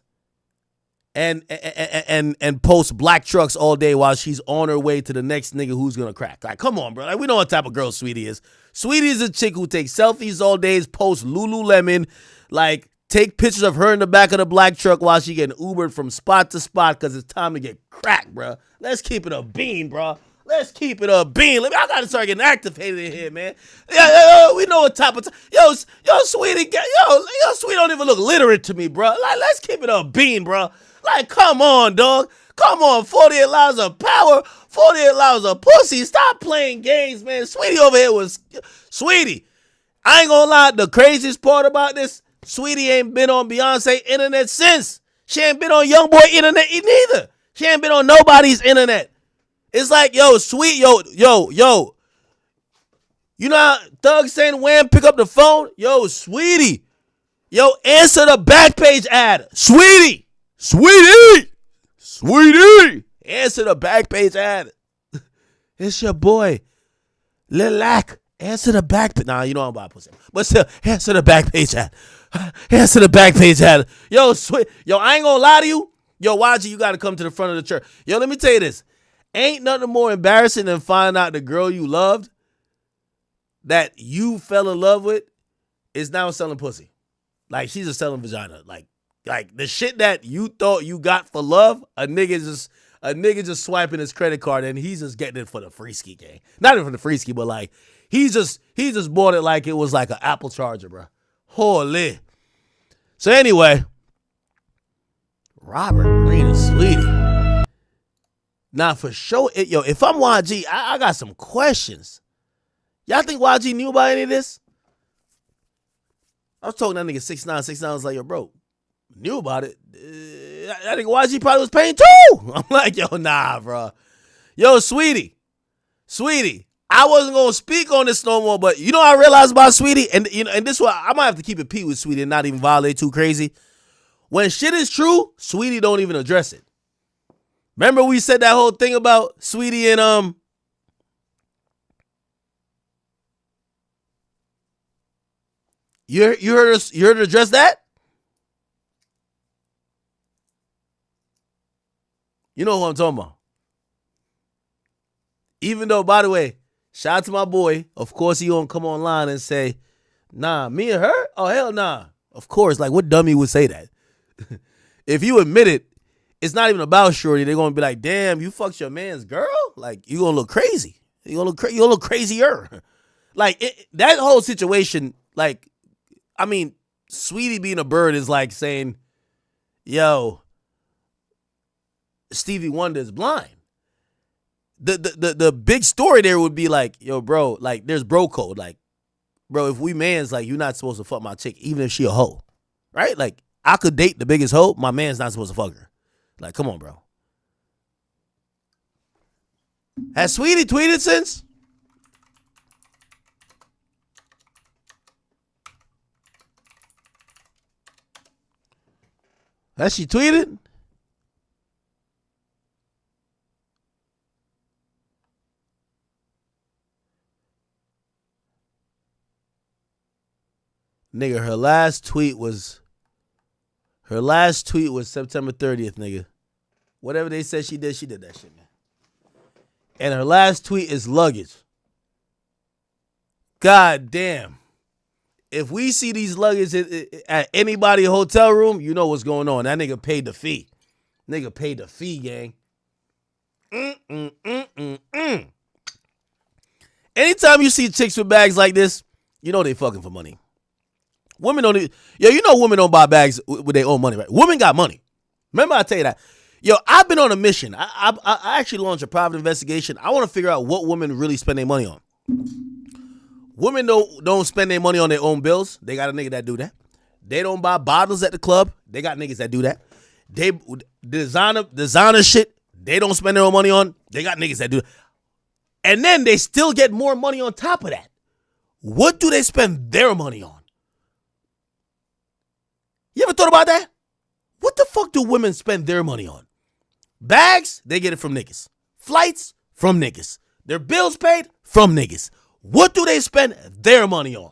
and post black trucks all day while she's on her way to the next nigga who's gonna crack. Like, come on, bro. Like, we know what type of girl Sweetie is. Sweetie is a chick who takes selfies all day, posts Lululemon, like take pictures of her in the back of the black truck while she getting Ubered from spot to spot because it's time to get cracked, bro. Let's keep it a bean, bro. Let's keep it a bean. I gotta start getting activated in here, man. Yeah, we know what type of yo, Sweetie, Sweetie don't even look literate to me, bro. Like, let's keep it a bean, bro. Like, come on, dog. Come on, 48 hours of power, 48 hours of pussy. Stop playing games, man. Sweetie over here was Sweetie. I ain't gonna lie. The craziest part about this, Sweetie ain't been on Beyonce internet since. She ain't been on YoungBoy internet neither. She ain't been on nobody's internet. It's like, yo, yo. You know how Thug saying Wham pick up the phone? Yo, Sweetie. Yo, answer the Backpage ad. Sweetie. Answer the Backpage ad. It's your boy, Lil Lack. Answer the Backpage. Nah, you know I'm about to put it. But still, answer the Backpage ad. Answer the Backpage ad. Yo, I ain't gonna lie to you. Yo, YG, you gotta come to the front of the church. Yo, let me tell you this. Ain't nothing more embarrassing than finding out the girl you loved that you fell in love with is now selling pussy. Like, she's just selling vagina. Like the shit that you thought you got for love, a nigga just swiping his credit card and he's just getting it for the free ski gang. Not even for the free ski, but like he just bought it like it was like an Apple charger, bro. Holy. So anyway, Robert Greene and Sweetie. Now for sure, if I'm YG, I got some questions. Y'all think YG knew about any of this? I was talking to that nigga 6ix9ine. I was like, yo, bro, knew about it. I think YG probably was paying too. I'm like, yo, nah, bro. Yo, Sweetie, I wasn't gonna speak on this no more, but you know what I realized about Sweetie, and this one I might have to keep it P with Sweetie and not even violate too crazy. When shit is true, Sweetie don't even address it. Remember we said that whole thing about Sweetie and you heard her address that? You know who I'm talking about. Even though, by the way, shout out to my boy. Of course, he gonna come online and say, nah, me and her? Oh, hell nah. Of course, like what dummy would say that? If you admit it, it's not even about shorty. They're gonna be like, damn, you fucked your man's girl? Like, you gonna look crazy. You gonna look crazier. Like, that whole situation, like, I mean, Sweetie being a bird is like saying, yo, Stevie Wonder is blind. The big story there would be like, yo, bro, like, there's bro code. Like, bro, if we mans, like, you're not supposed to fuck my chick, even if she a hoe. Right? Like, I could date the biggest hoe. My man's not supposed to fuck her. Like, come on, bro. Has Sweetie tweeted since? Has she tweeted? Nigga, her last tweet was September 30th, nigga. Whatever they said she did that shit, man. And her last tweet is luggage. God damn. If we see these luggage at anybody's hotel room, you know what's going on. That nigga paid the fee. Nigga paid the fee, gang. Anytime you see chicks with bags like this, you know they fucking for money. Women don't, you know women don't buy bags with their own money, right? Women got money. Remember I tell you that. Yo, I've been on a mission. I actually launched a private investigation. I want to figure out what women really spend their money on. Women don't spend their money on their own bills. They got a nigga that do that. They don't buy bottles at the club. They got niggas that do that. They designer shit. They don't spend their own money on. They got niggas that do that. And then they still get more money on top of that. What do they spend their money on? You ever thought about that? What the fuck do women spend their money on? Bags, they get it from niggas. Flights, from niggas. Their bills paid, from niggas. What do they spend their money on?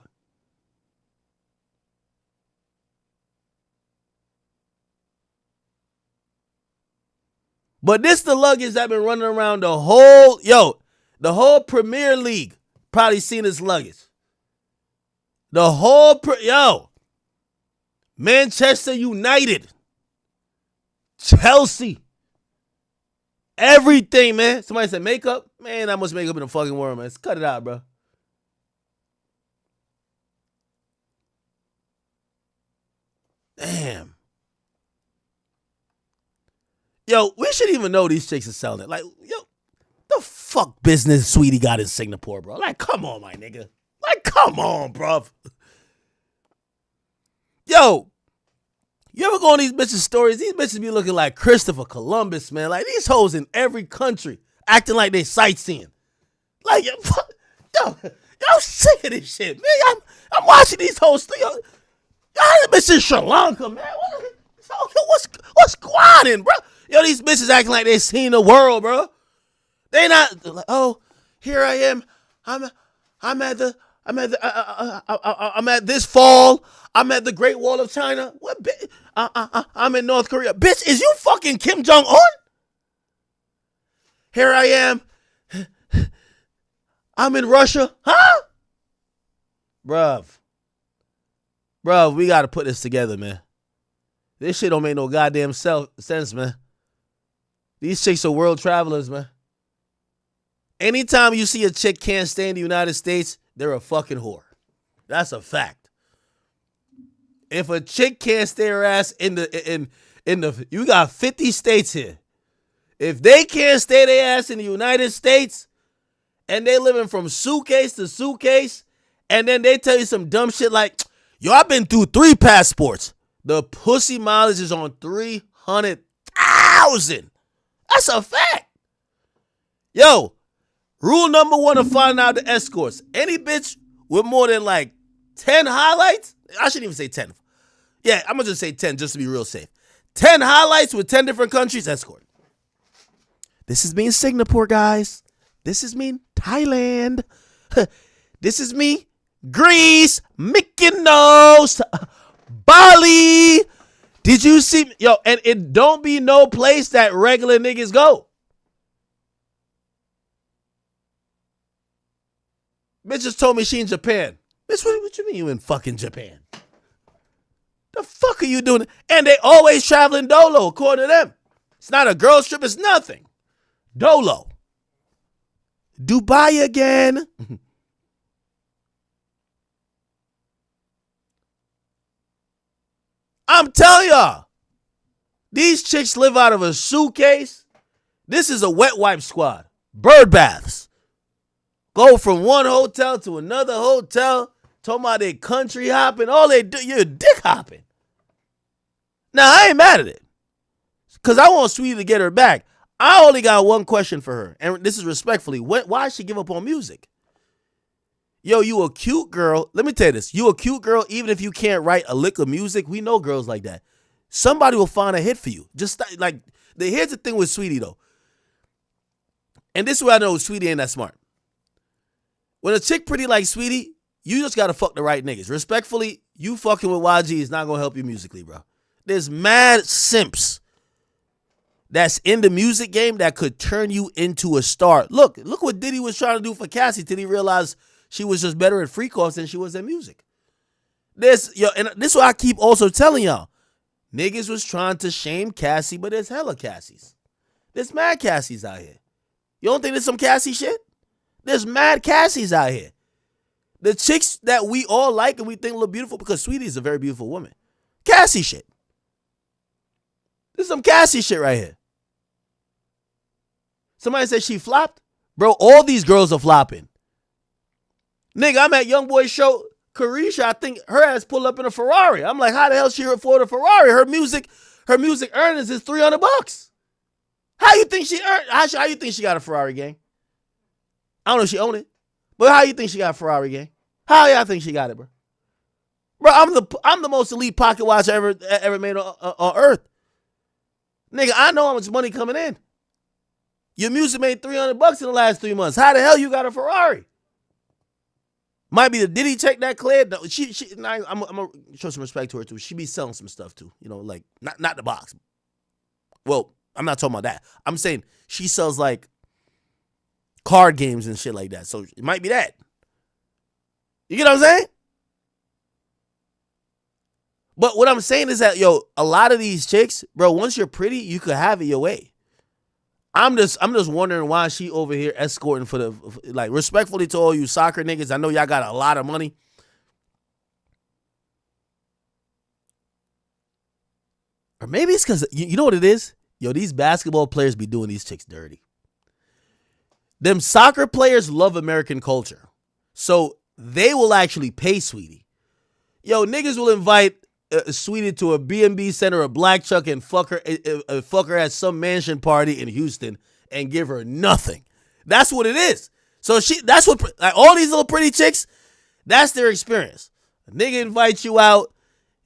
But this the luggage that been running around the whole Premier League probably seen this luggage. The whole, Manchester United, Chelsea, everything, man. Somebody said makeup. Man, that much makeup in the fucking world, man. Let's cut it out, bro. Damn. Yo, we should even know these chicks are selling it. Like, yo, the fuck business Sweetie got in Singapore, bro? Like, come on, my nigga. Like, come on, bro. Yo, you ever go on these bitches' stories? These bitches be looking like Christopher Columbus, man. Like, these hoes in every country acting like they sightseeing. Like, yo, I'm sick of this shit, man. I'm watching these hoes. Y'all bitches in Sri Lanka, man. What's going on, bro? Yo, these bitches acting like they seen the world, bro. They not like, oh, here I am. I'm at this fall. I'm at the Great Wall of China. What? I'm in North Korea. Bitch, is you fucking Kim Jong-un? Here I am. I'm in Russia. Huh? Bruv, we got to put this together, man. This shit don't make no goddamn sense, man. These chicks are world travelers, man. Anytime you see a chick can't stay in the United States, they're a fucking whore. That's a fact. If a chick can't stay her ass in the you got 50 states here. If they can't stay their ass in the United States and they living from suitcase to suitcase, and then they tell you some dumb shit like, yo, I've been through 3 passports. The pussy mileage is on 300,000. That's a fact. Yo, rule number 1 to find out the escorts. Any bitch with more than like 10 highlights, I shouldn't even say 10. Yeah, I'm going to just say 10 just to be real safe. 10 highlights with 10 different countries, escort. This is me in Singapore, guys. This is me in Thailand. This is me, Greece, Mykonos, Bali. Did you see? Yo, and it don't be no place that regular niggas go. Bitch just told me she in Japan. Bitch, what you mean you in fucking Japan? The fuck are you doing? And they always traveling dolo, according to them. It's not a girl strip. It's nothing. Dolo. Dubai again. I'm telling y'all, these chicks live out of a suitcase. This is a wet wipe squad. Bird baths. Go from one hotel to another hotel. Talking about they country hopping. All they do, you're dick hopping. Now, I ain't mad at it. Because I want Sweetie to get her back. I only got one question for her. And this is respectfully. Why she give up on music? Yo, you a cute girl. Let me tell you this. You a cute girl, even if you can't write a lick of music. We know girls like that. Somebody will find a hit for you. Just like, here's the thing with Sweetie, though. And this is where I know Sweetie ain't that smart. When a chick pretty like Sweetie, you just got to fuck the right niggas. Respectfully, you fucking with YG is not going to help you musically, bro. There's mad simps that's in the music game that could turn you into a star. Look what Diddy was trying to do for Cassie till he realized she was just better at freak offs than she was at music. And this is what I keep also telling y'all. Niggas was trying to shame Cassie, but there's hella Cassies. There's mad Cassies out here. You don't think there's some Cassie shit? There's mad Cassies out here. The chicks that we all like and we think look beautiful, because Sweetie is a very beautiful woman. Cassie shit. There's some Cassie shit right here. Somebody said she flopped. Bro, all these girls are flopping. Nigga, I'm at YoungBoy's show. Carisha, I think her ass pulled up in a Ferrari. I'm like, how the hell she afford a Ferrari? Her music earnings is $300. How you think she earned? How you think she got a Ferrari, gang? I don't know if she own it, but how you think she got a Ferrari, gang? How y'all think she got it, bro? Bro, I'm the most elite pocket watch ever made on earth. Nigga, I know how much money coming in. Your music made $300 in the last 3 months. How the hell you got a Ferrari? Might be the Diddy check that cleared. No, I'm gonna show some respect to her too. She be selling some stuff too. You know, like not the box. Well, I'm not talking about that. I'm saying she sells like card games and shit like that. So it might be that. You get what I'm saying? But what I'm saying is that, yo, a lot of these chicks, bro, once you're pretty, you could have it your way. I'm just wondering why she over here escorting for the, like, respectfully to all you soccer niggas. I know y'all got a lot of money. Or maybe it's because, you know what it is? Yo, these basketball players be doing these chicks dirty. Them soccer players love American culture. So they will actually pay Sweetie. Yo, niggas will invite Sweetie to a B&B center, a black truck, and fuck her at some mansion party in Houston and give her nothing. That's what it is. So that's what, like, all these little pretty chicks, that's their experience. A nigga invites you out,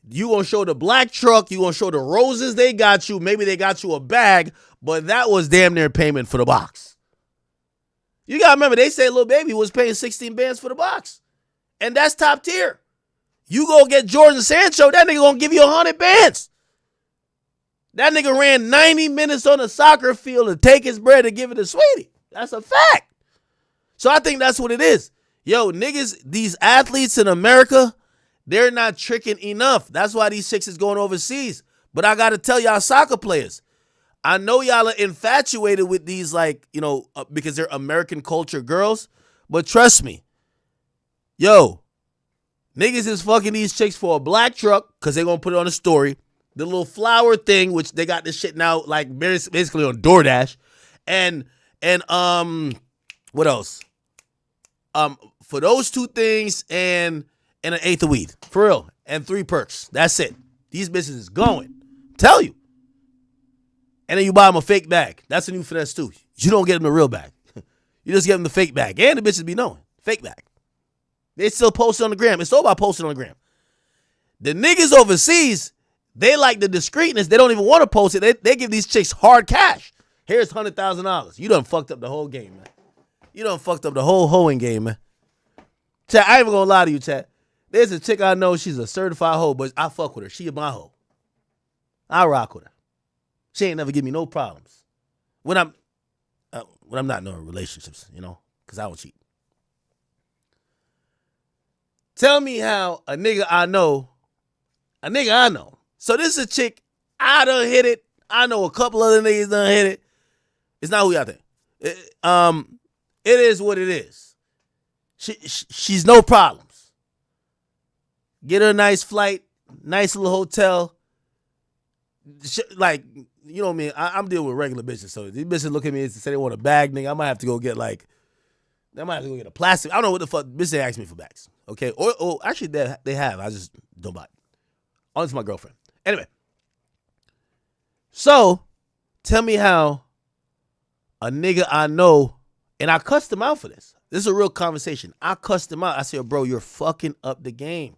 you gonna show the black truck, you gonna show the roses they got you, maybe they got you a bag, but that was damn near payment for the box. You gotta remember, they say Lil Baby was paying 16 bands for the box. And that's top tier. You go get Jordan Sancho, that nigga gonna give you 100 bands. That nigga ran 90 minutes on a soccer field to take his bread and give it to Sweetie. That's a fact. So I think that's what it is. Yo, niggas, these athletes in America, they're not tricking enough. That's why these chicks is going overseas. But I gotta tell y'all soccer players, I know y'all are infatuated with these, like, you know, because they're American culture girls. But trust me, yo, niggas is fucking these chicks for a black truck because they're going to put it on a story. The little flower thing, which they got this shit now, like, basically on DoorDash. And what else? For those two things and an eighth of weed. For real. And 3 perks. That's it. These bitches is going. Tell you. And then you buy them a fake bag. That's a new finesse too. You don't get them the real bag. You just get them the fake bag. And the bitches be knowing. Fake bag. They still post it on the gram. It's all about posting on the gram. The niggas overseas, they like the discreetness. They don't even want to post it. They give these chicks hard cash. Here's $100,000. You done fucked up the whole game, man. You done fucked up the whole hoeing game, man. Chat, I ain't even gonna lie to you, chat. There's a chick I know, she's a certified hoe, but I fuck with her. She my hoe. I rock with her. She ain't never give me no problems. When I'm not in no relationships, you know, because I don't cheat. Tell me how a nigga I know. So this is a chick, I done hit it. I know a couple other niggas done hit it. It's not who y'all think. It is what it is. She's no problems. Get her a nice flight, nice little hotel. Like, you know what I mean? I'm dealing with regular bitches, so these bitches look at me and say they want a bag, nigga. I might have to go get a plastic. I don't know what the fuck. Bitch, they ask me for bags, okay? Or actually, they have. I just don't buy it. Only to my girlfriend. Anyway, so tell me how a nigga I know, and I cussed him out for this. This is a real conversation. I cussed him out. I said, bro, you're fucking up the game.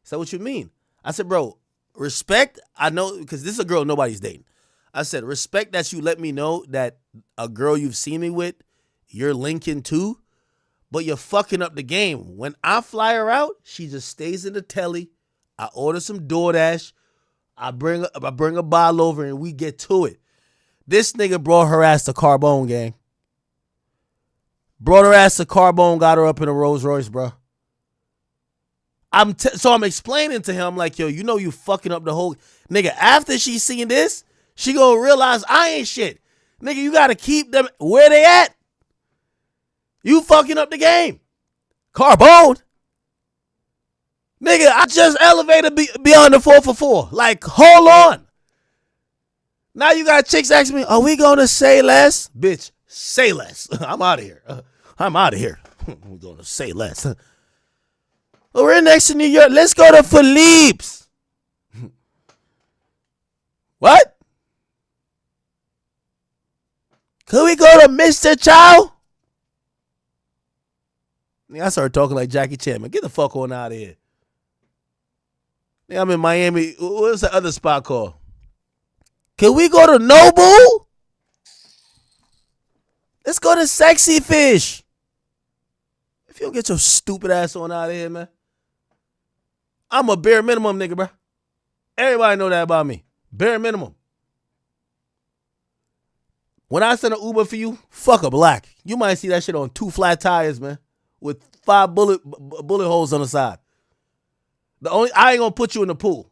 He said, what you mean? I said, bro, respect. I know, because this is a girl nobody's dating. I said, respect that you let me know that a girl you've seen me with, you're linking to, but you're fucking up the game. When I fly her out, she just stays in the telly. I order some DoorDash. I bring a bottle over and we get to it. This nigga brought her ass to Carbone, gang. Brought her ass to Carbone, got her up in a Rolls Royce, bro. So I'm explaining to him, like, yo, you know you fucking up the whole... Nigga, after she seen this, she gonna realize I ain't shit. Nigga, you gotta keep them where they at. You fucking up the game. Carbone. Nigga, I just elevated beyond the 444. Like, hold on. Now you got chicks asking me, are we gonna say less? Bitch, say less. I'm out of here. I'm out of here. We're gonna say less. We're next to New York. Let's go to Philippe's. What? Could we go to Mr. Chow? I started talking like Jackie Chan, man. Get the fuck on out of here. I'm in Miami. What's the other spot called? Can we go to Nobu? Let's go to Sexy Fish. If you don't get your stupid ass on out of here, man. I'm a bare minimum nigga, bro. Everybody know that about me. Bare minimum. When I send an Uber for you, fuck a black. You might see that shit on 2 flat tires, man, with 5 bullet holes on the side. I ain't gonna put you in the pool,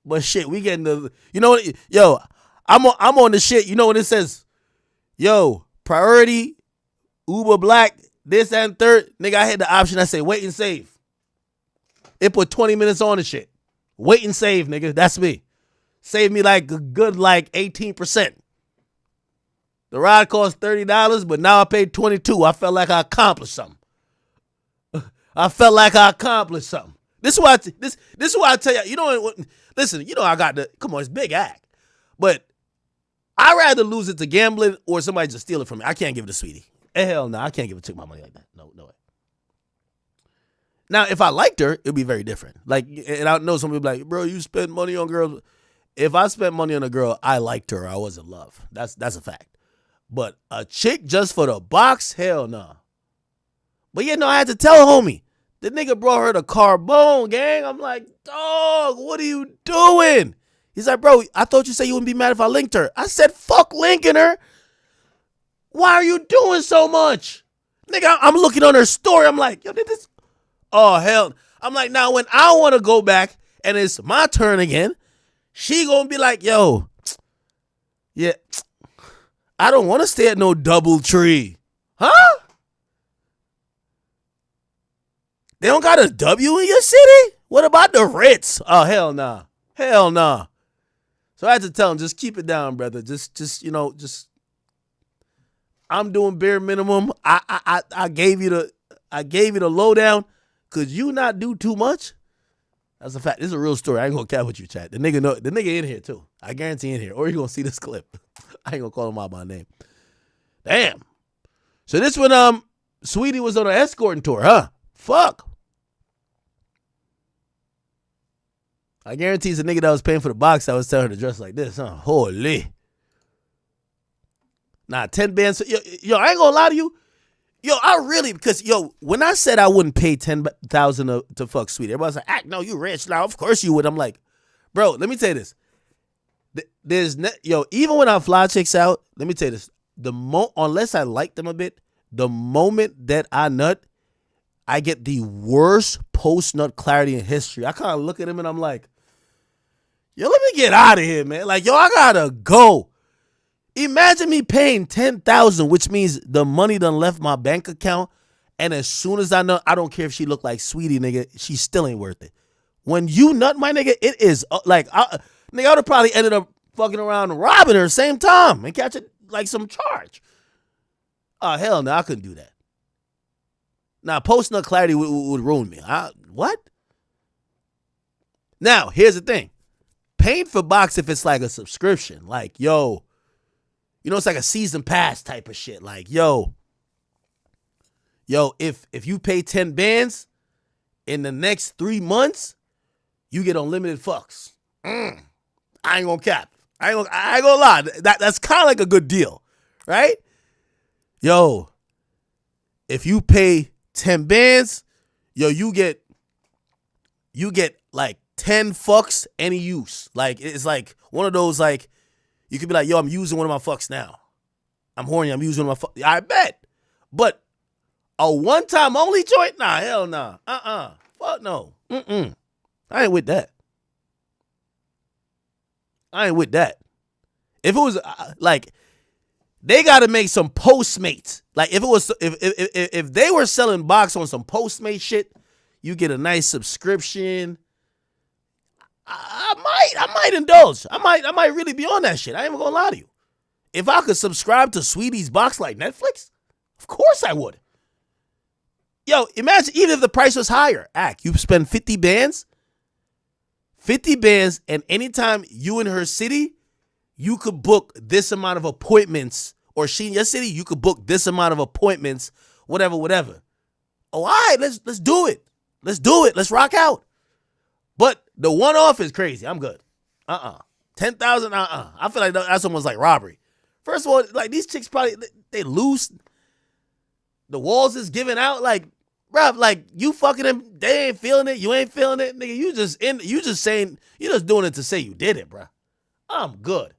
but shit, we getting the. You know what? Yo, I'm on the shit. You know when it says, yo, priority, Uber Black, this and third, nigga, I hit the option. I say wait and save. It put 20 minutes on the shit. Wait and save, nigga. That's me. Save me like a good 18%. The ride cost $30, but now I paid $22. I felt like I accomplished something. This is why this is why I tell you. You know what? Listen. You know I got the. Come on, it's big act, but I'd rather lose it to gambling or somebody just steal it from me. I can't give it to Sweetie. Hell no, I can't give it to my money like that. No way. Now, if I liked her, it'd be very different. Like, and I know some people be like, bro, you spend money on girls. If I spent money on a girl, I liked her. I was in love. That's a fact. But a chick just for the box, hell no. But yeah, no, I had to tell homie. The nigga brought her to Carbone, gang. I'm like, dog, what are you doing? He's like, bro, I thought you said you wouldn't be mad if I linked her. I said, fuck linking her. Why are you doing so much? Nigga, I'm looking on her story. I'm like, yo, did this? Oh, hell. I'm like, now when I want to go back and it's my turn again, she gonna be like, yo, yeah, I don't want to stay at no DoubleTree. Huh? They don't got a W in your city? What about the Ritz? Oh, hell nah. Hell nah. So I had to tell him, just keep it down, brother. Just I'm doing bare minimum. I gave you the lowdown. Could you not do too much? That's a fact. This is a real story. I ain't gonna cap with you, chat. The nigga in here too. I guarantee in here. Or you gonna see this clip. I ain't gonna call him out by name. Damn. So this when Sweetie was on an escorting tour, huh? Fuck. I guarantee it's a nigga that was paying for the box that was telling her to dress like this, huh? Holy. Nah, 10 bands. Yo, I ain't gonna lie to you. Yo, I really, because, yo, when I said I wouldn't pay $10,000 to fuck Sweetie, everybody's like, no, you rich. Now, of course you would. I'm like, bro, let me tell you this. Even when I fly chicks out, let me tell you this. Unless I like them a bit, the moment that I nut, I get the worst post-nut clarity in history. I kind of look at him and I'm like, Yo, let me get out of here, man. Like, yo, I gotta go. Imagine me paying $10,000, which means the money done left my bank account. And as soon as I know, I don't care if she look like Sweetie, nigga, she still ain't worth it. When you nut my nigga, it is like, nigga, I would have probably ended up fucking around and robbing her same time and catch it like some charge. Oh, hell no, I couldn't do that. Now, post-nut clarity would ruin me. What? Now, here's the thing. Paying for box if it's like a subscription. Like, yo, you know, it's like a season pass type of shit. Like, yo, if you pay 10 bands in the next 3 months, you get unlimited fucks. I ain't gonna cap. I ain't gonna lie. That's kind of like a good deal, right? Yo, if you pay 10 bands, yo, you get like 10 fucks any use. Like, it's like one of those, like, you could be like, yo, I'm using one of my fucks now. I'm horny, I'm using one of my fucks. I bet. But a one-time only joint? Nah, hell nah. Fuck no. I ain't with that. If it was, like, they got to make some Postmates. Like, if they were selling box on some Postmate shit, you get a nice subscription. I might indulge. I might really be on that shit. I ain't even gonna lie to you. If I could subscribe to Sweetie's box like Netflix, of course I would. Yo, imagine even if the price was higher. You spend 50 bands, and anytime you in her city, you could book this amount of appointments, or she in your city, you could book this amount of appointments, whatever. Oh, all right, let's do it. Let's rock out. But the one-off is crazy. I'm good. 10,000, I feel like that's almost like robbery. First of all, like, these chicks probably, they loose. The walls is giving out. Like, bruh, like, you fucking them, they ain't feeling it. You ain't feeling it. Nigga, you just doing it to say you did it, bruh. I'm good.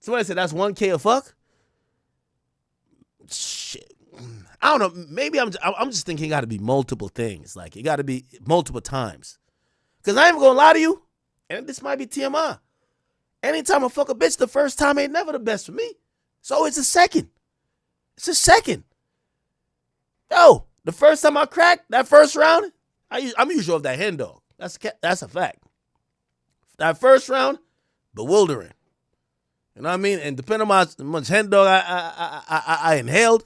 Somebody said that's 1K a fuck? Shit. I don't know. Maybe I'm just thinking it got to be multiple things. Like, it got to be multiple times. Because I ain't going to lie to you, and this might be TMI. Anytime I fuck a bitch, the first time ain't never the best for me. So it's a second. Yo, the first time I cracked, that first round, I'm usually off that hen dog. That's a fact. That first round, bewildering. You know what I mean? And depending on how much hen dog I inhaled,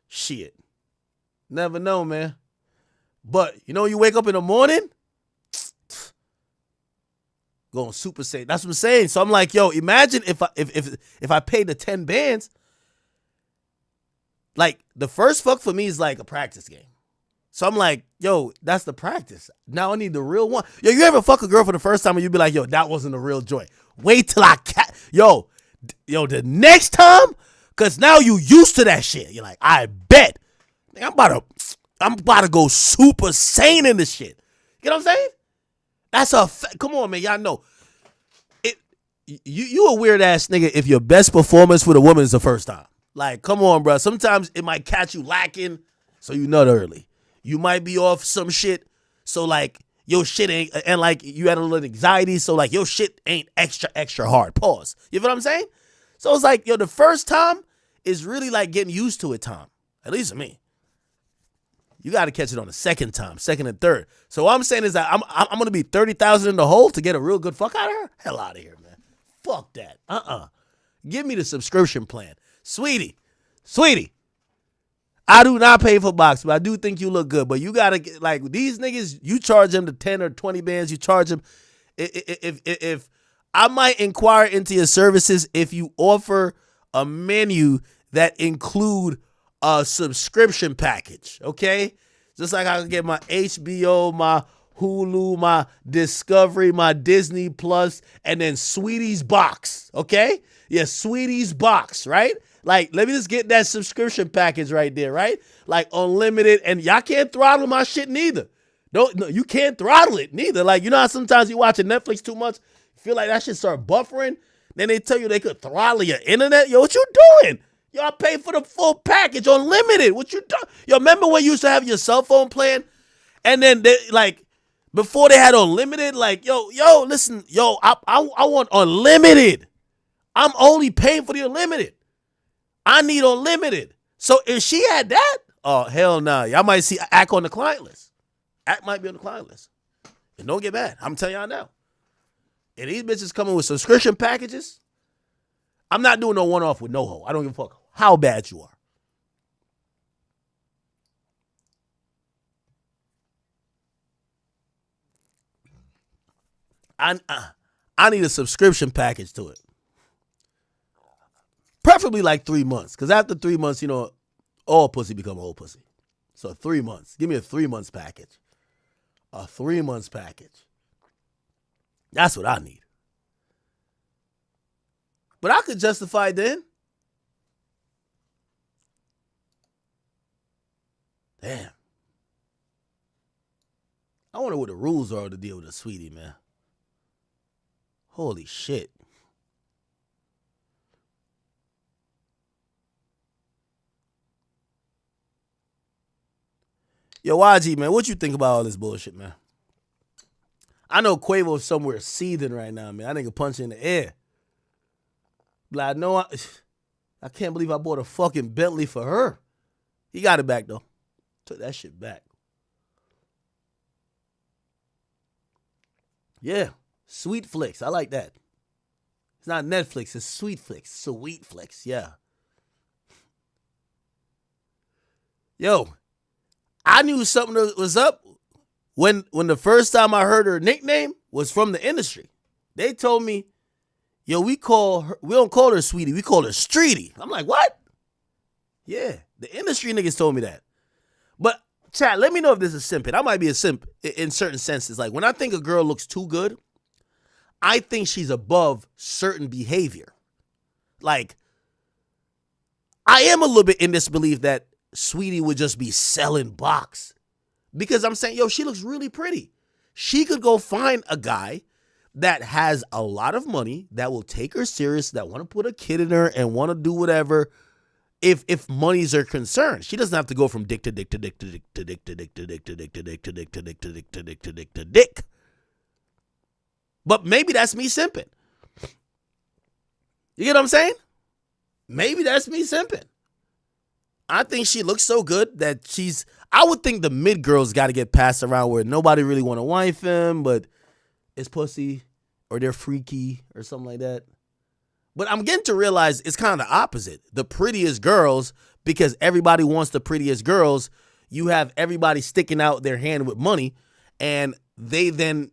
shit. Never know, man. But, you know, you wake up in the morning, going Super Saiyan. That's what I'm saying. So I'm like, yo, imagine if I paid the 10 bands, like, the first fuck for me is like a practice game. So I'm like, yo, that's the practice. Now I need the real one. Yo, you ever fuck a girl for the first time and you be like, yo, that wasn't a real joint. Wait till yo, the next time, because now you used to that shit. You're like, I bet. I'm about to go Super Saiyan in this shit. You know what I'm saying? That's come on, man. Y'all know. You a weird ass nigga if your best performance with a woman is the first time. Like, come on, bro. Sometimes it might catch you lacking, so you nut early. You might be off some shit, so like your shit ain't, and like you had a little anxiety, so like your shit ain't extra hard. Pause. You know what I'm saying? So it's like, yo, the first time is really like getting used to it time. At least for me. You got to catch it on the second time, second and third. So what I'm saying is that I'm gonna be 30,000 in the hole to get a real good fuck out of her. Hell out of here, man. Fuck that. Give me the subscription plan. Sweetie, I do not pay for box, but I do think you look good. But you gotta get, like, these niggas, you charge them the 10 or 20 bands, you charge them. If I might inquire into your services if you offer a menu that include a subscription package, okay? Just like I can get my HBO, my Hulu, my Discovery, my Disney Plus, and then Sweetie's box, okay? Yeah, Sweetie's box, right? Like, let me just get that subscription package right there, right? Like, unlimited, and y'all can't throttle my shit neither. No, you can't throttle it neither. Like, you know how sometimes you watching Netflix too much, feel like that shit start buffering, then they tell you they could throttle your internet. Yo, what you doing? Y'all pay for the full package, unlimited. What you doing? Yo, remember when you used to have your cell phone plan, and then they, like, Before they had unlimited, like, yo, listen, yo, I want unlimited. I'm only paying for the unlimited. I need unlimited. So if she had that, oh, hell no. Y'all might see Act on the client list. Act might be on the client list. And don't get mad. I'm telling y'all now. And these bitches coming with subscription packages, I'm not doing no one-off with no hoe. I don't give a fuck how bad you are. I need a subscription package to it. Preferably like 3 months. Because after 3 months, you know, all pussy become old pussy. So 3 months. Give me a 3 months package. A 3 months package. That's what I need. But I could justify it then. Damn. I wonder what the rules are to deal with a sweetie, man. Holy shit. Yo, YG, man, what you think about all this bullshit, man? I know Quavo's somewhere seething right now, man. I think a punch in the air. But I know I can't believe I bought a fucking Bentley for her. He got it back, though. Took that shit back. Yeah. Sweet flicks. I like that. It's not Netflix. It's Sweet flicks. Sweet flicks. Yeah. Yo, I knew something was up when the first time I heard her nickname was from the industry. They told me, yo, we don't call her Sweetie. We call her Streety. I'm like, what? Yeah. The industry niggas told me that. But, chat, let me know if this is simping. I might be a simp in certain senses. Like, when I think a girl looks too good, I think she's above certain behavior. Like, I am a little bit in disbelief that Sweetie would just be selling box. Because I'm saying, yo, she looks really pretty. She could go find a guy that has a lot of money, that will take her serious, that want to put a kid in her and want to do whatever if monies are concerned. She doesn't have to go from dick to dick to dick to dick to dick to dick to dick to dick to dick to dick to dick to dick to dick to dick to dick. But maybe that's me simping. You get what I'm saying? Maybe that's me simping. I think she looks so good that I would think the mid girls got to get passed around where nobody really want to wife him, but it's pussy or they're freaky or something like that. But I'm getting to realize it's kind of the opposite. The prettiest girls, because everybody wants the prettiest girls, you have everybody sticking out their hand with money, and they then,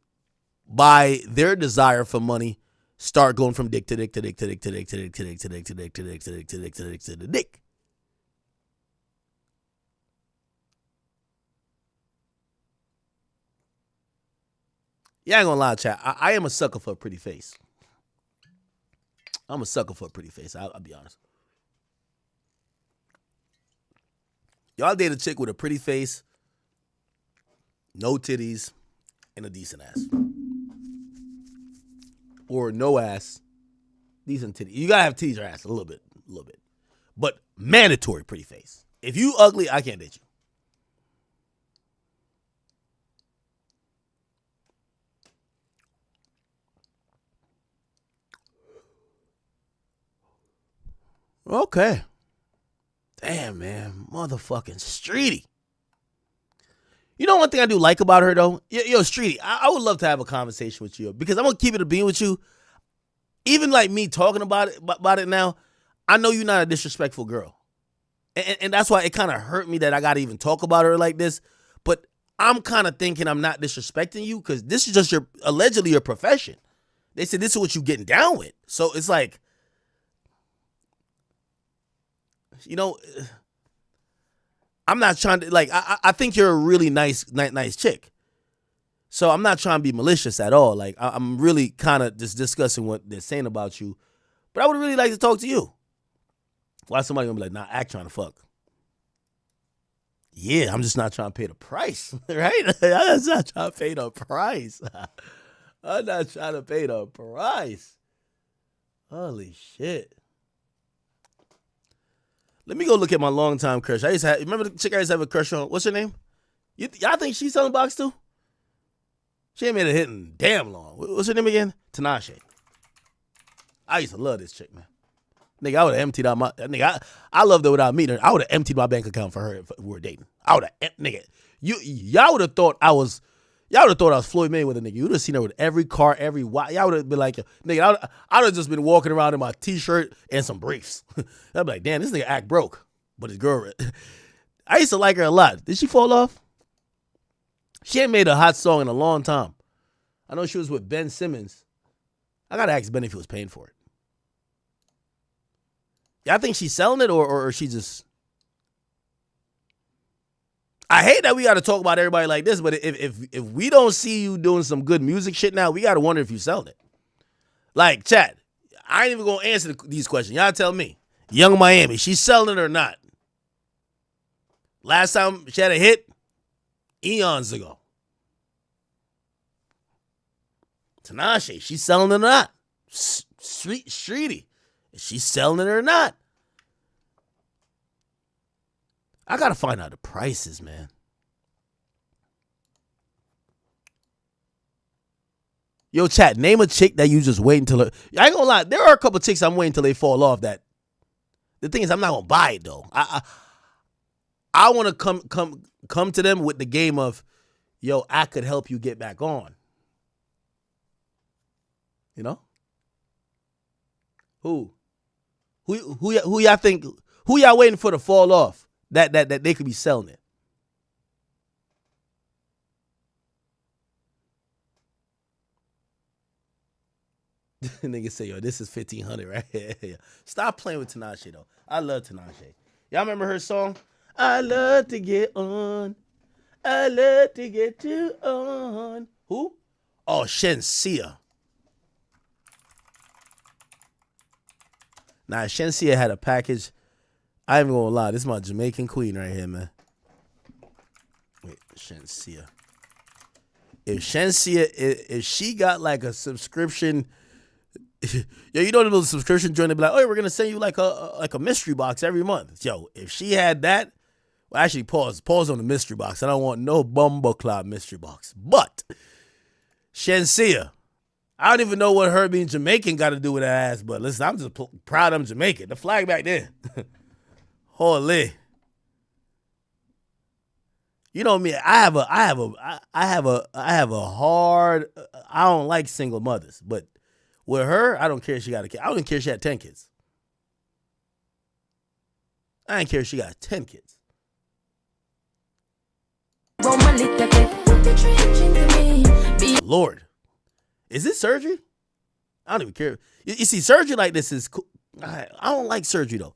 by their desire for money, start going from dick to dick to dick to dick to dick to dick to dick to dick to dick to dick to dick to dick to dick to the dick. Yeah, I ain't gonna lie, chat. I am a sucker for a pretty face. I'm a sucker for a pretty face. I'll be honest. Y'all date a chick with a pretty face, no titties, and a decent ass. Or no ass, decent titties. You gotta have titties or ass a little bit. But mandatory pretty face. If you ugly, I can't date you. Okay. Damn, man. Motherfucking Streety. You know one thing I do like about her, though? Yo, Streety, I would love to have a conversation with you. Because I'm going to keep it a bean with you. Even like me talking about it now, I know you're not a disrespectful girl. And that's why it kind of hurt me that I got to even talk about her like this. But I'm kind of thinking I'm not disrespecting you because this is just allegedly your profession. They said this is what you're getting down with. So it's like, you know, I'm not trying to, like, I think you're a really nice chick. So I'm not trying to be malicious at all. Like, I'm really kind of just discussing what they're saying about you. But I would really like to talk to you. Why somebody gonna be like, nah, Act trying to fuck? Yeah, I'm just not trying to pay the price, right? I'm just not trying to pay the price. I'm not trying to pay the price. Holy shit. Let me go look at my longtime crush. Remember the chick I used to have a crush on? What's her name? Y'all think she's selling box too? She ain't made a hit in damn long. What's her name again? Tinashe. I used to love this chick, man. Nigga, I would have emptied out my nigga. I loved her without meeting her. I would have emptied my bank account for her if we were dating. I would have nigga. Y'all would have thought I was Floyd Mayweather, nigga. You would have seen her with every car, every watch. Y'all would have been like, nigga, I would have just been walking around in my t-shirt and some briefs. I'd be like, damn, this nigga act broke. But his girl, I used to like her a lot. Did she fall off? She ain't made a hot song in a long time. I know she was with Ben Simmons. I gotta ask Ben if he was paying for it. Yeah, I think she's selling it or she just. I hate that we gotta talk about everybody like this, but if we don't see you doing some good music shit now, we gotta wonder if you selling it. Like, chat, I ain't even gonna answer these questions. Y'all tell me. Young Miami, she's selling it or not? Last time she had a hit, eons ago. Tinashe, she's selling it or not? Streety, is she selling it or not? I gotta find out the prices, man. Yo, chat, name a chick that you just wait until her. I ain't gonna lie, there are a couple chicks I'm waiting until they fall off. That the thing is, I'm not gonna buy it though. I want to come to them with the game of, yo, I could help you get back on. You know? Who y'all think? Who y'all waiting for to fall off? That they could be selling it. Nigga say, yo, this is 1500 right here. Stop playing with Tinashe though. I love Tinashe. Y'all remember her song? I love to get on. I love to get you on. Who? Oh, Shensia. Nah, Shensia had a package. I ain't even gonna lie. This is my Jamaican queen right here, man. Wait, Shensia. If she got like a subscription, yo, you know the little subscription joint, they be like, oh, we're gonna send you like a mystery box every month. Yo, if she had that, well, actually, pause on the mystery box. I don't want no Bumbleclot mystery box. But Shensia, I don't even know what her being Jamaican got to do with that ass. But listen, I'm just proud I'm Jamaican. The flag back there, holy. You know me. I have a hard. I don't like single mothers, but with her, I don't care if she got a kid. I don't care if she had 10 kids. I don't care if she got 10 kids. Lord, is this surgery? I don't even care. You see, surgery like this is cool. I don't like surgery though.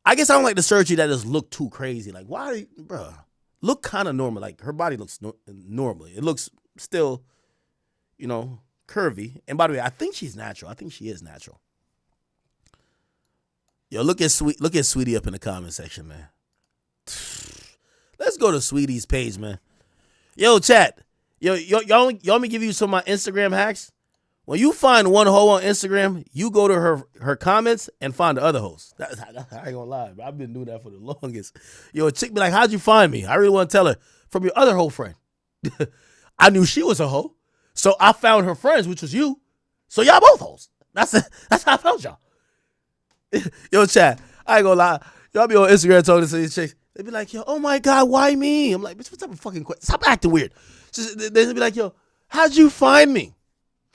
I guess I don't like the surgery that just look too crazy. Like, why, bro? Look kind of normal. Like her body looks normal. It looks still, curvy. And by the way, I think she's natural. I think she is natural. Yo, look at Sweetie up in the comment section, man. Let's go to Sweetie's page, man. Yo, chat. Yo, y'all want me to give you some of my Instagram hacks? When you find one hoe on Instagram, you go to her comments and find the other hoes. I ain't gonna lie, bro. I've been doing that for the longest. Yo, a chick be like, how'd you find me? I really want to tell her, from your other hoe friend. I knew she was a hoe, so I found her friends, which was you. So y'all both hoes. That's how I found y'all. Yo, chat, I ain't gonna lie. Y'all be on Instagram talking to these chicks. They be like, yo, oh my God, why me? I'm like, bitch, what's up with fucking question? Stop acting weird. They be like, yo, how'd you find me?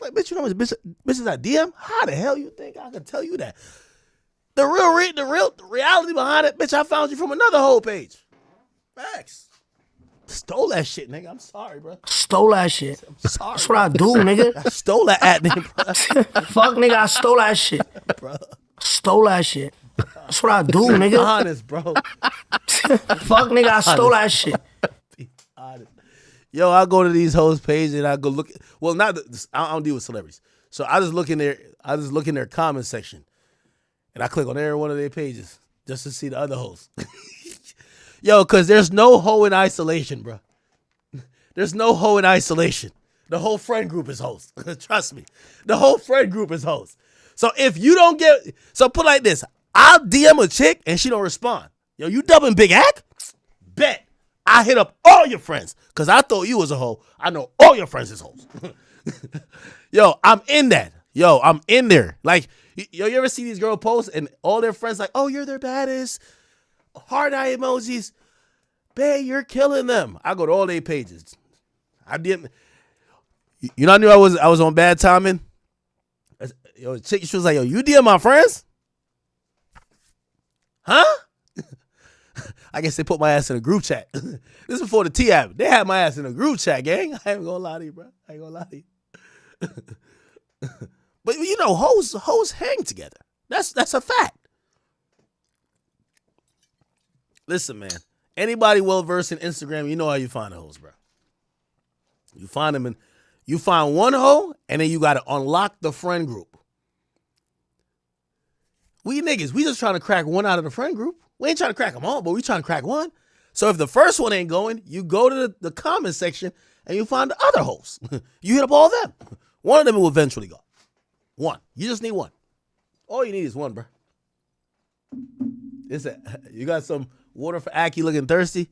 I'm like, bitch, you know how much bitches I DM? How the hell you think I can tell you that? The real reality behind it, bitch, I found you from another whole page. Facts. Stole that shit, nigga. I'm sorry, bro. Stole that shit. I'm sorry. That's what I do, nigga. I stole that at nigga, bro. Fuck, nigga, I stole that shit. Bro. Stole that shit. That's what I do, nigga. Honest, bro. Fuck, nigga, I stole that shit. Be honest. Yo, I go to these hoes' pages and I go look. Well, I don't deal with celebrities, so I just look in their comment section, and I click on every one of their pages just to see the other hoes. Yo, cause there's no hoe in isolation, bro. There's no hoe in isolation. The whole friend group is hoes. Trust me, the whole friend group is hoes. So if you don't put it like this, I'll DM a chick and she don't respond. Yo, you dubbing Big Ack? Bet I hit up all your friends because I thought you was a hoe. I know all your friends is hoes. Yo, I'm in that. Yo, I'm in there. Like, yo, you ever see these girl posts and all their friends like, oh, you're their baddest. Heart eye emojis. Babe, you're killing them. I go to all their pages. I didn't. You know, I knew I was on bad timing. Yo, chick, she was like, yo, you DM my friends? Huh? I guess they put my ass in a group chat. This is before the T app. They had my ass in a group chat, gang. I ain't gonna lie to you, bro. I ain't gonna lie to you. But you know, hoes hang together. That's a fact. Listen, man. Anybody well versed in Instagram, you know how you find the hoes, bro. You find them you find one hoe, and then you gotta unlock the friend group. We niggas, we just trying to crack one out of the friend group. We ain't trying to crack them all, but we trying to crack one. So if the first one ain't going, you go to the comment section and you find the other hoes. You hit up all them. One of them will eventually go. One. You just need one. All you need is one, bro. You got some water for Aki looking thirsty?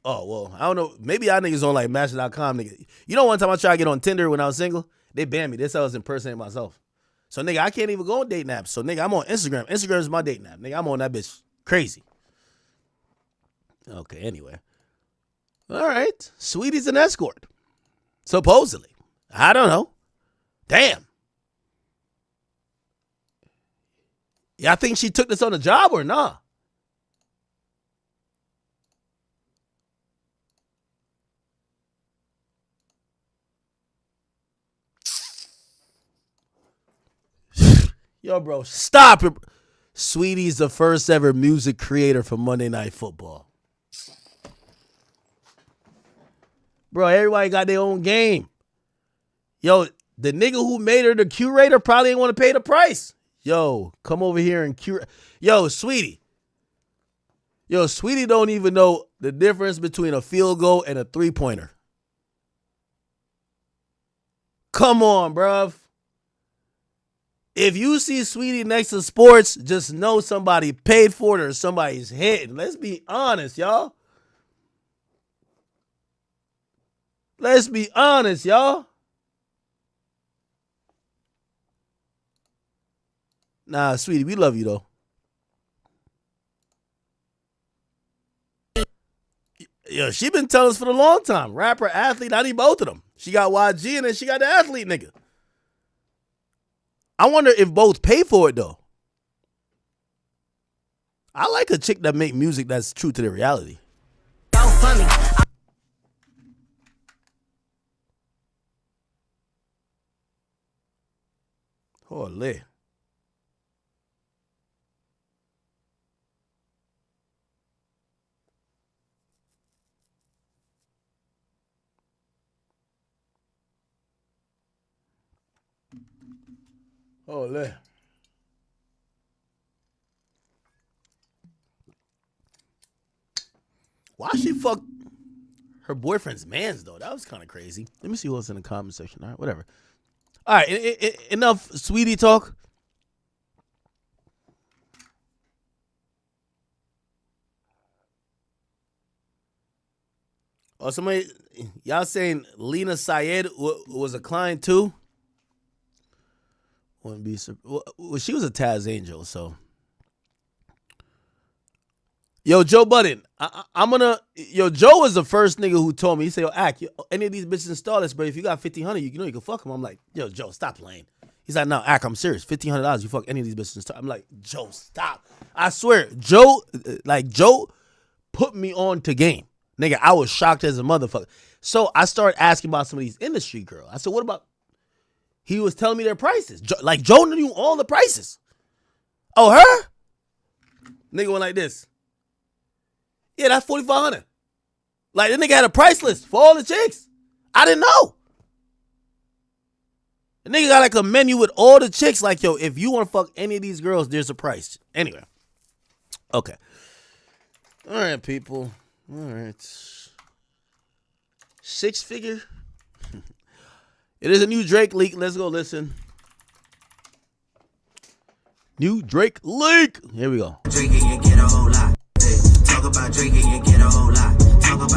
Oh, well, I don't know. Maybe y'all niggas on like Match.com, nigga. You know, one time I tried to get on Tinder when I was single, they banned me. They said I was impersonating myself. So, nigga, I can't even go on dating apps. So, nigga, I'm on Instagram. Instagram is my dating app. Nigga, I'm on that bitch. Crazy. Okay, anyway. All right. Sweetie's an escort. Supposedly. I don't know. Damn. Yeah, I think she took this on the job or nah? Yo, bro, stop it. Sweetie's the first ever music creator for Monday Night Football. Bro, everybody got their own game. Yo, the nigga who made her the curator probably ain't want to pay the price. Yo, come over here and curate. Yo, Sweetie. Yo, Sweetie don't even know the difference between a field goal and a three-pointer. Come on, bruv. If you see Sweetie next to sports, just know somebody paid for it or somebody's hitting. Let's be honest, y'all. Let's be honest, y'all. Nah, Sweetie, we love you, though. Yo, she been telling us for a long time. Rapper, athlete, I need both of them. She got YG and then she got the athlete nigga. I wonder if both pay for it, though. I like a chick that make music that's true to the reality. Holy. Holy. Why she fuck her boyfriend's mans, though? That was kind of crazy. Let me see what's in the comment section. All right, whatever. All right, enough Sweetie talk. Oh, somebody, y'all saying Lena Syed was a client too? Wouldn't be. Well, she was a Taz Angel, so. Yo, Joe Budden, I'm gonna. Yo, Joe was the first nigga who told me. He said, "Yo, Ack, any of these bitches install this, but if you got $1,500, you know you can fuck them." I'm like, "Yo, Joe, stop playing." He's like, "No, Ack, I'm serious. $1,500, you fuck any of these bitches install." I'm like, "Joe, stop." I swear, Joe put me on to game, nigga. I was shocked as a motherfucker. So I started asking about some of these industry girls. I said, "What about?" He was telling me their prices. Like, Joe knew all the prices. Oh, her? Nigga went like this. Yeah, that's $4,500. Like, the nigga had a price list for all the chicks. I didn't know. The nigga got like a menu with all the chicks. Like, yo, if you want to fuck any of these girls, there's a price. Anyway. Okay. All right, people. All right. 6-figure. It is a new Drake leak. Let's go listen. New Drake leak. Here we go. Drake and you get a whole lot. Talk about Drake and you get a whole lot. Talk about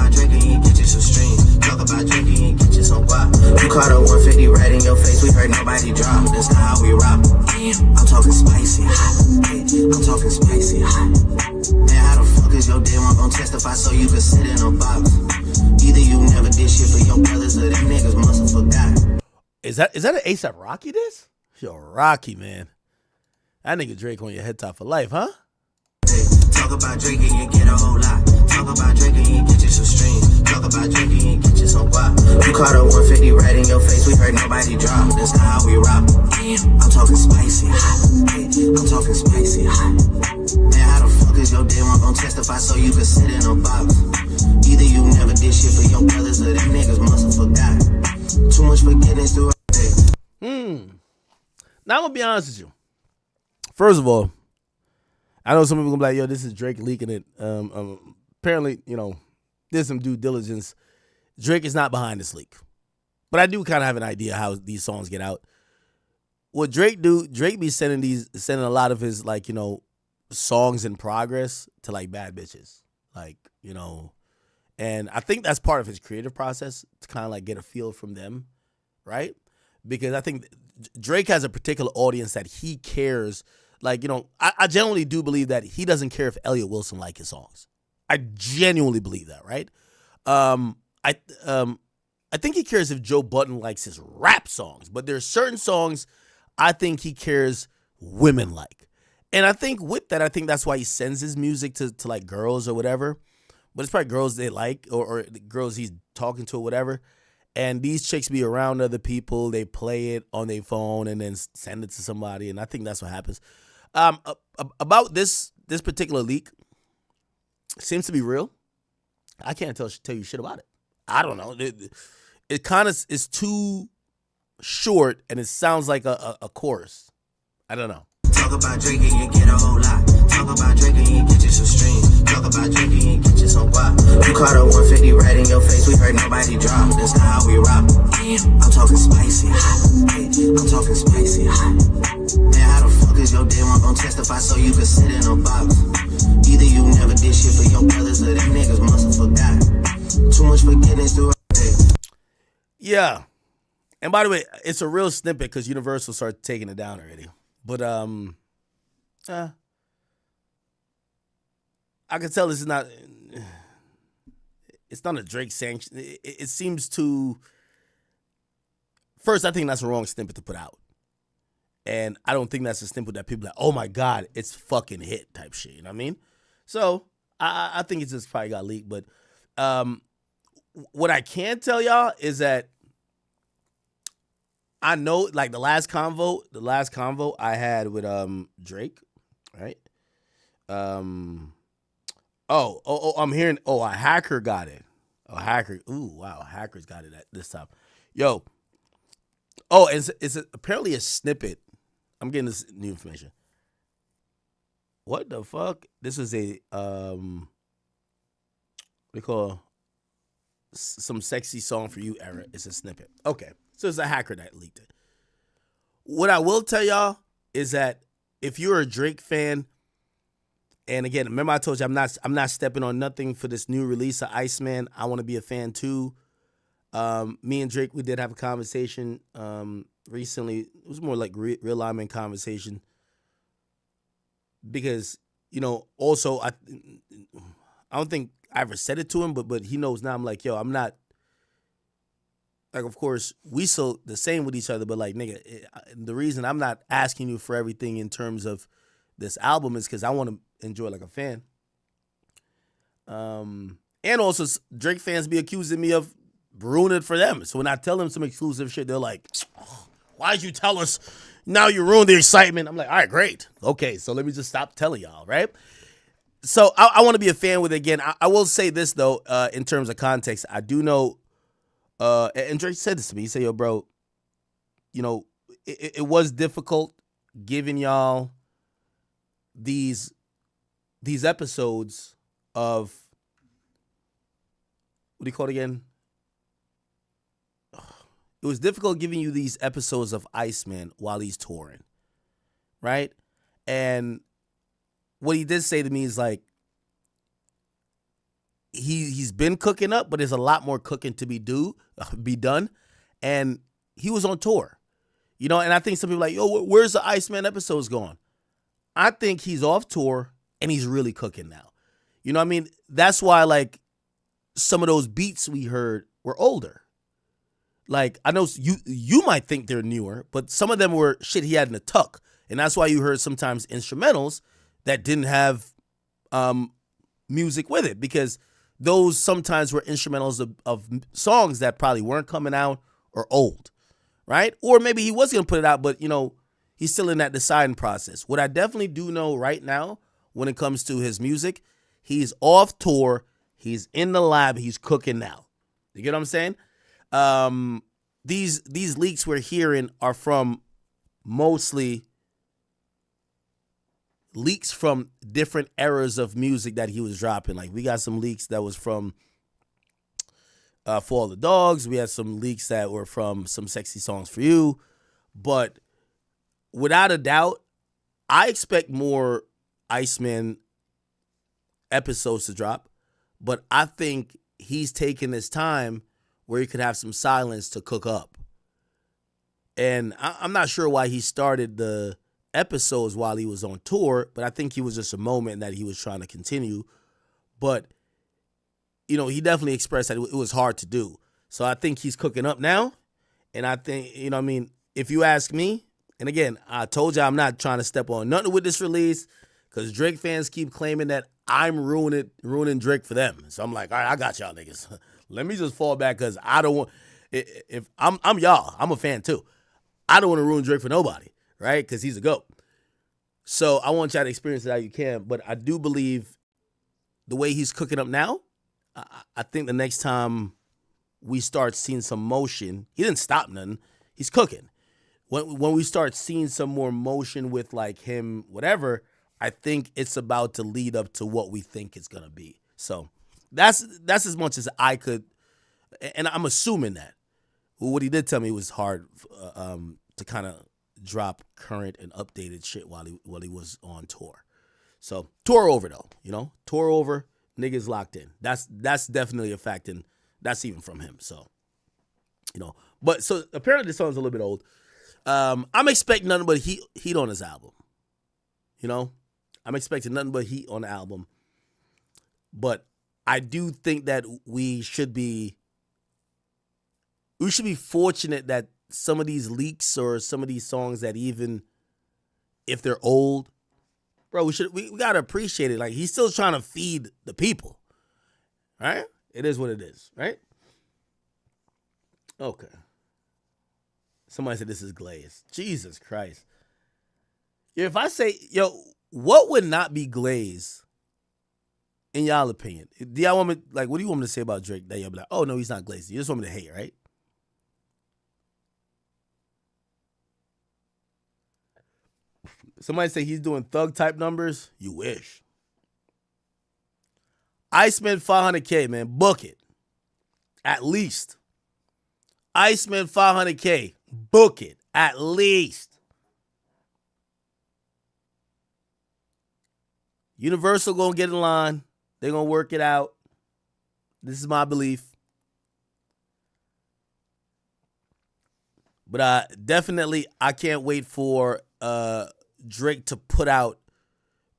fuckers your day one gon' testify so you can sit in a box. Either you never did shit for your brothers or them niggas must have forgot. Is that an ASAP Rocky this? Yo, Rocky, man. That nigga Drake on your head top for life, huh? Hey, talk about Drake and you get a whole lot. Talk about Drake and you get you some streams. Talk about Drake and you get you some guap. You caught a 150 right in your face. We heard nobody drop. That's not how we rock. Damn, I'm talking spicy hot. Hey, I'm talking spicy hot. Man, how the fuck is your day one gon' testify so you can sit in a box? Either you never did shit for your brothers or them niggas must have forgot. Too much forgiveness through. Now I'm gonna be honest with you. First of all, I know some people gonna be like, "Yo, this is Drake leaking it." Apparently, there's some due diligence. Drake is not behind this leak, but I do kind of have an idea how these songs get out. What Drake do? Drake be sending a lot of his songs in progress to like bad bitches, and I think that's part of his creative process to kind of like get a feel from them, right? Because I think Drake has a particular audience that he cares. I genuinely do believe that he doesn't care if Elliott Wilson like his songs. I genuinely believe that, right? I think he cares if Joe Budden likes his rap songs, but there's certain songs I think he cares women like. And I think with that, I think that's why he sends his music to like girls or whatever. But it's probably girls they like or the girls he's talking to or whatever. And these chicks be around other people. They play it on their phone and then send it to somebody. And I think that's what happens. About this particular leak, seems to be real. I can't tell you shit about it. I don't know. It kind of is too short and it sounds like a chorus. I don't know. Talk about Drake and you get a whole lot. Talk about Drake and you get you some streams. Talk about Drake and you get you some guap. You caught a 150 right in your face. We heard nobody drop. That's not how we rock. Damn, I'm talking spicy hot. Hey, I'm talking spicy hot. Man, how the fuck is your day one gon' testify so you can sit in a box? Either you never did shit for your brothers or them niggas must have forgot. Too much forgiveness through. Yeah. And by the way, it's a real snippet because Universal started taking it down already. But I can tell this is not. It's not a Drake sanction. It seems to. First, I think that's the wrong snippet to put out, and I don't think that's a snippet that people are like, oh my god, it's fucking hit type shit. You know what I mean? So I think it just probably got leaked. But what I can tell y'all is that I know, like the last convo I had with Drake, right? I'm hearing. Oh, a hacker got it. A hacker. Ooh, wow, a hacker's got it at this time. Yo. Oh, it's apparently a snippet. I'm getting this new information. What the fuck? This is a we call some sexy song for you era. It's a snippet. Okay. So it's a hacker that leaked it. What I will tell y'all is that if you're a Drake fan, and again, remember I told you I'm not stepping on nothing for this new release of Iceman. I want to be a fan too. Me and Drake, we did have a conversation recently. It was more like realignment conversation because also I don't think I ever said it to him, but he knows now. I'm like, yo, I'm not. Like, of course, we still the same with each other, but like, nigga, the reason I'm not asking you for everything in terms of this album is because I want to enjoy like a fan. And also, Drake fans be accusing me of ruining it for them. So when I tell them some exclusive shit, they're like, oh, why'd you tell us? Now you ruined the excitement. I'm like, all right, great. Okay, so let me just stop telling y'all, right? So I want to be a fan with it again. I will say this, though, in terms of context. I do know, and Drake said this to me. He said, yo, bro, it was difficult giving y'all these episodes of, what do you call it again? It was difficult giving you these episodes of Iceman while he's touring, right? And what he did say to me is like, he's been cooking up, but there's a lot more cooking to be done. And he was on tour, and I think some people are like, yo, where's the Iceman episodes going? I think he's off tour and he's really cooking now. You know what I mean? That's why, like, some of those beats we heard were older. Like, I know you might think they're newer, but some of them were shit he had in the tuck. And that's why you heard sometimes instrumentals that didn't have music with it, because those sometimes were instrumentals of songs that probably weren't coming out or old, right? Or maybe he was going to put it out, but, you know, he's still in that deciding process. What I definitely do know right now when it comes to his music, he's off tour, he's in the lab, he's cooking now. You get what I'm saying? These leaks we're hearing are from mostly leaks from different eras of music that he was dropping. Like, we got some leaks that was from For All the Dogs. We had some leaks that were from Some Sexy Songs for You. But without a doubt, I expect more Iceman episodes to drop. But I think he's taking this time where he could have some silence to cook up. And I'm not sure why he started the episodes while he was on tour, but I think he was just a moment that he was trying to continue. But, you know, he definitely expressed that it was hard to do. So I think he's cooking up now. And I think, you know what I mean, if you ask me, and again, I told you I'm not trying to step on nothing with this release, because Drake fans keep claiming that I'm ruining Drake for them. So I'm like, all right, I got y'all niggas. Let me just fall back, because I don't want, if I'm y'all, I'm a fan too. I don't want to ruin Drake for nobody, right? Because he's a GOAT. So I want y'all to experience it how you can. But I do believe the way he's cooking up now, I think the next time we start seeing some motion, he didn't stop nothing. He's cooking. When we start seeing some more motion with, like, him, whatever, I think it's about to lead up to what we think it's going to be. So that's as much as I could, and I'm assuming that. What he did tell me was hard to kind of drop current and updated shit while he was on tour. So tour over though, you know, tour over, niggas locked in. That's definitely a fact, and that's even from him. So, you know, but so apparently this song's a little bit old. I'm expecting nothing but heat on his album. You know, I'm expecting nothing but heat on the album. But I do think that we should be fortunate that some of these leaks or some of these songs that, even if they're old, bro, we gotta appreciate it. Like, he's still trying to feed the people, right? It is what it is, right? Okay. Somebody said this is glaze. Jesus Christ. If I say, yo, what would not be glaze in y'all opinion? Do y'all want me, like, what do you want me to say about Drake that y'all be like, oh no, he's not glazed? You just want me to hate, right? Somebody say he's doing thug type numbers. You wish. Iceman 500K, man. Book it. At least. Iceman 500K. Book it. At least. Universal gonna get in line. They're gonna work it out. This is my belief. But definitely, I can't wait for Drake to put out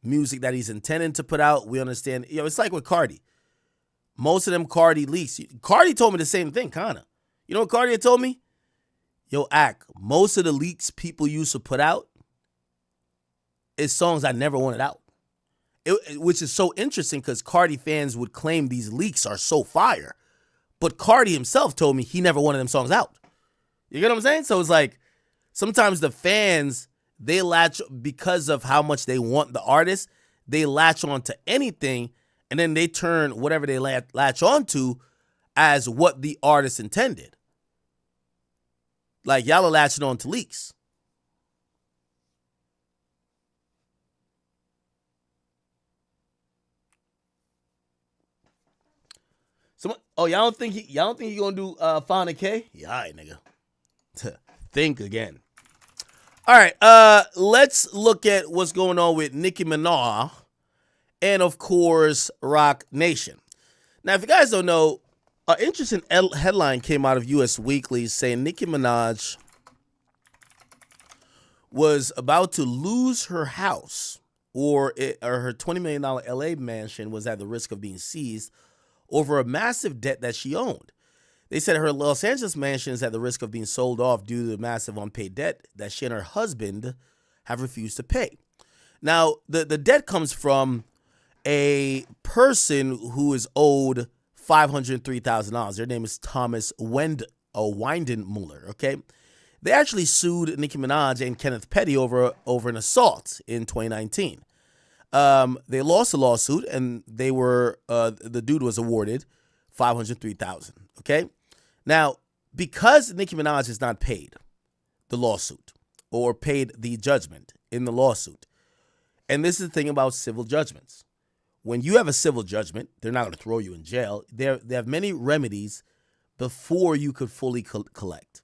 music that he's intending to put out. We understand. You know, it's like with Cardi. Most of them Cardi leaks. Cardi told me the same thing, kind of. You know what Cardi had told me? Yo, most of the leaks people used to put out is songs I never wanted out. Which is so interesting, because Cardi fans would claim these leaks are so fire. But Cardi himself told me he never wanted them songs out. You get what I'm saying? So it's like, sometimes the fans, they latch, because of how much they want the artist, they latch on to anything, and then they turn whatever they latch on to as what the artist intended. Like, y'all are latching on to leaks. Y'all don't think he gonna do 500K? Yeah, all right, nigga. Think again. All right, let's look at what's going on with Nicki Minaj and, of course, Rock Nation. Now, if you guys don't know, an interesting headline came out of US Weekly saying Nicki Minaj was about to lose her house or her $20 million LA mansion was at the risk of being seized over a massive debt that she owned. They said her Los Angeles mansion is at the risk of being sold off due to the massive unpaid debt that she and her husband have refused to pay. Now, the debt comes from a person who is owed $503,000. Their name is Thomas Weidenmuller, okay? They actually sued Nicki Minaj and Kenneth Petty over an assault in 2019. They lost the lawsuit, and the dude was awarded $503,000, okay? Now, because Nicki Minaj has not paid the lawsuit or paid the judgment in the lawsuit, and this is the thing about civil judgments. When you have a civil judgment, they're not going to throw you in jail. They have many remedies before you could fully collect.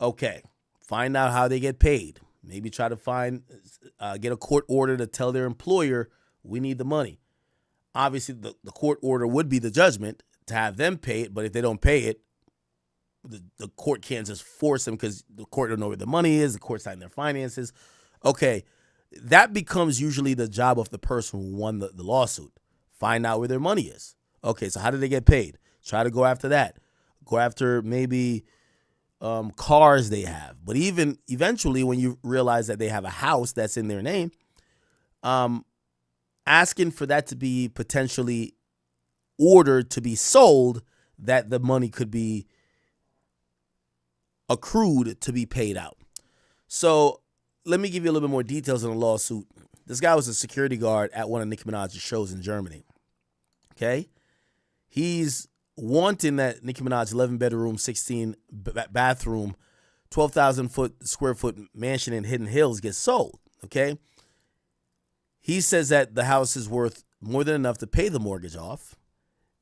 Okay, find out how they get paid. Maybe try to get a court order to tell their employer, we need the money. Obviously, the court order would be the judgment to have them pay it, but if they don't pay it, the court can't just force them because the court don't know where the money is, the court's not in their finances. Okay, that becomes usually the job of the person who won the lawsuit. Find out where their money is. Okay, so how did they get paid? Try to go after that. Go after maybe cars they have. But even eventually when you realize that they have a house that's in their name, asking for that to be potentially ordered to be sold, that the money could be accrued to be paid out. So let me give you a little bit more details on the lawsuit. This guy was a security guard at one of Nicki Minaj's shows in Germany. Okay? He's wanting that Nicki Minaj 11-bedroom, 16-bathroom, 12,000 square foot mansion in Hidden Hills gets sold. Okay? He says that the house is worth more than enough to pay the mortgage off,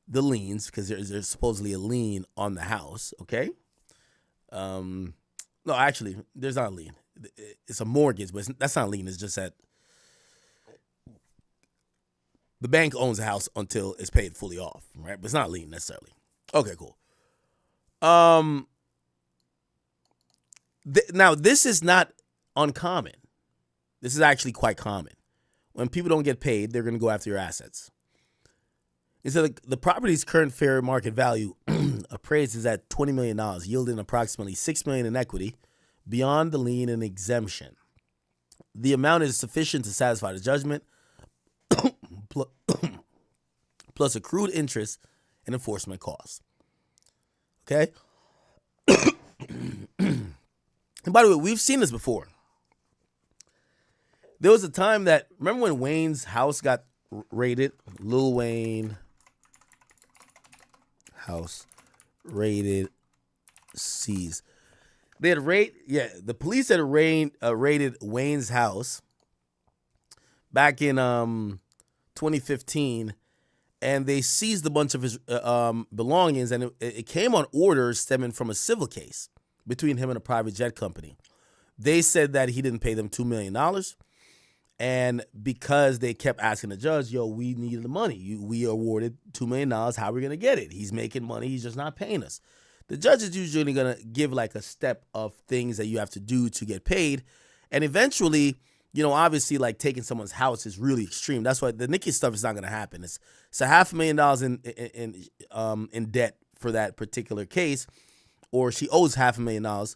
the liens, because there's supposedly a lien on the house. Okay? No, actually, there's not a lien. It's a mortgage, but that's not a lien. It's just that the bank owns the house until it's paid fully off, right? But it's not a lien necessarily. Okay, cool. Now, this is not uncommon. This is actually quite common. When people don't get paid, they're going to go after your assets. Instead, the property's current fair market value appraised is at $20 million, yielding approximately $6 million in equity beyond the lien and exemption. The amount is sufficient to satisfy the judgment, plus accrued interest and enforcement costs. Okay? And by the way, we've seen this before. There was a time that, remember when Wayne's house got raided? Lil Wayne house raided, seized. They had the police had raided Wayne's house back in 2015, and they seized a bunch of his belongings, and it came on orders stemming from a civil case between him and a private jet company. They said that he didn't pay them $2 million, and because they kept asking the judge, we needed the money. We awarded $2 million. How are we going to get it? He's making money. He's just not paying us. The judge is usually going to give like a step of things that you have to do to get paid. And eventually, obviously like taking someone's house is really extreme. That's why the Nicki stuff is not going to happen. It's $500,000 in debt for that particular case, or she owes $500,000.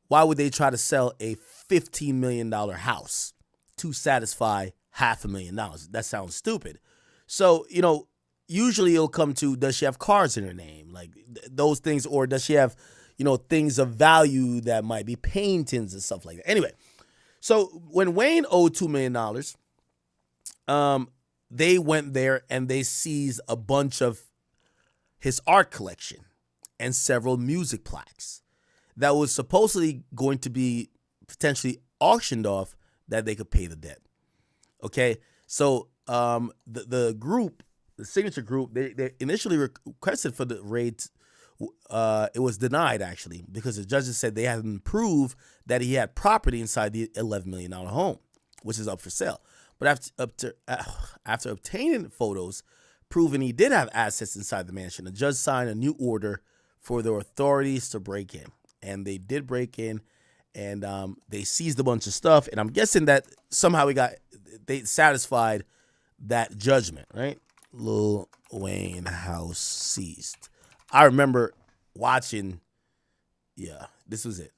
Why would they try to sell a $15 million house to satisfy $500,000? That sounds stupid. So, usually it'll come to, does she have cars in her name? Like those things, or does she have, things of value that might be paintings and stuff like that. Anyway, so when Wayne owed $2 million, they went there and they seized a bunch of his art collection and several music plaques that was supposedly going to be potentially auctioned off that they could pay the debt. Okay, so the group, the signature group, they initially requested for the raid. It was denied, actually, because the judges said they hadn't proved that he had property inside the $11 million home, which is up for sale. But after obtaining photos proving he did have assets inside the mansion, the judge signed a new order for the authorities to break in. And they did break in, and they seized a bunch of stuff. And I'm guessing that somehow they satisfied that judgment, right? Lil Wayne house seized. I remember watching, this was it.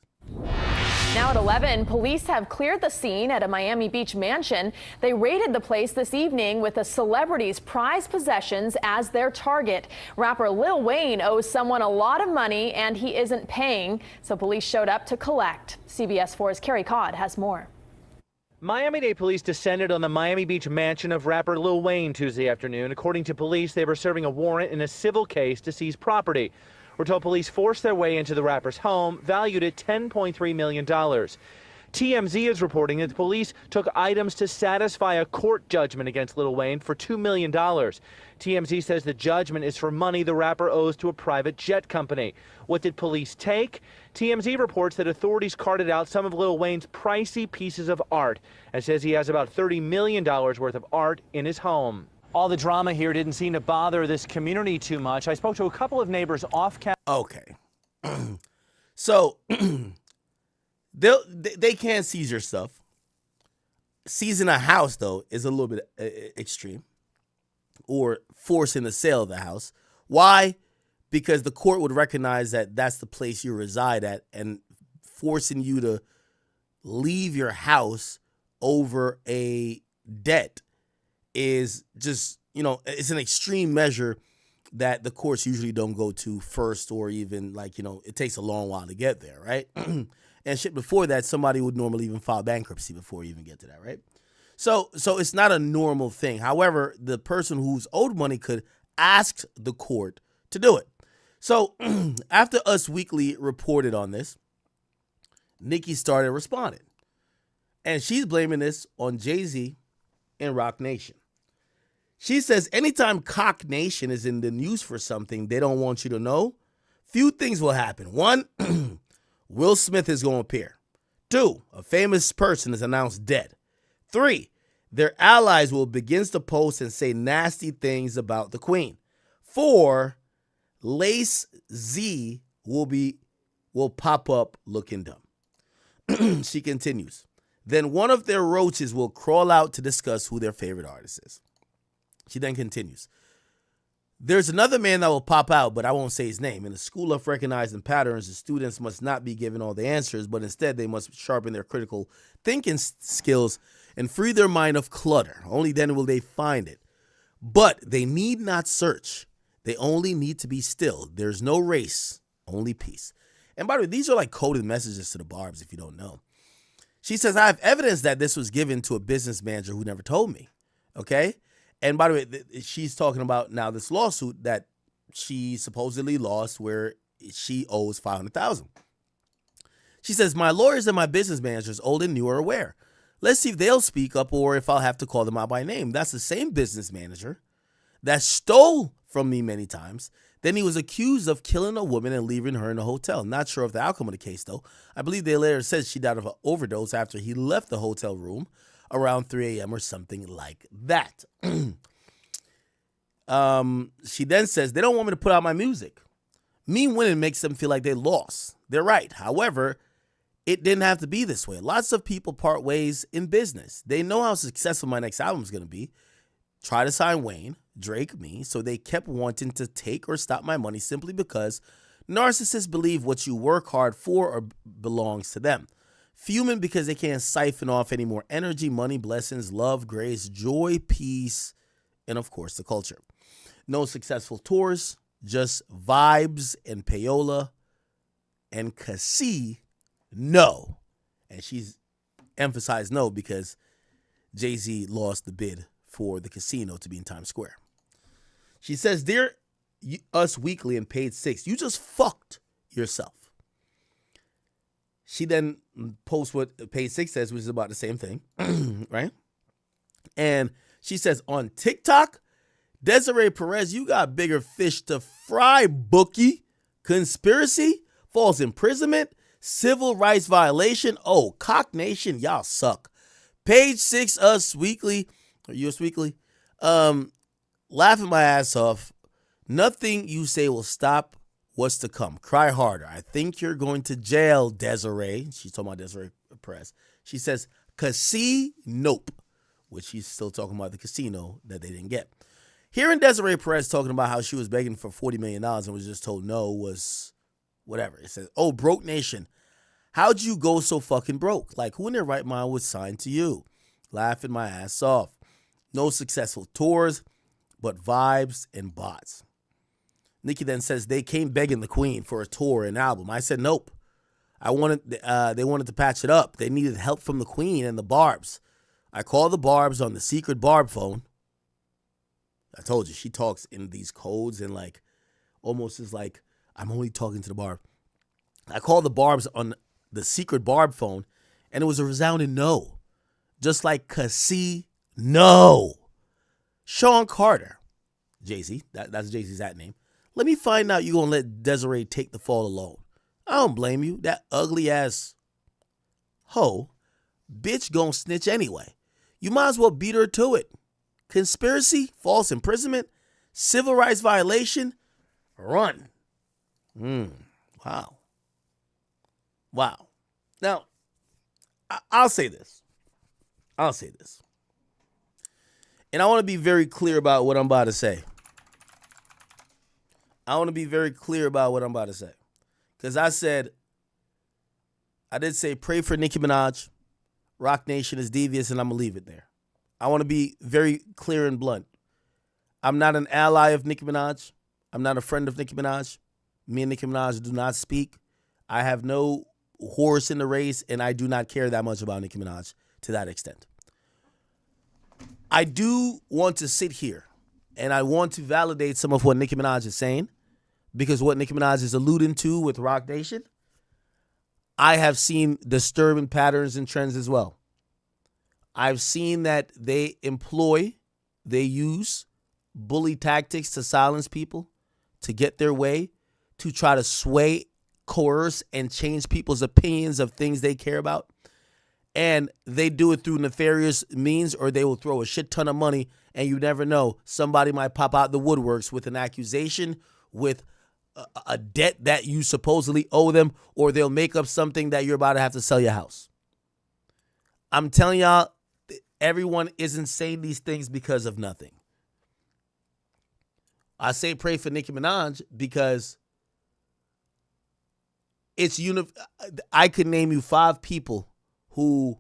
Now at 11, police have cleared the scene at a Miami Beach mansion. They raided the place this evening with a celebrity's prized possessions as their target. Rapper Lil Wayne owes someone a lot of money and he isn't paying, so police showed up to collect. CBS 4's Carrie Codd has more. Miami-Dade police descended on the Miami Beach mansion of rapper Lil Wayne Tuesday afternoon. According to police, they were serving a warrant in a civil case to seize property. We're told police forced their way into the rapper's home, valued at $10.3 million. TMZ is reporting that the police took items to satisfy a court judgment against Lil Wayne for $2 million. TMZ says the judgment is for money the rapper owes to a private jet company. What did police take? TMZ reports that authorities carted out some of Lil Wayne's pricey pieces of art and says he has about $30 million worth of art in his home. All the drama here didn't seem to bother this community too much. I spoke to a couple of neighbors off camera. Okay. So they can't seize your stuff. Seizing a house, though, is a little bit extreme. Or forcing the sale of the house. Why? Because the court would recognize that that's the place you reside at, and forcing you to leave your house over a debt is just, it's an extreme measure that the courts usually don't go to first, or even it takes a long while to get there, right? And shit, before that, somebody would normally even file bankruptcy before you even get to that, right? So it's not a normal thing. However, the person who's owed money could ask the court to do it. So after Us Weekly reported on this, Nicki started responding. And she's blaming this on Jay-Z and Roc Nation. She says anytime Cock Nation is in the news for something they don't want you to know, few things will happen. 1, Will Smith is going to appear. 2, a famous person is announced dead. 3, their allies will begin to post and say nasty things about the queen. 4, Lace Z will pop up looking dumb. She continues. Then one of their roaches will crawl out to discuss who their favorite artist is. She then continues. There's another man that will pop out, but I won't say his name. In the school of recognizing patterns, the students must not be given all the answers, but instead they must sharpen their critical thinking skills and free their mind of clutter. Only then will they find it. But they need not search. They only need to be still. There's no race, only peace. And by the way, these are like coded messages to the Barbs if you don't know. She says, I have evidence that this was given to a business manager who never told me. Okay? And by the way, she's talking about now this lawsuit that she supposedly lost where she owes $500,000. She says, my lawyers and my business managers, old and new, are aware. Let's see if they'll speak up or if I'll have to call them out by name. That's the same business manager that stole from me many times. Then he was accused of killing a woman and leaving her in a hotel. Not sure of the outcome of the case, though. I believe they later said she died of an overdose after he left the hotel room around 3 a.m. or something like that. She then says, they don't want me to put out my music. Me winning makes them feel like they lost. They're right. However, it didn't have to be this way. Lots of people part ways in business. They know how successful my next album is going to be. Try to sign Wayne, Drake, me. So they kept wanting to take or stop my money simply because narcissists believe what you work hard for or belongs to them. Fuming because they can't siphon off any more energy, money, blessings, love, grace, joy, peace, and of course the culture. No successful tours, just vibes and payola and Cassie, no. And she's emphasized no because Jay-Z lost the bid for the casino to be in Times Square. She says, dear Us Weekly and Page 6, you just fucked yourself. She then posts what Page 6 says, which is about the same thing, right? And she says, on TikTok, Desiree Perez, you got bigger fish to fry, bookie. Conspiracy, false imprisonment, civil rights violation. Oh, Cock Nation, y'all suck. Page 6, Us Weekly, or US Weekly, laughing my ass off. Nothing you say will stop what's to come. Cry harder. I think you're going to jail, Desiree. She's talking about Desiree Perez. She says, Nope. Which he's still talking about the casino that they didn't get. Hearing Desiree Perez talking about how she was begging for $40 million and was just told no was whatever. It says, oh, broke nation. How'd you go so fucking broke? Like, who in their right mind would sign to you? Laughing my ass off. No successful tours, but vibes and bots. Nicki then says they came begging the queen for a tour and album. I said nope. They wanted to patch it up. They needed help from the queen and the Barbs. I called the Barbs on the secret Barb phone. I told you, she talks in these codes and like almost is like, I'm only talking to the Barb. I called the Barbs on the secret Barb phone and it was a resounding no. Just like no. Sean Carter, Jay-Z, that's Jay-Z's that name. Let me find out you gonna let Desiree take the fall alone. I don't blame you. That ugly ass hoe, bitch gonna snitch anyway. You might as well beat her to it. Conspiracy, false imprisonment, civil rights violation, run. Wow. Now, I'll say this. And I want to be very clear about what I'm about to say. Because I did say pray for Nicki Minaj. Rock Nation is devious and I'm going to leave it there. I want to be very clear and blunt. I'm not an ally of Nicki Minaj. I'm not a friend of Nicki Minaj. Me and Nicki Minaj do not speak. I have no horse in the race and I do not care that much about Nicki Minaj to that extent. I do want to sit here and I want to validate some of what Nicki Minaj is saying because what Nicki Minaj is alluding to with Rock Nation, I have seen disturbing patterns and trends as well. I've seen that they use bully tactics to silence people, to get their way, to try to sway, coerce, and change people's opinions of things they care about. And they do it through nefarious means, or they will throw a shit ton of money, and you never know. Somebody might pop out the woodworks with an accusation, with a debt that you supposedly owe them, or they'll make up something that you're about to have to sell your house. I'm telling y'all, everyone isn't saying these things because of nothing. I say pray for Nicki Minaj because I could name you 5 people who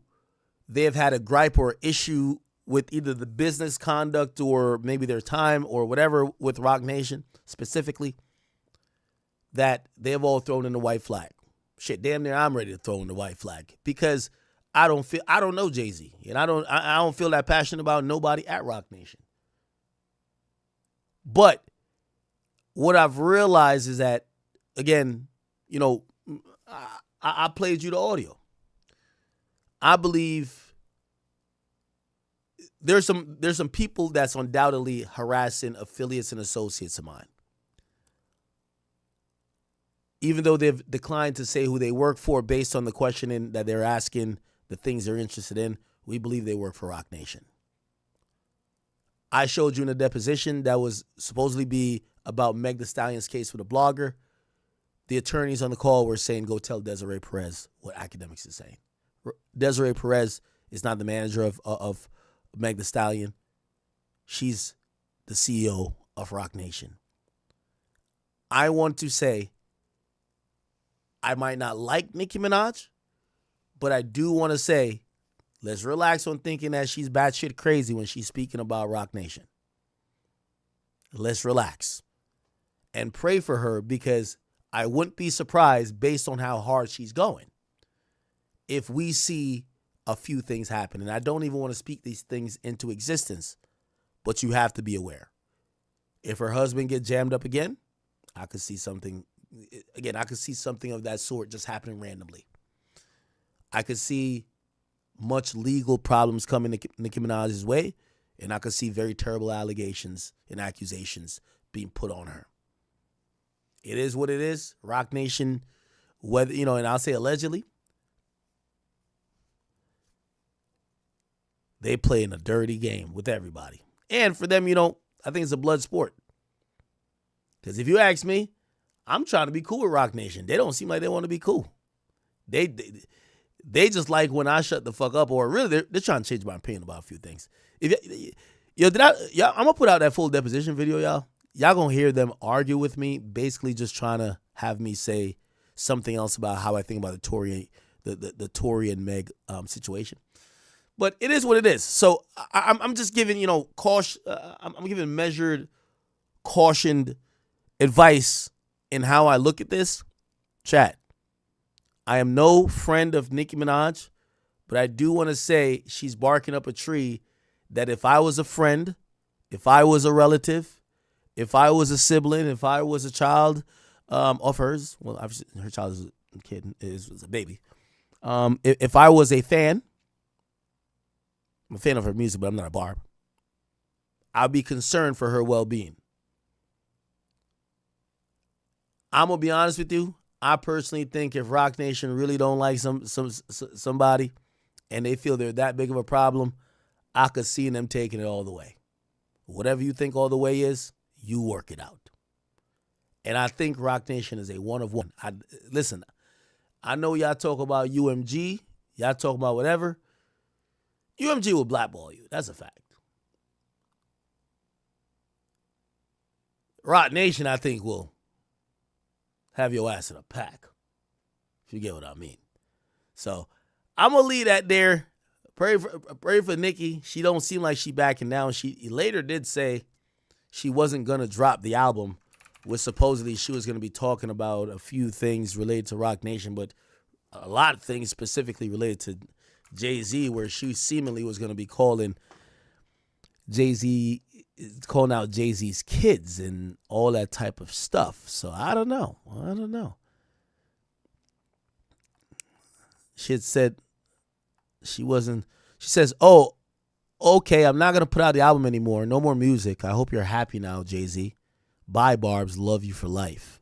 they have had a gripe or issue with either the business conduct or maybe their time or whatever with Rock Nation specifically, that they have all thrown in the white flag. Shit, damn near I'm ready to throw in the white flag because I don't know Jay-Z and I don't feel that passionate about nobody at Rock Nation. But what I've realized is that, again, you know, I played you the audio. I believe there's some people that's undoubtedly harassing affiliates and associates of mine. Even though they've declined to say who they work for based on the questioning that they're asking, the things they're interested in, we believe they work for Rock Nation. I showed you in a deposition that was supposedly be about Meg Thee Stallion's case with a blogger. The attorneys on the call were saying, go tell Desiree Perez what academics is saying. Desiree Perez is not the manager of Meg Thee Stallion. She's the CEO of Rock Nation. I want to say I might not like Nicki Minaj, but I do want to say let's relax on thinking that she's batshit crazy when she's speaking about Rock Nation. Let's relax and pray for her because I wouldn't be surprised based on how hard she's going if we see a few things happen. And I don't even want to speak these things into existence, but you have to be aware. If her husband gets jammed up again, I could see something. Again, I could see something of that sort just happening randomly. I could see much legal problems coming Nicki Minaj's way, and I could see very terrible allegations and accusations being put on her. It is what it is. Rock Nation, whether, you know, and I'll say allegedly, they play in a dirty game with everybody. And for them, you know, I think it's a blood sport. Because if you ask me, I'm trying to be cool with Rock Nation. They don't seem like they want to be cool. They They just like when I shut the fuck up, or really they're trying to change my opinion about a few things. I'm gonna put out that full deposition video, y'all. Y'all gonna hear them argue with me, basically just trying to have me say something else about how I think about the Tory and Meg situation. But it is what it is. So I'm just giving, caution. I'm giving measured, cautioned advice in how I look at this. Chat. I am no friend of Nicki Minaj, but I do want to say she's barking up a tree that if I was a friend, if I was a relative, if I was a sibling, if I was a child of hers, well, obviously her child is a kid, is a baby. If I was a fan, I'm a fan of her music, but I'm not a barb, I'll be concerned for her well-being. I'm going to be honest with you. I personally think if Rock Nation really don't like somebody and they feel they're that big of a problem, I could see them taking it all the way. Whatever you think all the way is, you work it out. And I think Rock Nation is a one of one. Listen, I know y'all talk about UMG. Y'all talk about whatever. UMG will blackball you. That's a fact. Rock Nation, I think, will have your ass in a pack, if you get what I mean. So I'm going to leave that there. Pray for Nicki. She don't seem like she backing down. She later did say she wasn't going to drop the album, which supposedly she was going to be talking about a few things related to Rock Nation, but a lot of things specifically related to Jay-Z, where she seemingly was going to be calling out Jay-Z's kids and all that type of stuff. So I don't know. She had said she says, oh, okay, I'm not going to put out the album anymore. No more music. I hope you're happy now, Jay-Z. Bye, Barbs. Love you for life.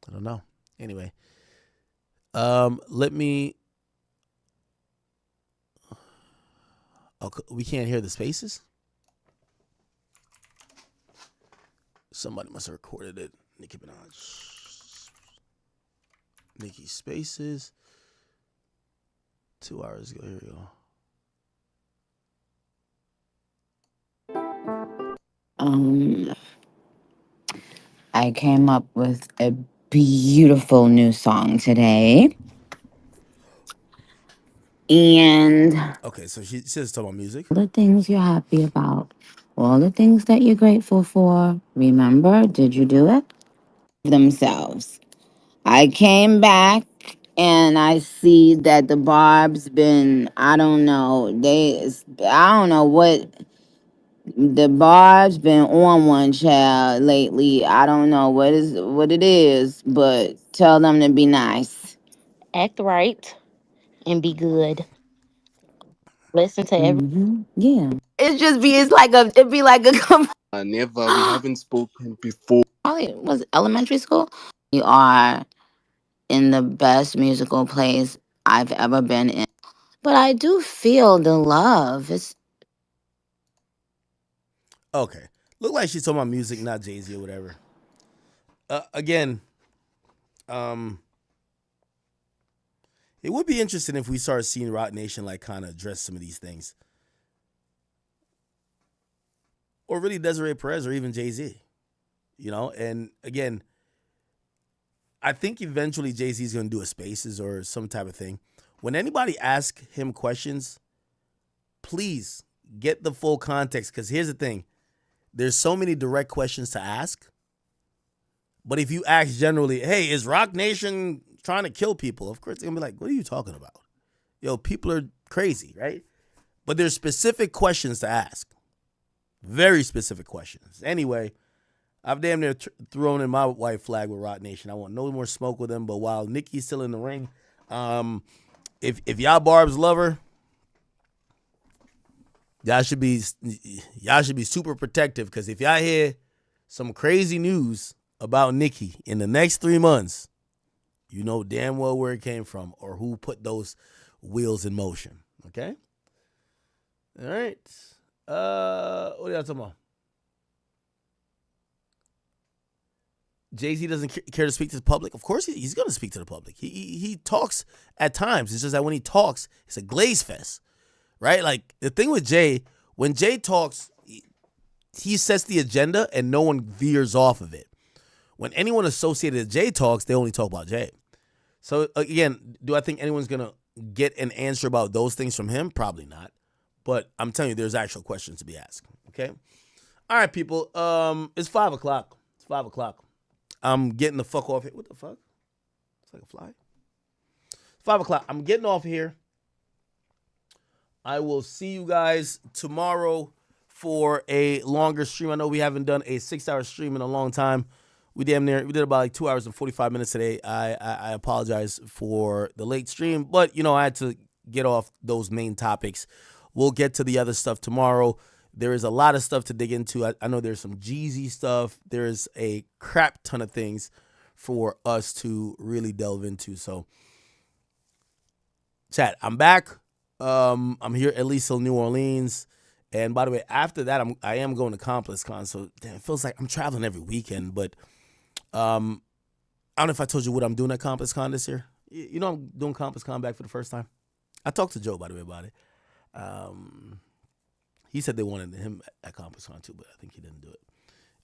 I don't know. Anyway, we can't hear the spaces? Somebody must have recorded it. Nicki Minaj. Nicki Spaces. 2 hours ago. Here we go. I came up with a beautiful new song today. And okay, so she says talking about music. All the things you're happy about, all the things that you're grateful for. Remember, did you do it? Themselves. I came back and I see that the Barb's been, I don't know what the Barb's been on one child lately. I don't know what it is, but tell them to be nice. Act right and be good. Listen to every. Yeah. It'd be like a Never. We haven't spoken before. probably was elementary school. You are in the best musical place I've ever been in. But I do feel the love. Okay. Look like she's talking about music, not Jay-Z or whatever. Again, it would be interesting if we started seeing Rock Nation like kind of address some of these things. Or really Desiree Perez or even Jay-Z. And again, I think eventually Jay-Z is going to do a Spaces or some type of thing. When anybody asks him questions, please get the full context, because here's the thing. There's so many direct questions to ask. But if you ask generally, hey, is Rock Nation trying to kill people? Of course, they're going to be like, what are you talking about? Yo, people are crazy, right? But there's specific questions to ask. Very specific questions. Anyway, I've damn near thrown in my white flag with Rock Nation. I want no more smoke with them. But while Nicki's still in the ring, if y'all Barb's love her, y'all should be super protective, because if y'all hear some crazy news about Nicki in the next 3 months, you know damn well where it came from or who put those wheels in motion. Okay? All right. What are y'all talking about? Jay-Z doesn't care to speak to the public. Of course he's going to speak to the public. He talks at times. It's just that when he talks, it's a glaze fest, right? Like, the thing with Jay, when Jay talks, he sets the agenda and no one veers off of it. When anyone associated with Jay talks, they only talk about Jay. So, again, do I think anyone's going to get an answer about those things from him? Probably not. But I'm telling you, there's actual questions to be asked, okay? All right, people. It's 5 o'clock. It's 5 o'clock. I'm getting the fuck off here. What the fuck? It's like a fly. 5 o'clock. I'm getting off here. I will see you guys tomorrow for a longer stream. I know we haven't done a 6-hour stream in a long time. We did about like 2 hours and 45 minutes today. I apologize for the late stream, but you know, I had to get off those main topics. We'll get to the other stuff tomorrow. There is a lot of stuff to dig into. I know there's some Jeezy stuff. There's a crap ton of things for us to really delve into. So, chat, I'm back. I'm here at least till New Orleans. And by the way, after that, I am going to ComplexCon. So damn, it feels like I'm traveling every weekend. But I don't know if I told you what I'm doing at ComplexCon this year. You know, I'm doing ComplexCon back for the first time. I talked to Joe, by the way, about it. He said they wanted him at ComplexCon too, but I think he didn't do it.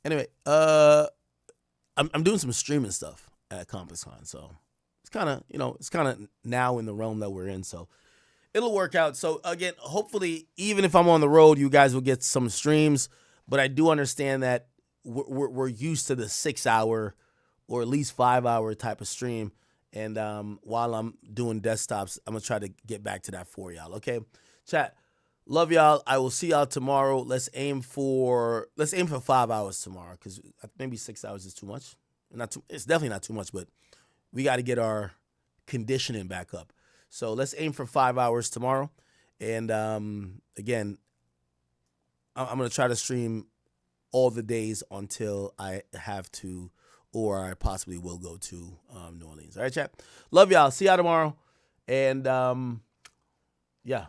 Anyway, I'm doing some streaming stuff at ComplexCon, so it's kind of now in the realm that we're in, so it'll work out. So again, hopefully, even if I'm on the road, you guys will get some streams. But I do understand that we're used to the 6-hour or at least 5-hour type of stream. And while I'm doing desktops, I'm gonna try to get back to that for y'all. Okay, chat. Love y'all. I will see y'all tomorrow. Let's aim for 5 hours tomorrow, because maybe 6 hours is too much. It's definitely not too much, but we got to get our conditioning back up. So let's aim for 5 hours tomorrow. And again, I'm going to try to stream all the days until I have to, or I possibly will go to New Orleans. All right, chat. Love y'all. See y'all tomorrow. And yeah.